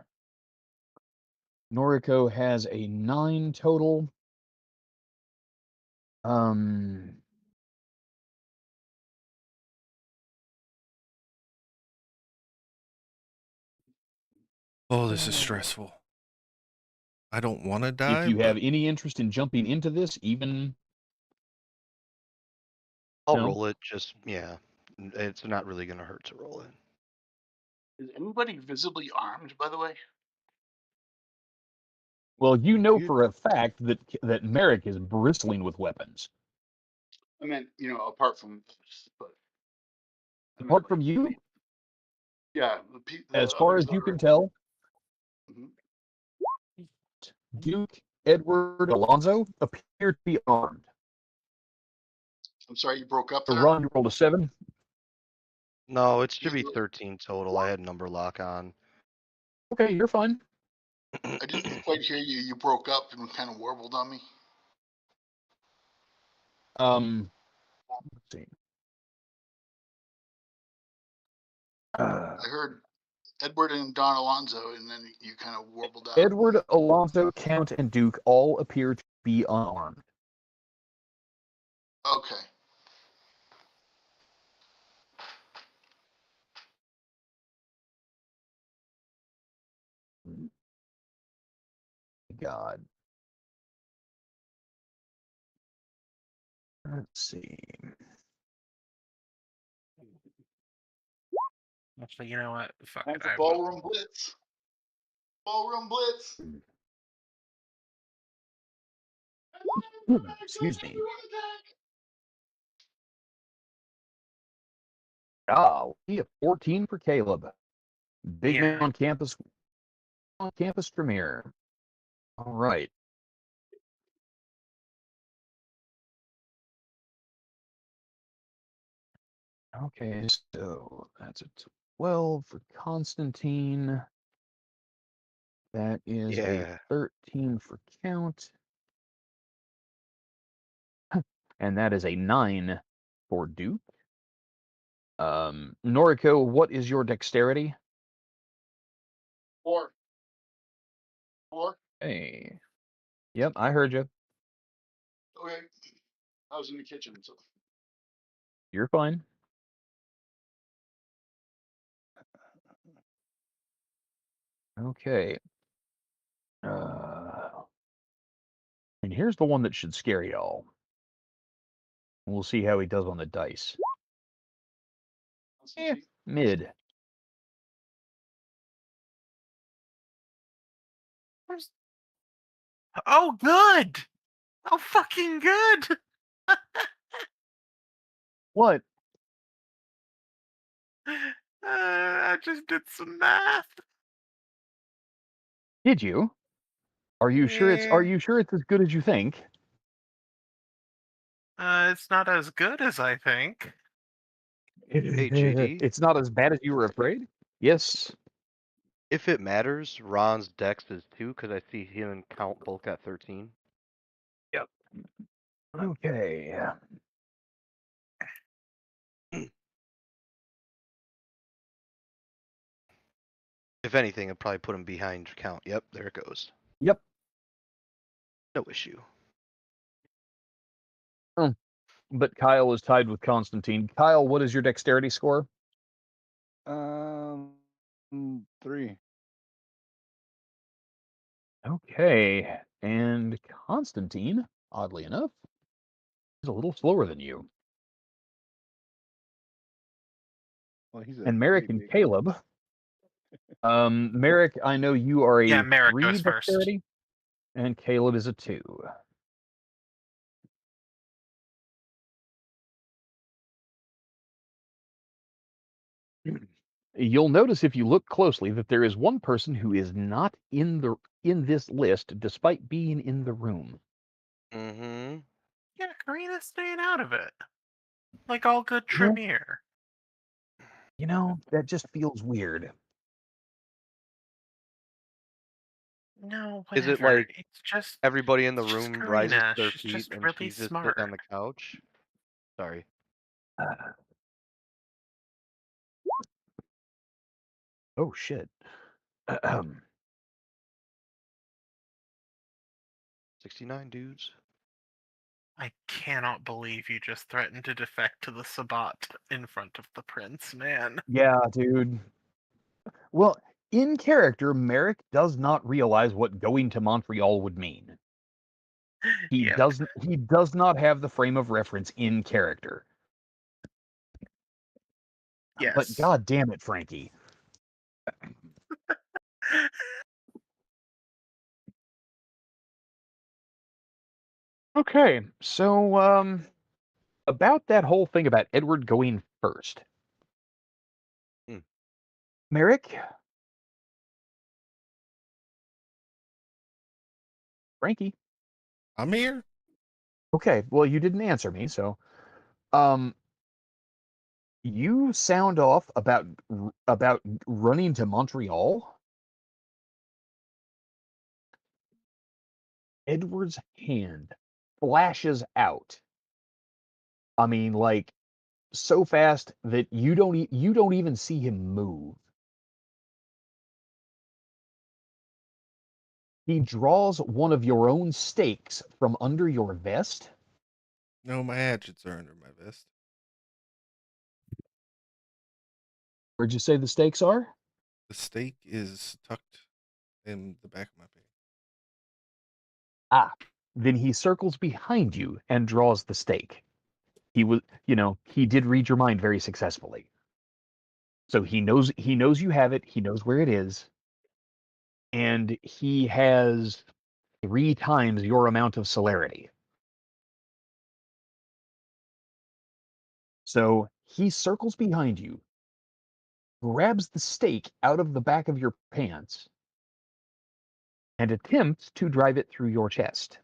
Noriko has a 9 total. Oh, this is stressful. I don't want to die. If you have but any interest in jumping into this, even I'll No. roll it. Just yeah, it's not really gonna hurt to roll it. Is anybody visibly armed, by the way? well, you know You- for a fact that Merrick is bristling with weapons. I meant, apart from this, but I meant, Apart like, from you, yeah, the as far others as that you are. can tell, Mhm. Duke, Edward, Alonzo appear to be armed. I'm sorry, you broke up So there. Ron, you rolled a 7. No, it should Yeah, be 13 total. I had number lock on. Okay, you're fine. I didn't quite hear you. You broke up and kind of warbled on me. Let's see. I heard Edward and Don Alonzo, and then you kind of warbled out. Edward, Alonzo, Count, and Duke all appear to be unarmed. Okay. God. Let's see. Actually, you know what? Fuck Time it. for I will. ballroom blitz. Ballroom blitz. Excuse me. We have 14 for Caleb. Big Yeah. man on campus premiere. All right. Okay, so that's a 12 for Constantine. That is a Yeah. 13 for Count. And that is a 9 for Duke. Noriko, what is your dexterity? 4. 4. Hey. Yep, I heard you. Okay. I was in the kitchen, so. You're fine. Okay. And here's the one that should scare y'all. We'll see how he does on the dice. Mid. Oh, good. Oh, fucking good. What? I just did some math. Did you? Are you sure it's as good as you think? It's not as good as I think. Hey, JD. It's not as bad as you were afraid? Yes. If it matters, Ron's dex is 2 because I see him and Count both got 13. Yep. Okay. If anything, I'd probably put him behind Count. Yep, there it goes. Yep. No issue. But Kyle is tied with Constantine. Kyle, what is your dexterity score? 3. Okay. And Constantine, oddly enough, is a little slower than you. Well, he's a And Merrick pretty and big guy. Caleb. Merrick, I know you are a Yeah, Merrick 3 goes first. dexterity, and Caleb is a 2. You'll notice if you look closely that there is one person who is not in this list, despite being in the room. Mm-hmm. Yeah, Karina's staying out of it. Like all good You know- Tremere. You know, that just feels weird. No, Is it whatever. like It's just everybody in the it's just room rises to Karina. their She's feet just and really she's just smart. sitting on the couch? Sorry. Oh shit. 69 dudes. I cannot believe you just threatened to defect to the Sabbat in front of the prince, man. Yeah, dude. Well, in character, Merrick does not realize what going to Montreal would mean. He Yep. doesn't. He does not have the frame of reference in character. Yes. But god damn it, Frankie. Okay, so about that whole thing about Edward going first. Hmm. Merrick, Frankie. I'm here. Okay, well you didn't answer me, so um you sound off about running to Montreal. Edward's hand flashes out. I mean, like so fast that you don't even see him move. He draws one of your own stakes from under your vest. No, my hatchets are under my vest. Where'd you say the stakes are? The stake is tucked in the back of my pants. Ah, then he circles behind you and draws the stake. He was, he did read your mind very successfully. So he knows you have it, he knows where it is, and he has 3 times your amount of celerity. So he circles behind you, grabs the stake out of the back of your pants, and attempts to drive it through your chest.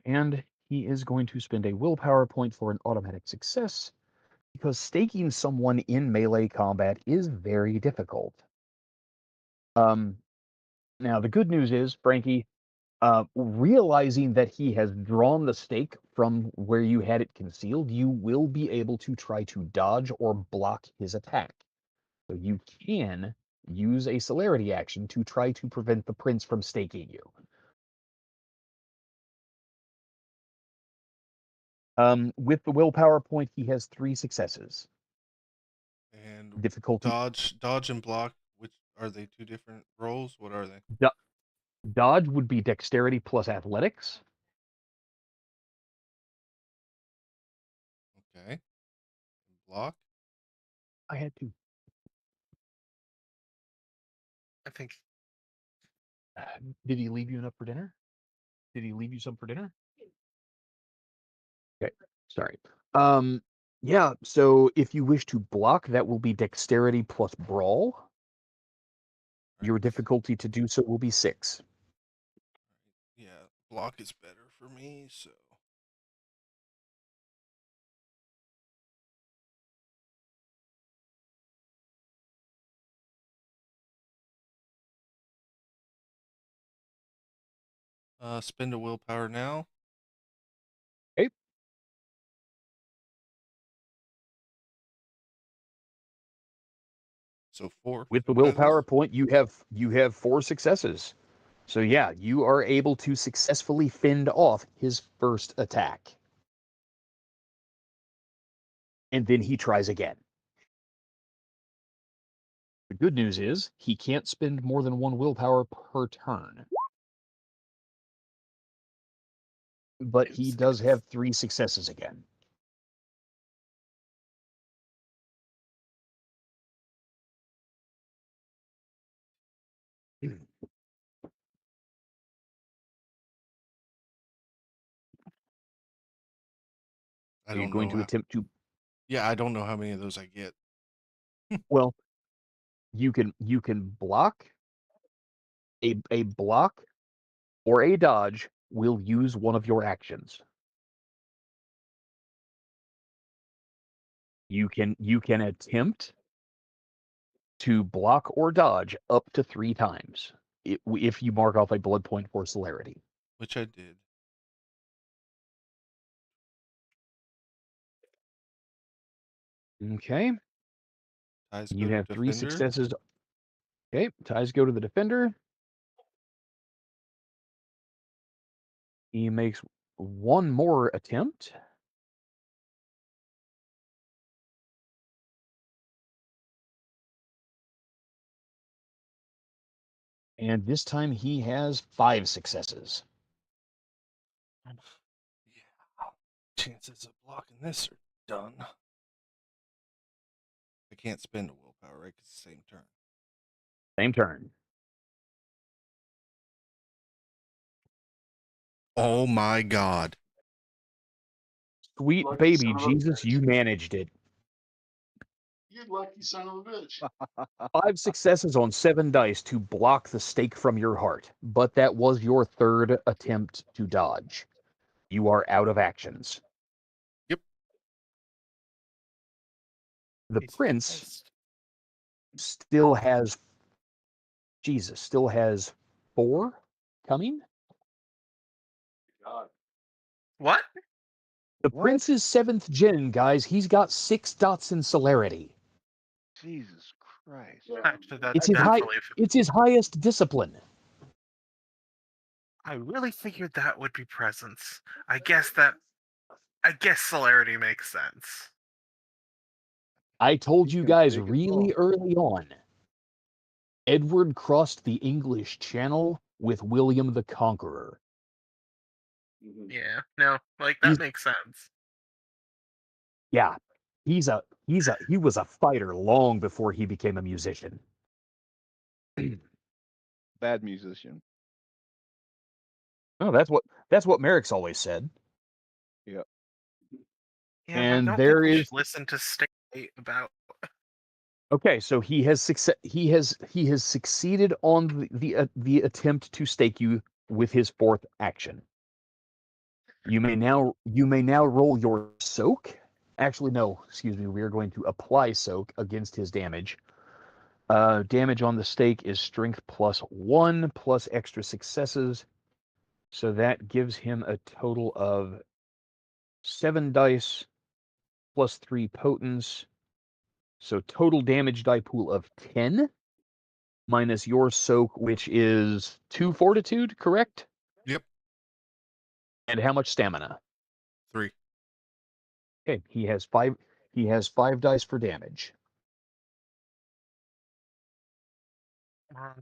And he is going to spend a willpower point for an automatic success, because staking someone in melee combat is very difficult. Now, the good news is, Frankie, realizing that he has drawn the stake from where you had it concealed, you will be able to try to dodge or block his attack. So you can use a celerity action to try to prevent the prince from staking you. With the willpower point, he has 3 successes. And Difficulty dodge and block, which are they two different roles? What are they? dodge would be dexterity plus athletics. Okay. And block. I had to. I think Did he leave you enough for dinner? Did he leave you some for dinner? Okay, sorry. Yeah. So if you wish to block, that will be dexterity plus brawl. Your Right. difficulty to do so will be 6. Yeah, block is better for me, so spend a willpower now. Okay. So 4 With the successes. willpower point, you have 4 successes. So yeah, you are able to successfully fend off his first attack. And then he tries again. The good news is he can't spend more than 1 willpower per turn. But he does have 3 successes again. I Are you don't going know. to attempt to? Yeah, I don't know how many of those I get. Well, you can block a block or a dodge will use one of your actions. You can attempt to block or dodge up to 3 times if you mark off a blood point for celerity. Which I did. Okay, Ties you go to have 3 defender. successes. Okay, ties go to the defender. He makes one more attempt. And this time he has 5 successes. Yeah. Chances of blocking this are done. I can't spend a willpower, right? 'Cause it's the same turn. Same turn. Oh my god. Sweet Lucky baby son of a Jesus, bitch. you managed it. You lucky son of a bitch. 5 successes on 7 dice to block the stake from your heart, but that was your 3rd attempt to dodge. You are out of actions. Yep. The He's prince pissed. still has still has 4 coming. God. What? The What? prince's 7th gen, guys, he's got 6 dots in celerity. Jesus Christ. Yeah. Actually, It's that's fully. it's his highest discipline. I really figured that would be presence. I guess celerity makes sense. I told He you can guys take it really all. early on. Edward crossed the English Channel with William the Conqueror. Mhm. Yeah. No, like He's- that makes sense. Yeah, he was a fighter long before he became a musician. Bad musician. Oh, that's what Merrick's always said. Mm-hmm. Yeah, but I And don't think there we is should listen to State about. okay. So he has succeeded on the attempt to stake you with his 4th action. You may now roll your soak. Actually, no, excuse me. We are going to apply soak against his damage. Damage on the stake is strength +1 plus extra successes. So that gives him a total of 7 dice plus 3 potence. So total damage die pool of 10 minus your soak, which is 2 fortitude, correct? Yep. And how much stamina? 3. Okay, he has 5 dice for damage.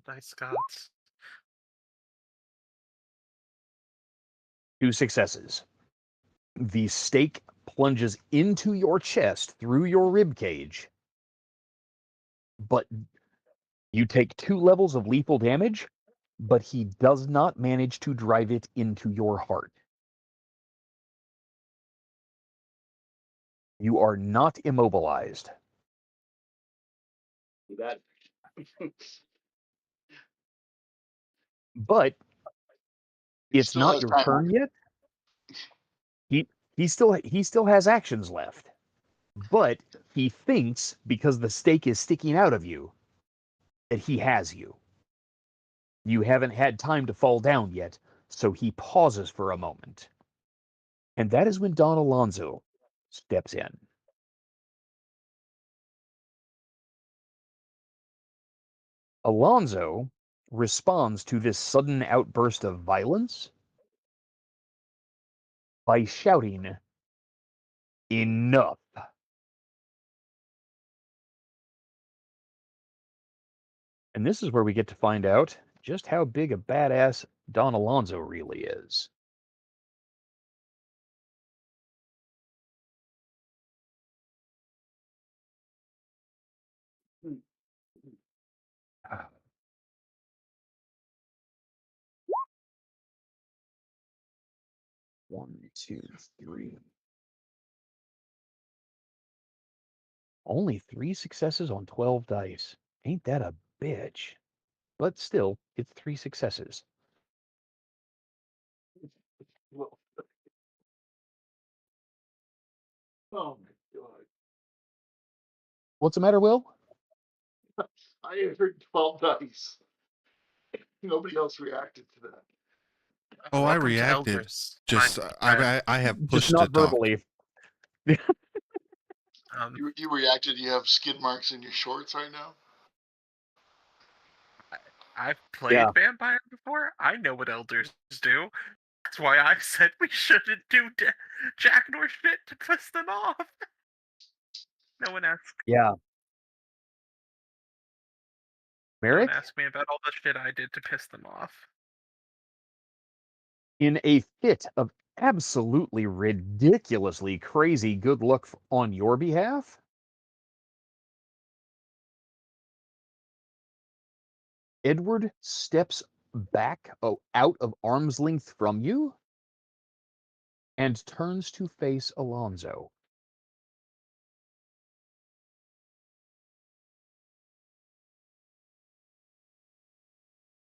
Dice gods. 2 successes. The stake plunges into your chest through your rib cage, but you take 2 levels of lethal damage, but he does not manage to drive it into your heart. You are not immobilized, That. but He it's still not has your time. turn yet. He still has actions left, but he thinks because the stake is sticking out of you that he has you. You haven't had time to fall down yet, so he pauses for a moment. And that is when Don Alonso steps in. Alonso responds to this sudden outburst of violence by shouting, "Enough!" And this is where we get to find out just how big a badass Don Alonso really is. One, two, three. Only 3 successes on 12 dice. Ain't that a bitch? But still, it's 3 successes. Well, oh my god. What's the matter, Will? I heard 12 dice. Nobody else reacted to that. Oh, I Welcome to reacted. Elders. Just I have Just push not to talk. verbally. You reacted. You have skid marks in your shorts right now. I've played Vampire before. I know what Elders do. That's why I said we shouldn't do Jack nor shit to piss them off. No one asked. Yeah. No Merrick? one asked me about all the shit I did to piss them off. In a fit of absolutely ridiculously crazy good luck on your behalf, Edward steps back out of arm's length from you and turns to face Alonzo.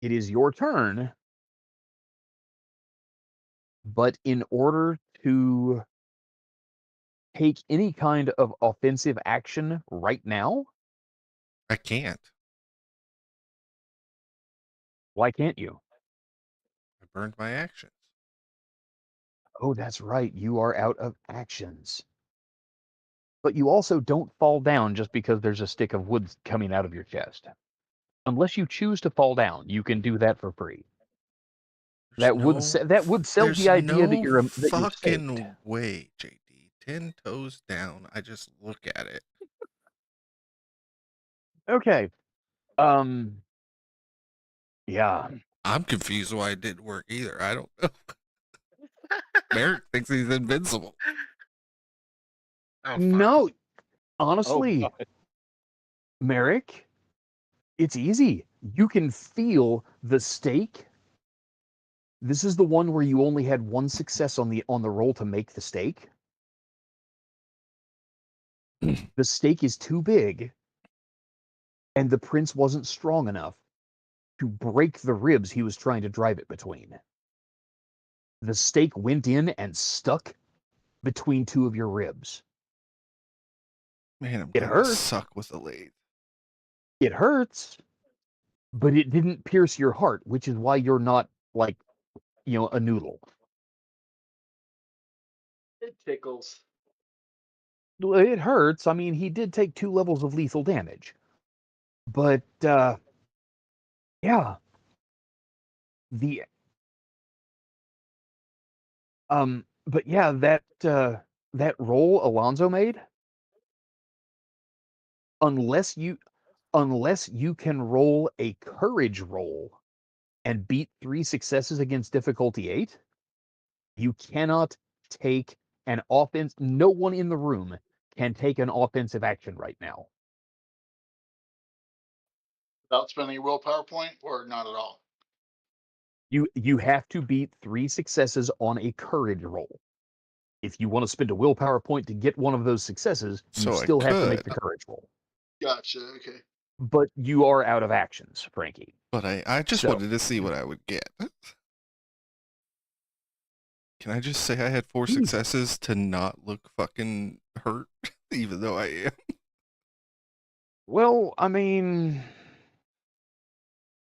It is your turn, but in order to take any kind of offensive action right now, I can't. why can't you? I burned my actions. Oh, that's right. You are out of actions. But you also don't fall down just because there's a stick of wood coming out of your chest. Unless you choose to fall down, you can do that for free. That would sell the idea that you're that you're fucking saved. way, JD. 10 toes down. I just look at it. Okay. Yeah. I'm confused why it didn't work either. I don't know. Merrick thinks he's invincible. Oh, fuck. No, honestly, Merrick, it's easy. You can feel the stake. This is the one where you only had 1 success on the roll to make the stake. The stake is too big, and the prince wasn't strong enough to break the ribs he was trying to drive it between. The stake went in and stuck between 2 of your ribs. Man, I'm It gonna hurts. suck with a lathe. It hurts, but it didn't pierce your heart, which is why you're not like, a noodle. It tickles. It hurts. I mean, he did take 2 levels of lethal damage. But yeah. The but yeah, that roll Alonzo made, unless you can roll a courage roll and beat 3 successes against difficulty 8, you cannot take an offense. No one in the room can take an offensive action right now. Without spending a willpower point, or not at all. You have to beat 3 successes on a courage roll. If you want to spend a willpower point to get one of those successes, you So I still have to make could. the courage roll. Gotcha. Okay. But you are out of actions, Frankie. But I just So- wanted to see what I would get. Can I just say I had 4 successes to not look fucking hurt, even though I am? Well, I mean,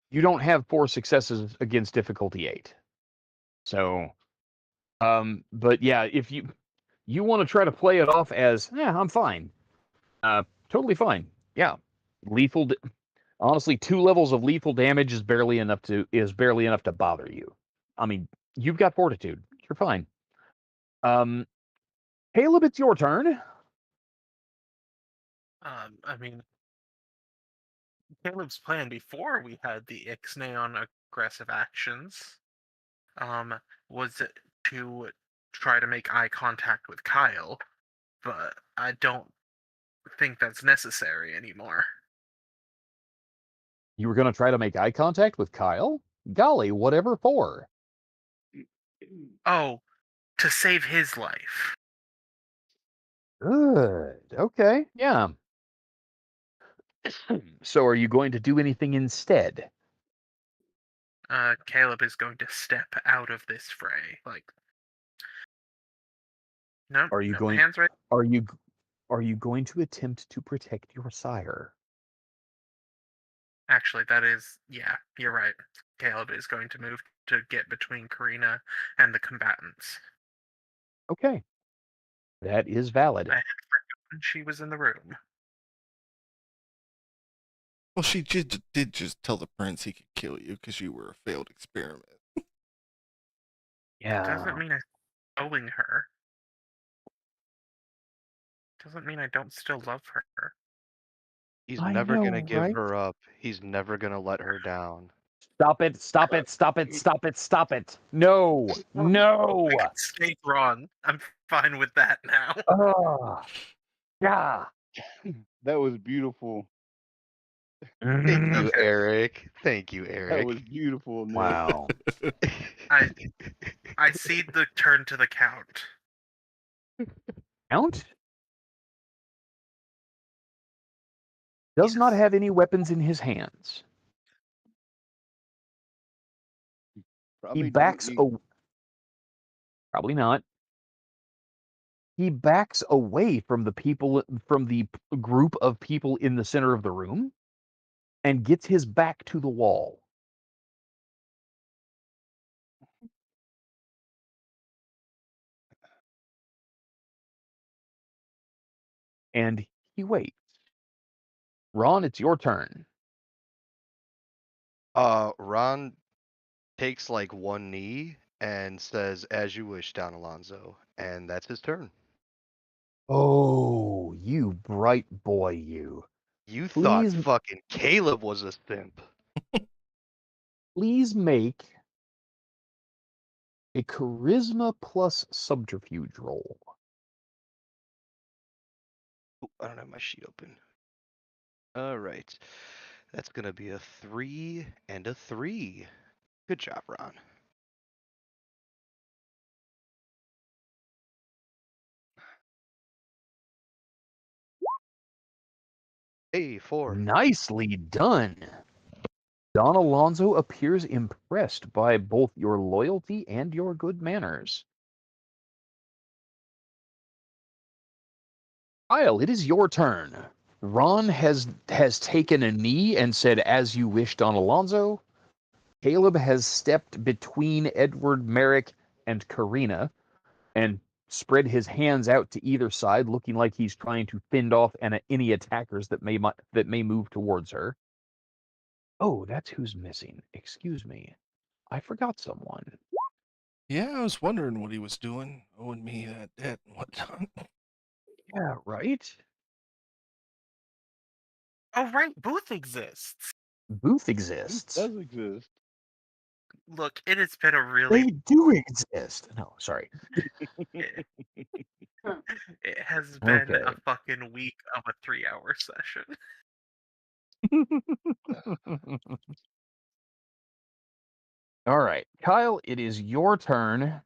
you don't have 4 successes against difficulty 8. So, but yeah, if you want to try to play it off as, I'm fine. Totally fine. Yeah. Honestly, 2 levels of lethal damage is barely enough to bother you. I mean, you've got fortitude. You're fine. Caleb, it's your turn. I mean, Caleb's plan before we had the Ixnay on aggressive actions, was to try to make eye contact with Kyle, but I don't think that's necessary anymore. You were going to try to make eye contact with Kyle? Golly, whatever for? Oh, to save his life. Good. Okay. Yeah. So are you going to do anything instead? Caleb is going to step out of this fray. Like, no, Are you no going hands right. are you are you going to attempt to protect your sire? Actually, that is, yeah, you're right. Caleb is going to move to get between Karina and the combatants. Okay. That is valid. I had forgotten she was in the room. Well, she did just tell the prince he could kill you because you were a failed experiment. Yeah. Doesn't mean I'm owing her. Doesn't mean I don't still love her. He's I never gonna know, give right? her up. He's never gonna let her down. Stop it, stop it, stop it, stop it, stop it. No, no. I could stay wrong. I'm fine with that now. Oh, yeah. That was beautiful. Thank Mm. you, Okay. Eric. Thank you, That Eric. was beautiful, Nick. Wow. I cede the turn to the count. Count does not Yes. have any weapons in his hands. Probably He backs don't. probably not. He backs away from the group of people in the center of the room and gets his back to the wall. And he waits. Ron, it's your turn. Ron takes like one knee and says, "As you wish, Don Alonso," and that's his turn. Oh, you bright boy, you. You thought Please, fucking Caleb was a simp. please make a charisma plus subterfuge roll. Oh, I don't have my sheet open. All right, that's gonna be a 3 and a 3. Good job, Ron. Hey, 4. Nicely done. Don Alonso appears impressed by both your loyalty and your good manners. Kyle, it is your turn. Ron has taken a knee and said, "As you wish, Don Alonso." Caleb has stepped between Edward Merrick and Karina and spread his hands out to either side, looking like he's trying to fend off any attackers that may move towards her. Oh, that's who's missing. Excuse me. I forgot someone. Yeah, I was wondering what he was doing, owing me that debt and whatnot. Yeah, right? Oh, right, Booth exists. Booth This exists. does exist. Look, it has been a really. They do exist. No, sorry. It, it has been Okay. a fucking week of a 3-hour session. All right, Kyle, it is your turn.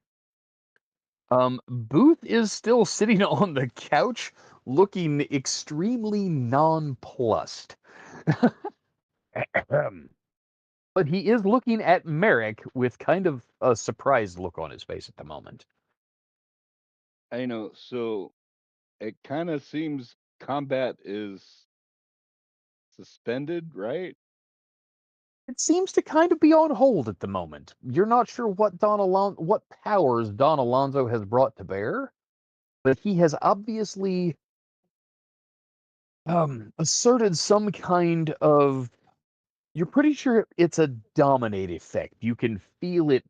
Booth is still sitting on the couch, looking extremely nonplussed. But he is looking at Merrick with kind of a surprised look on his face at the moment. I know. So it kind of seems combat is suspended, right? It seems to kind of be on hold at the moment. You're not sure what what powers Don Alonso has brought to bear, but he has obviously asserted some kind of. You're pretty sure it's a dominate effect. You can feel it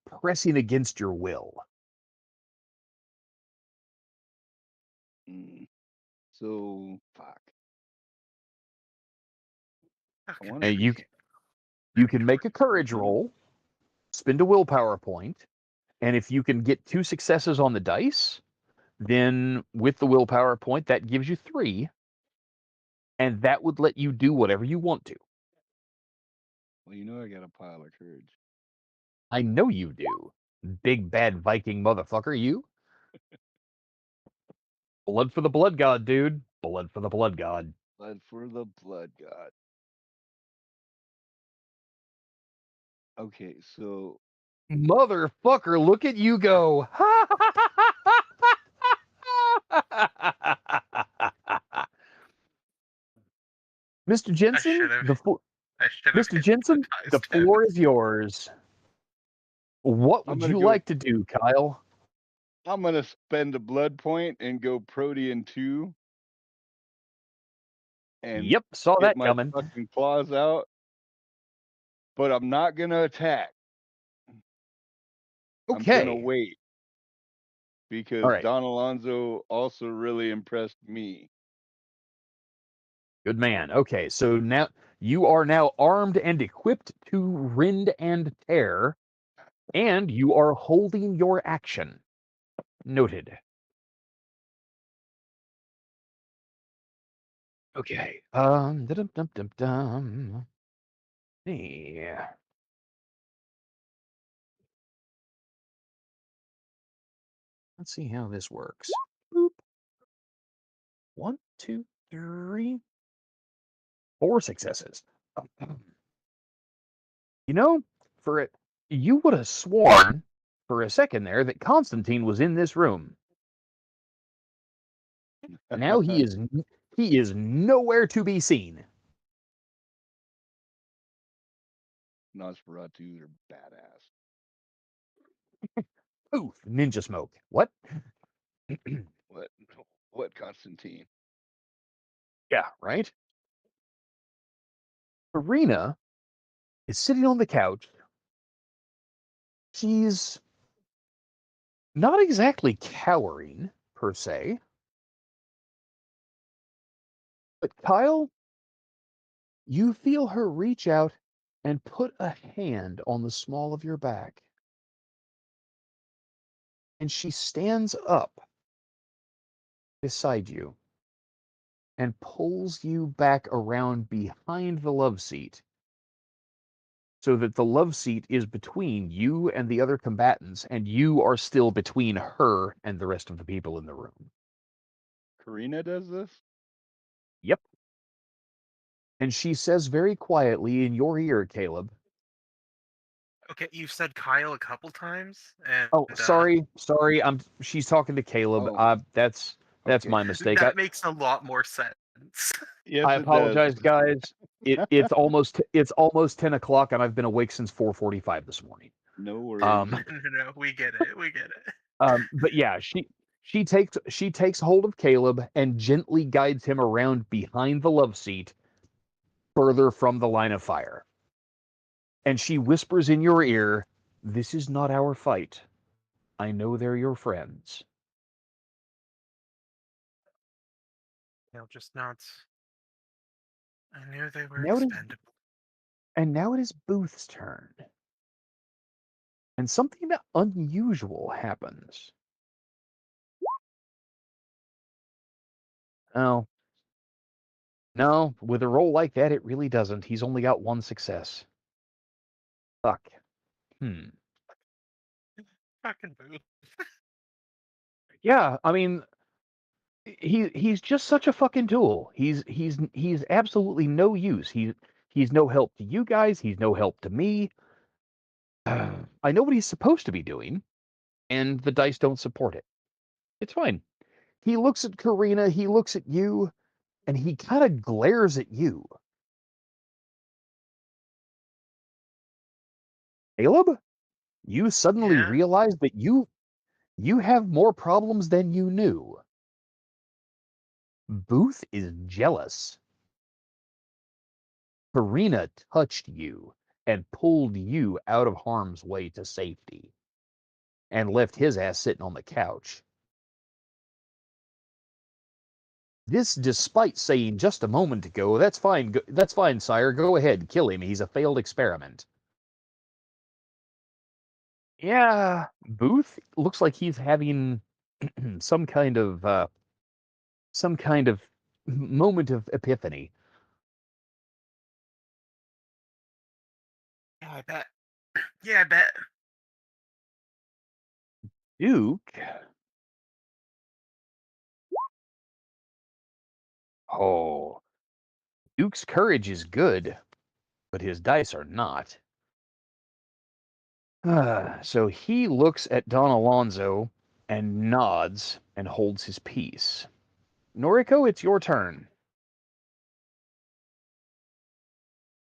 pressing against your will. Mm. So fuck. I Okay. want to And be. you can make a courage roll, spend a willpower point, and if you can get 2 successes on the dice, then with the willpower point, that gives you 3, and that would let you do whatever you want to. Well, you know, I got a pile of courage. I know you do. Big bad Viking motherfucker, you. Blood for the blood god, dude. Blood for the blood god. Blood for the blood god. Okay, so Motherfucker, look at you go. Mr. I Jensen, should have. I should have Mr. Jensen, the hypnotized him. floor is yours. What I'm would gonna you go- like to do, Kyle? I'm gonna spend a blood point and go Protean 2 and Yep, saw get that my coming. fucking claws out. But I'm not gonna attack. I'm gonna Okay. wait because All right. Don Alonso also really impressed me. Good man. Okay, so now you are now armed and equipped to rend and tear, and you are holding your action. Noted. Okay. Dum. Yeah. Let's see how this works. Boop. 1, 2, 3, 4 successes. You know, for it, you would have sworn for a second there that Constantine was in this room. Now he is nowhere to be seen. Nosferatu are badass. Oof, ninja smoke. What? What? What Constantine? Yeah, right? Karina is sitting on the couch. She's not exactly cowering, per se. But Kyle, you feel her reach out and put a hand on the small of your back. And she stands up beside you and pulls you back around behind the love seat so that the love seat is between you and the other combatants, and you are still between her and the rest of the people in the room. Karina does this? Yep. And she says very quietly in your ear, Caleb. Okay, you've said Kyle a couple times, and Oh, sorry. She's talking to Caleb. Oh, That's okay. my mistake. that makes a lot more sense. Yes, I it does. apologize, guys. It's almost 10 o'clock, and I've been awake since 4:45 this morning. No worries. No, we get it. We get it. But yeah, she takes hold of Caleb and gently guides him around behind the love seat, further from the line of fire. And she whispers in your ear, "This is not our fight. I know they're your friends." They'll just nods. I knew they were Now it is, expendable. and now it is Booth's turn. And something unusual happens. Oh, no, with a roll like that, it really doesn't. He's only got 1 success. Fuck. Fucking Booth. Yeah, I mean, he's just such a fucking tool. He's absolutely no use. He's no help to you guys. He's no help to me. I know what he's supposed to be doing, and the dice don't support it. It's fine. He looks at Karina, he looks at you, and he kind of glares at you. Caleb, you suddenly Yeah? realize that you have more problems than you knew. Booth is jealous. Karina touched you and pulled you out of harm's way to safety and left his ass sitting on the couch. This despite saying just a moment ago, "That's fine, that's fine, sire, go ahead, kill him, he's a failed experiment." Yeah, Booth looks like he's having some kind of moment of epiphany. Yeah, I bet. Yeah, I bet. Duke. Oh, Duke's courage is good, but his dice are not. So he looks at Don Alonso and nods and holds his peace. Noriko, it's your turn.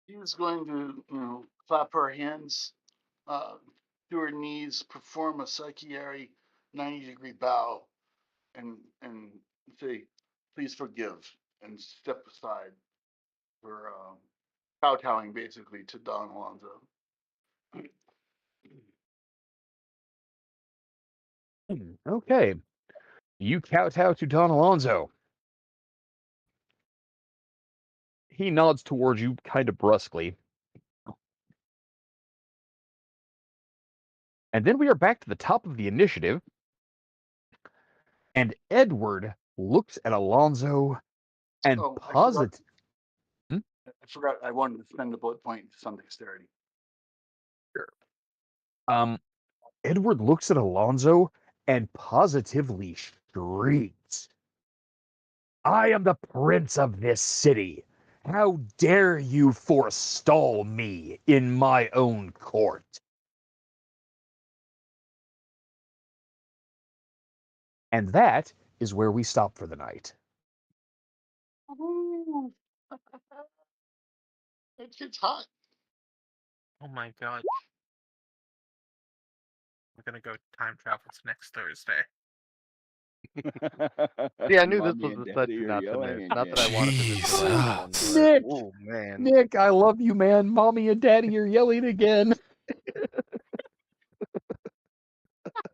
She's going to, clap her hands to her knees, perform a psychiary 90-degree bow, and say, "Please forgive," and step aside for kowtowing basically to Don Alonso. Okay. You kowtow to Don Alonso. He nods towards you kind of brusquely. And then we are back to the top of the initiative. And Edward looks at Alonso and Oh, posits. I forgot I wanted to spend a bullet point to some dexterity. Edward looks at Alonso and positively shrieks. I am the prince of this city. How dare you forestall me in my own court? And that is where we stop for the night. It gets hot. Oh my god. We're gonna go time travel to next Thursday. Yeah, I knew this Mommy was and the Daddy session are not to yelling miss. Not that I again. wanted to miss the last one, Jesus. but Nick! oh man. Nick, I love you, man. Mommy and Daddy are yelling again.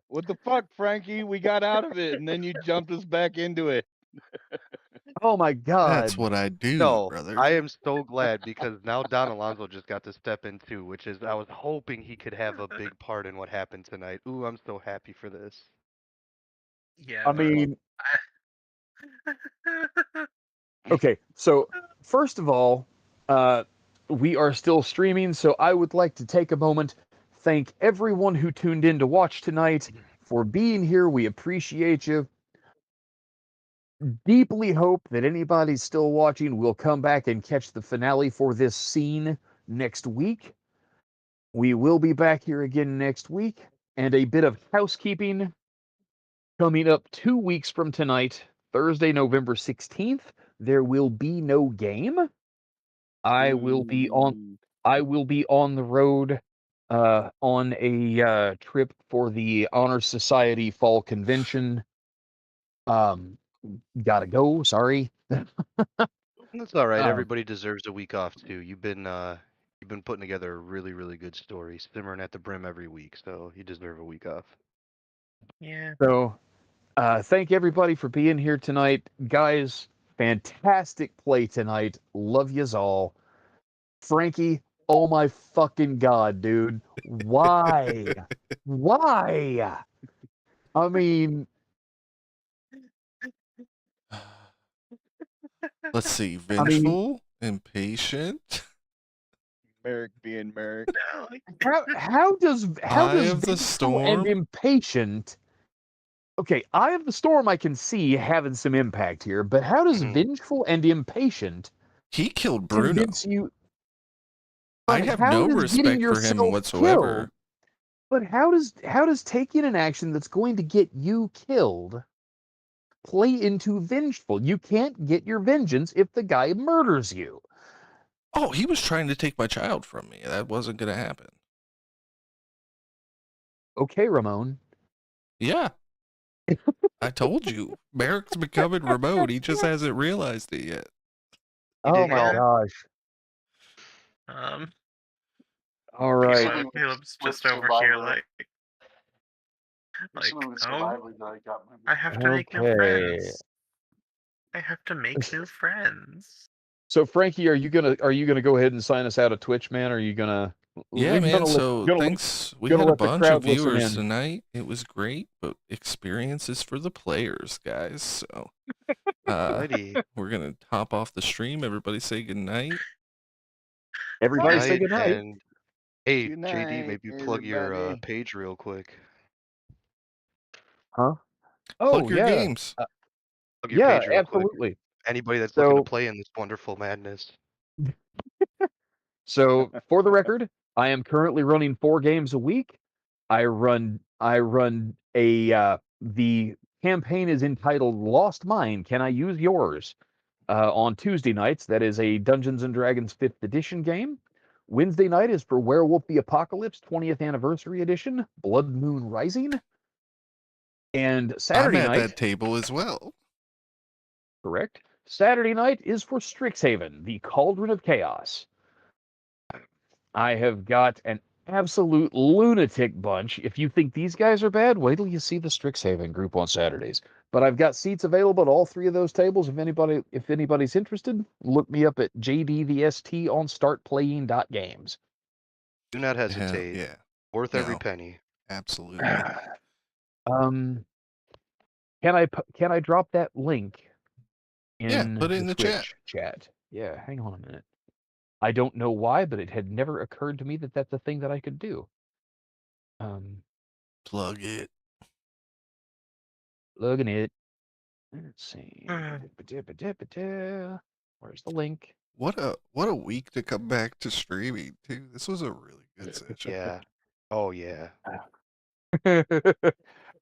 What the fuck, Frankie? We got out of it, and then you jumped us back into it. Oh my That's God. what I do, No, brother. I am so glad because now Don Alonso just got to step in too, which is I was hoping he could have a big part in what happened tonight. Ooh, I'm so happy for this. Yeah. I mean, okay, so first of all, we are still streaming, so I would like to take a moment, thank everyone who tuned in to watch tonight for being here. We appreciate you. Deeply hope that anybody's still watching will come back and catch the finale for this scene next week. We will be back here again next week, and a bit of housekeeping coming up 2 weeks from tonight, Thursday, November 16th. There will be no game. I will be on the road on a trip for the Honor Society Fall Convention. Gotta go. Sorry. That's all right. Um, Everybody deserves a week off too. You've been putting together a really, really good story, simmering at the brim every week, so you deserve a week off. Yeah. So, thank everybody for being here tonight, guys. Fantastic play tonight. Love yous all. Frankie, oh my fucking god, dude. Why? Why? I mean, Let's see. I mean, Vengeful, impatient, Merrick being Merrick. No, like, how does Eye of the vengeful and Storm. impatient? Okay, Eye of the Storm I can see having some impact here, but how does Mhm. vengeful and impatient He killed Bruno. convince you? I But have how no does getting respect for him yourself whatsoever. killed? But how does taking an action that's going to get you killed play into vengeful? You can't get your vengeance if the guy murders you. Oh, he was trying to take my child from me. That wasn't going to happen. Okay, Ramon. Yeah. I told you. Merrick's becoming remote. He just hasn't realized it yet. He Oh did my call. gosh. All right. Someone with- Caleb's with just over here, Survivor. like, Someone with oh, Survivor that I got my I have to make new Okay. friends. I have to make new friends. So Frankie, are you gonna go ahead and sign us out of Twitch, man? Or are you gonna? Yeah, we're man. gonna let- So gonna let- thanks. We gonna had a let the bunch of crowd listen viewers in. tonight. It was great, but experience is for the players, guys. So Alrighty. we're going to hop off the stream. Everybody say goodnight. Everybody Good say night, goodnight. and hey, Good JD, night, maybe plug your everybody. page real quick. Huh? Plug Oh your yeah. games. Plug your Yeah, page real quick. absolutely. Anybody that's looking to So play in this wonderful madness. So, for the record, I am currently running 4 games a week. I run a the campaign is entitled Lost Mine, Can I Use Yours? On Tuesday nights, that is a Dungeons and Dragons 5th edition game. Wednesday night is for Werewolf the Apocalypse 20th Anniversary Edition, Blood Moon Rising. And I'm Saturday at night, that table as well. correct? Saturday night is for Strixhaven, the Cauldron of Chaos. I have got an absolute lunatic bunch. If you think these guys are bad, wait till you see the Strixhaven group on Saturdays. But I've got seats available at all 3 of those tables. If anybody's interested, look me up at JDVST on startplaying.games. Do not Hell hesitate. yeah. Worth every No. penny. Absolutely. Can I drop that link in put it in the chat. Twitch chat? Yeah, hang on a minute. I don't know why, but it had never occurred to me that that's a thing that I could do. Plug it. Logging it. Let's see. Mm. Where's the link? What a week to come back to streaming too. This was a really good session. Yeah. Oh yeah.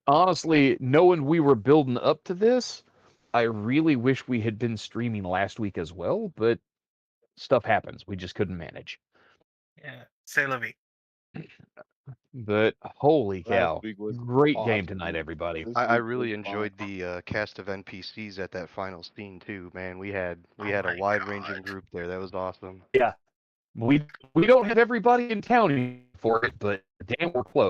Honestly, knowing we were building up to this, I really wish we had been streaming last week as well, but stuff happens. We just couldn't manage. Yeah. C'est la vie. But holy cow. Last week was Great game awesome. tonight, everybody. This I week really was enjoyed awesome. the cast of NPCs at that final scene too, man. We had Oh a my wide-ranging God. group there. That was awesome. Yeah. We don't have everybody in town for it, but damn, we're close.